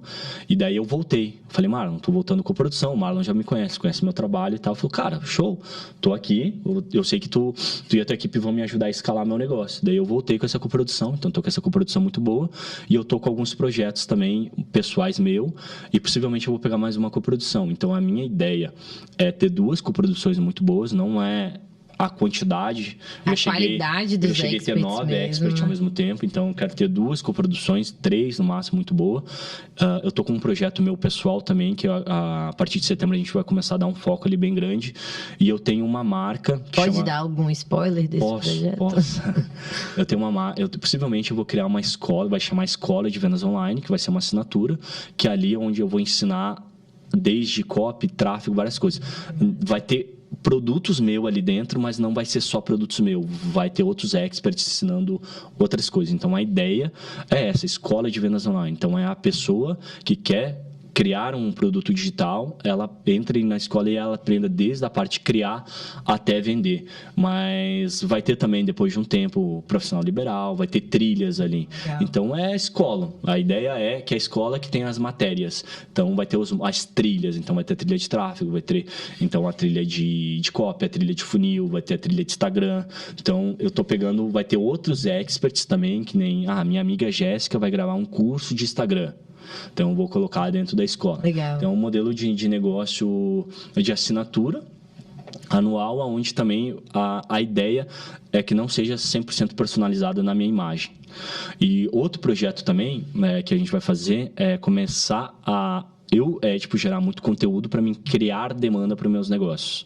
E daí eu voltei. Falei, Marlon, tô voltando com produção. O Marlon já me conhece meu trabalho e tal. Falei, cara, show. Tô aqui. Eu sei que tu e a tua equipe vão me ajudar a escalar meu negócio. Daí eu voltei com essa coprodução. Então tô com essa coprodução muito boa. E eu tô com alguns projetos também pessoais meu. E possivelmente eu vou pegar mais uma coprodução. Então a minha ideia é ter 2 coproduções muito boas. Não é a quantidade. Qualidade dos experts. Eu cheguei a ter 9 experts ao mesmo tempo, então eu quero ter 2 coproduções, 3 no máximo, muito boa. Eu tô com um projeto meu pessoal também, que a partir de setembro a gente vai começar a dar um foco ali bem grande. E eu tenho uma marca. Pode dar algum spoiler desse projeto? Posso. Eu tenho possivelmente eu vou criar uma escola, vai chamar Escola de Vendas Online, que vai ser uma assinatura, que é ali onde eu vou ensinar desde copy, tráfego, várias coisas. Vai ter produtos meus ali dentro, mas não vai ser só produtos meus. Vai ter outros experts ensinando outras coisas. Então, a ideia é essa, Escola de Vendas Online. Então, é a pessoa que quer criar um produto digital, ela entra na escola e ela aprenda desde a parte de criar até vender. Mas vai ter também, depois de um tempo, profissional liberal, vai ter trilhas ali. Legal. Então, é a escola. A ideia é que a escola que tem as matérias. Então, vai ter as trilhas. Então, vai ter trilha de tráfego, vai ter então, a trilha de copy, a trilha de funil, vai ter a trilha de Instagram. Então, eu tô pegando, vai ter outros experts também, que nem minha amiga Jéssica vai gravar um curso de Instagram. Então, eu vou colocar dentro da escola. Legal. Então, é um modelo de negócio de assinatura anual, onde também a ideia é que não seja 100% personalizada na minha imagem. E outro projeto também que a gente vai fazer é começar gerar muito conteúdo para mim criar demanda para os meus negócios.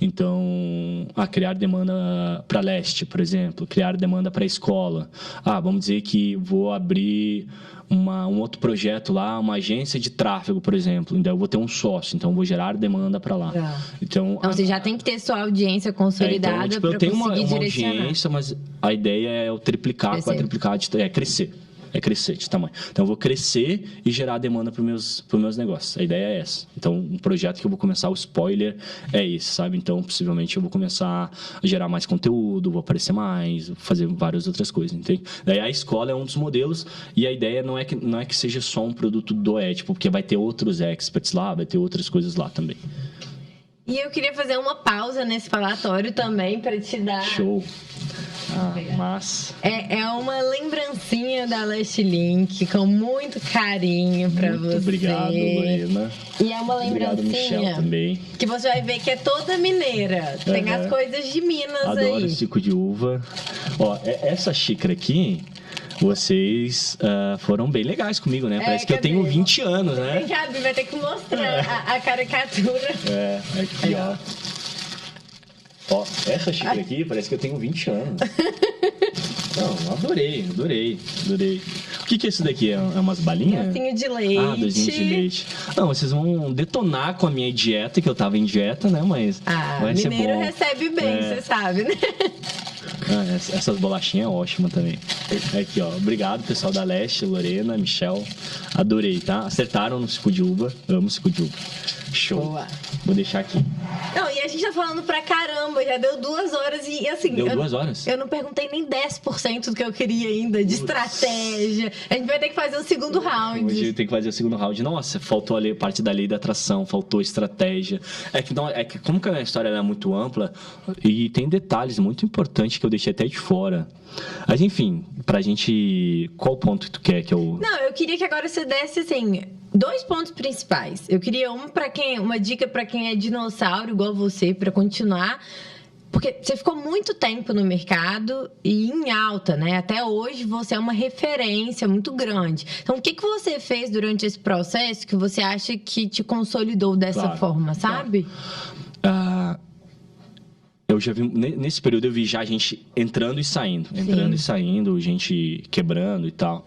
Então, criar demanda para leste, por exemplo, criar demanda para escola. Vamos dizer que vou abrir um outro projeto lá, uma agência de tráfego, por exemplo. Então, eu vou ter um sócio, então eu vou gerar demanda para lá. Então, você já tem que ter sua audiência consolidada para conseguir direcionar. Eu tenho uma audiência, mas a ideia é eu triplicar, quadruplicar, crescer. É crescer de tamanho. Então, eu vou crescer e gerar demanda para os meus negócios. A ideia é essa. Então, um projeto que eu vou começar, o spoiler é esse, sabe? Então, possivelmente, eu vou começar a gerar mais conteúdo, vou aparecer mais, vou fazer várias outras coisas, entende? Daí, a escola é um dos modelos e a ideia não é que seja só um produto do ético, porque vai ter outros experts lá, vai ter outras coisas lá também. E eu queria fazer uma pausa nesse falatório também para te dar... Show! Massa. É uma lembrancinha da Last Link com muito carinho pra você. Obrigado, Lorena. E é uma lembrancinha obrigado, Michel, também. Que você vai ver que é toda mineira. Tem as coisas de Minas. Adoro aí. Suco de uva. Essa xícara aqui, vocês foram bem legais comigo, né? Parece que eu tenho 20 anos, né? Gabi vai ter que mostrar a caricatura. Aqui, ó. Essa xícara aqui parece que eu tenho 20 anos. Não, adorei. O que é isso daqui? É umas balinhas? Docinho de leite. Docinho de leite. Não, vocês vão detonar com a minha dieta, que eu tava em dieta, né? Mas vai ser bom. Mineiro recebe bem, você sabe, né? Essas bolachinhas é ótima também. Aqui, ó. Obrigado, pessoal da Leste, Lorena, Michel. Adorei, tá? Acertaram no suco de uva. Amo suco de uva. Show. Boa. Vou deixar aqui. Não, e a gente tá falando pra caramba, já deu 2 horas e assim... Deu 2 horas? Eu não perguntei nem 10% do que eu queria ainda, de estratégia. A gente vai ter que fazer o segundo round. Hoje tem que fazer o segundo round. Nossa, faltou a parte da lei da atração, faltou estratégia. Como que a minha história é muito ampla e tem detalhes muito importantes que eu deixei até de fora. Mas enfim, pra gente... Qual ponto que tu quer que eu... Não, eu queria que agora você desse, assim... 2 pontos principais. Eu queria uma dica para quem é dinossauro igual você, para continuar. Porque você ficou muito tempo no mercado e em alta, né? Até hoje você é uma referência muito grande. Então, o que você fez durante esse processo que você acha que te consolidou dessa forma, sabe? Eu já vi, nesse período eu vi já gente entrando e saindo, gente quebrando e tal.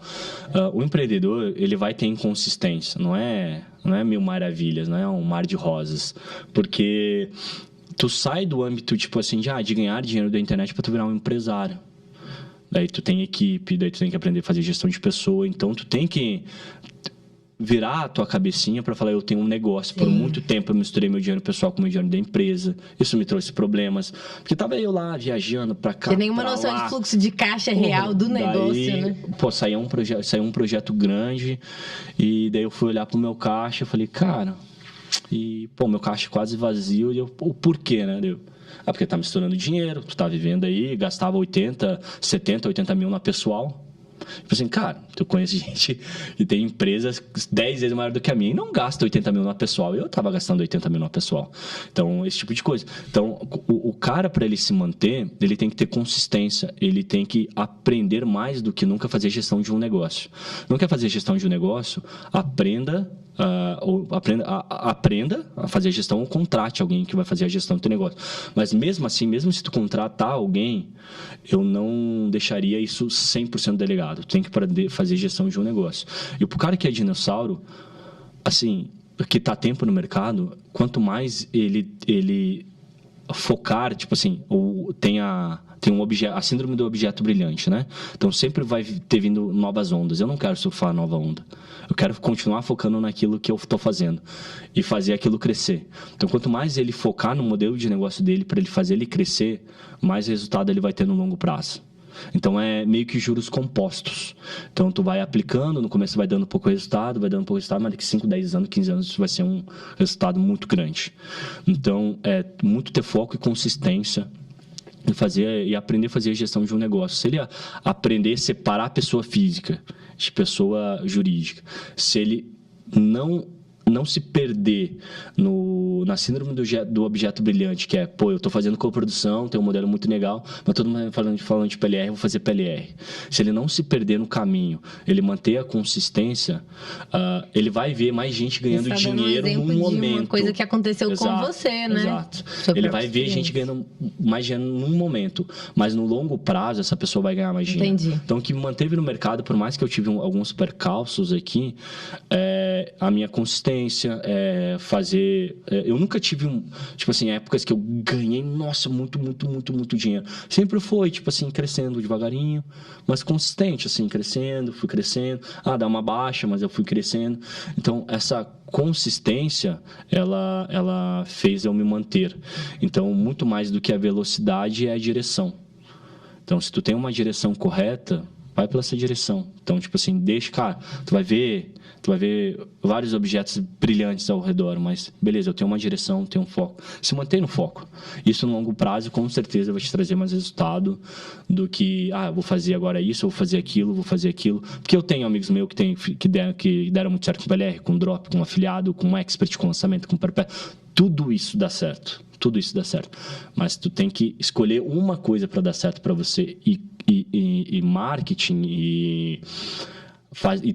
O empreendedor, ele vai ter inconsistência, não é mil maravilhas, não é um mar de rosas, porque tu sai do âmbito, tipo assim, de ganhar dinheiro da internet para tu virar um empresário. Daí tu tem equipe, daí tu tem que aprender a fazer gestão de pessoa, então tu tem que virar a tua cabecinha para falar, eu tenho um negócio. Por muito tempo eu misturei meu dinheiro pessoal com meu dinheiro da empresa. Isso me trouxe problemas. Porque tava eu lá viajando para cá. Tem nenhuma noção de fluxo de caixa real do negócio, né? Saiu um projeto grande e daí eu fui olhar pro meu caixa e falei, cara, meu caixa quase vazio. E o porquê, né? Porque tá misturando dinheiro, tu tá vivendo aí, gastava 70 mil na pessoal. Tipo assim, cara, eu conheço gente que tem empresas 10 vezes maior do que a minha e não gasta 80 mil no pessoal. Eu tava gastando 80 mil no pessoal. Então, esse tipo de coisa. Então, o cara, para ele se manter, ele tem que ter consistência, ele tem que aprender mais do que nunca fazer gestão de um negócio. Não quer fazer gestão de um negócio? Aprenda a fazer a gestão ou contrate alguém que vai fazer a gestão do teu negócio. Mas mesmo assim, mesmo se tu contratar alguém, eu não deixaria isso 100% delegado. Tu tem que fazer gestão de um negócio. E pro cara que é dinossauro, assim, que tá tempo no mercado, quanto mais ele focar, tipo assim, tem a síndrome do objeto brilhante, né? Então sempre vai ter vindo novas ondas. Eu não quero surfar a nova onda. Eu quero continuar focando naquilo que eu estou fazendo e fazer aquilo crescer. Então, quanto mais ele focar no modelo de negócio dele para ele fazer ele crescer, mais resultado ele vai ter no longo prazo. Então, é meio que juros compostos. Então, tu vai aplicando, no começo vai dando pouco resultado, mas daqui 5, 10 anos, 15 anos, isso vai ser um resultado muito grande. Então, é muito ter foco e consistência e aprender a fazer a gestão de um negócio. Se ele aprender a separar a pessoa física de pessoa jurídica, se ele não se perder na síndrome do objeto brilhante, que é, eu estou fazendo coprodução, tem um modelo muito legal, mas todo mundo falando de PLR, eu vou fazer PLR. Se ele não se perder no caminho, ele manter a consistência, ele vai ver mais gente ganhando dinheiro num momento. De uma coisa que aconteceu com você, né? Exato. Ele vai ver gente ganhando mais dinheiro num momento, mas no longo prazo essa pessoa vai ganhar mais dinheiro. Entendi. Então, o que me manteve no mercado, por mais que eu tive alguns percalços aqui, a minha consistência, eu nunca tive épocas que eu ganhei, nossa, muito dinheiro. Sempre foi, crescendo devagarinho, mas consistente, fui crescendo. Dá uma baixa, mas eu fui crescendo. Então, essa consistência, ela fez eu me manter. Então, muito mais do que a velocidade é a direção. Então, se tu tem uma direção correta, vai pela essa direção. Então, cara, tu vai ver vários objetos brilhantes ao redor, mas beleza, eu tenho uma direção, tenho um foco. Se mantém no foco. Isso no longo prazo, com certeza, vai te trazer mais resultado do que, eu vou fazer agora isso, eu vou fazer aquilo. Porque eu tenho amigos meus que deram muito certo com PLR, com drop, com afiliado, com expert, com lançamento, com perpétuo. Tudo isso dá certo. Mas tu tem que escolher uma coisa para dar certo para você e marketing e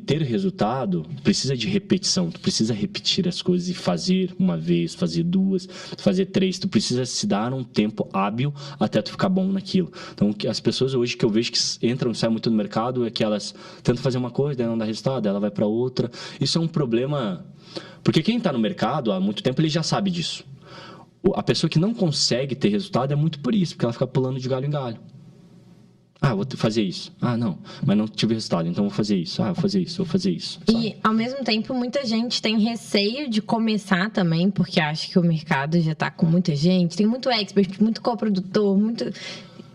ter resultado precisa de repetição. Tu precisa repetir as coisas e fazer uma vez, fazer 2, fazer 3. Tu precisa se dar um tempo hábil até tu ficar bom naquilo. Então, as pessoas hoje que eu vejo que entram e saem muito no mercado é que elas tentam fazer uma coisa, daí não dá resultado, ela vai para outra. Isso é um problema, porque quem está no mercado há muito tempo, ele já sabe disso. A pessoa que não consegue ter resultado é muito por isso, porque ela fica pulando de galho em galho. Vou fazer isso. Não, mas não tive resultado, então vou fazer isso. Vou fazer isso, vou fazer isso. Sabe? E, ao mesmo tempo, muita gente tem receio de começar também, porque acha que o mercado já tá com muita gente. Tem muito expert, muito coprodutor, muito... O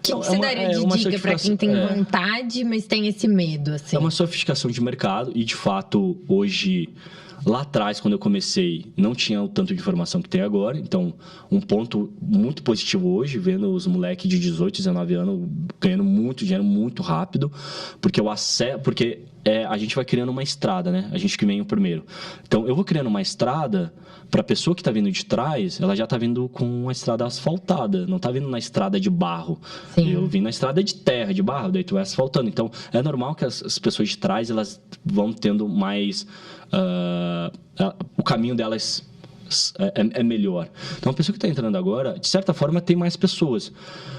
que você daria de dica para quem tem vontade, mas tem esse medo, assim? É uma sofisticação de mercado e, de fato, hoje... Lá atrás, quando eu comecei, não tinha o tanto de informação que tem agora. Então, um ponto muito positivo hoje, vendo os moleques de 18, 19 anos ganhando muito dinheiro muito rápido, porque a gente vai criando uma estrada, né? A gente que vem o primeiro. Então, eu vou criando uma estrada para a pessoa que está vindo de trás, ela já está vindo com uma estrada asfaltada, não está vindo na estrada de barro. Sim. Eu vim na estrada de terra, de barro, daí tu vai asfaltando. Então, é normal que as pessoas de trás, elas vão tendo mais... o caminho delas é melhor. Então, a pessoa que está entrando agora, de certa forma, tem mais pessoas.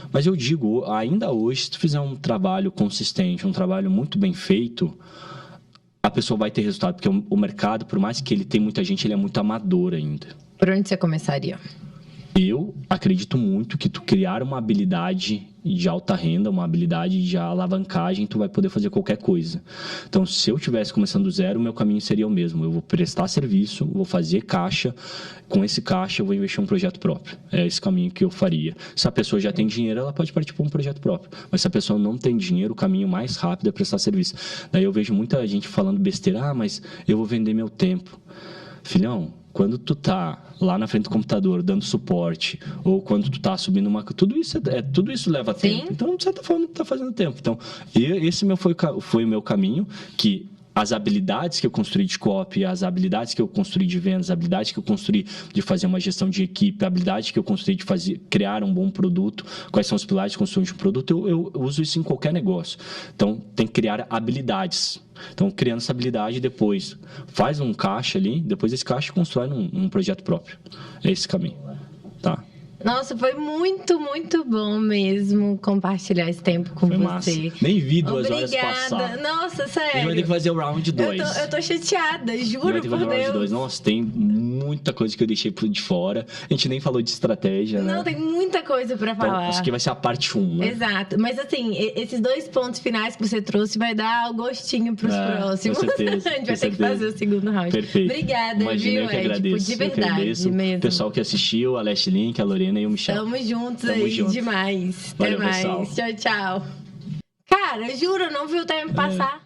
Mas eu digo, ainda hoje, se tu fizer um trabalho consistente, um trabalho muito bem feito, a pessoa vai ter resultado. Porque o mercado, por mais que ele tenha muita gente, ele é muito amador ainda. Por onde você começaria? Eu acredito muito que tu criar uma habilidade de alta renda, uma habilidade de alavancagem, tu vai poder fazer qualquer coisa. Então, se eu estivesse começando do zero, o meu caminho seria o mesmo. Eu vou prestar serviço, vou fazer caixa. Com esse caixa, eu vou investir em um projeto próprio. É esse caminho que eu faria. Se a pessoa já tem dinheiro, ela pode partir para um projeto próprio. Mas se a pessoa não tem dinheiro, o caminho mais rápido é prestar serviço. Daí eu vejo muita gente falando besteira. Mas eu vou vender meu tempo. Filhão, quando tu tá lá na frente do computador dando suporte, ou quando tu tá subindo uma... Tudo isso leva tempo. Então, de certa forma, tu tá fazendo tempo. Então, esse foi o meu caminho, que as habilidades que eu construí de copy, as habilidades que eu construí de vendas, as habilidades que eu construí de fazer uma gestão de equipe, a habilidade que eu construí de criar um bom produto, quais são os pilares de construção de um produto, eu uso isso em qualquer negócio. Então, tem que criar habilidades. Então, criando essa habilidade, depois faz um caixa ali, depois esse caixa constrói um projeto próprio. É esse caminho, tá? Nossa, foi muito, muito bom mesmo compartilhar esse tempo com você. Massa. Nem vi 2 horas passar. Nossa, sério. A gente vai ter que fazer o round 2. Eu tô chateada, juro por Deus. Nossa, tem muita coisa que eu deixei de fora. A gente nem falou de estratégia, né? Não, tem muita coisa pra falar. Então, acho que vai ser a parte 1, né? Exato. Mas assim, esses 2 pontos finais que você trouxe vai dar o gostinho pros próximos. Com certeza. A gente vai ter que fazer o segundo round. Perfeito. Obrigada, Imagina, eu que agradeço. De verdade mesmo. O pessoal que assistiu, a Leste Link, a Lorena e o Michel. Tamo juntos aí, demais. Valeu, até mais. pessoal. Tchau, tchau. Cara, juro, eu não vi o tempo passar.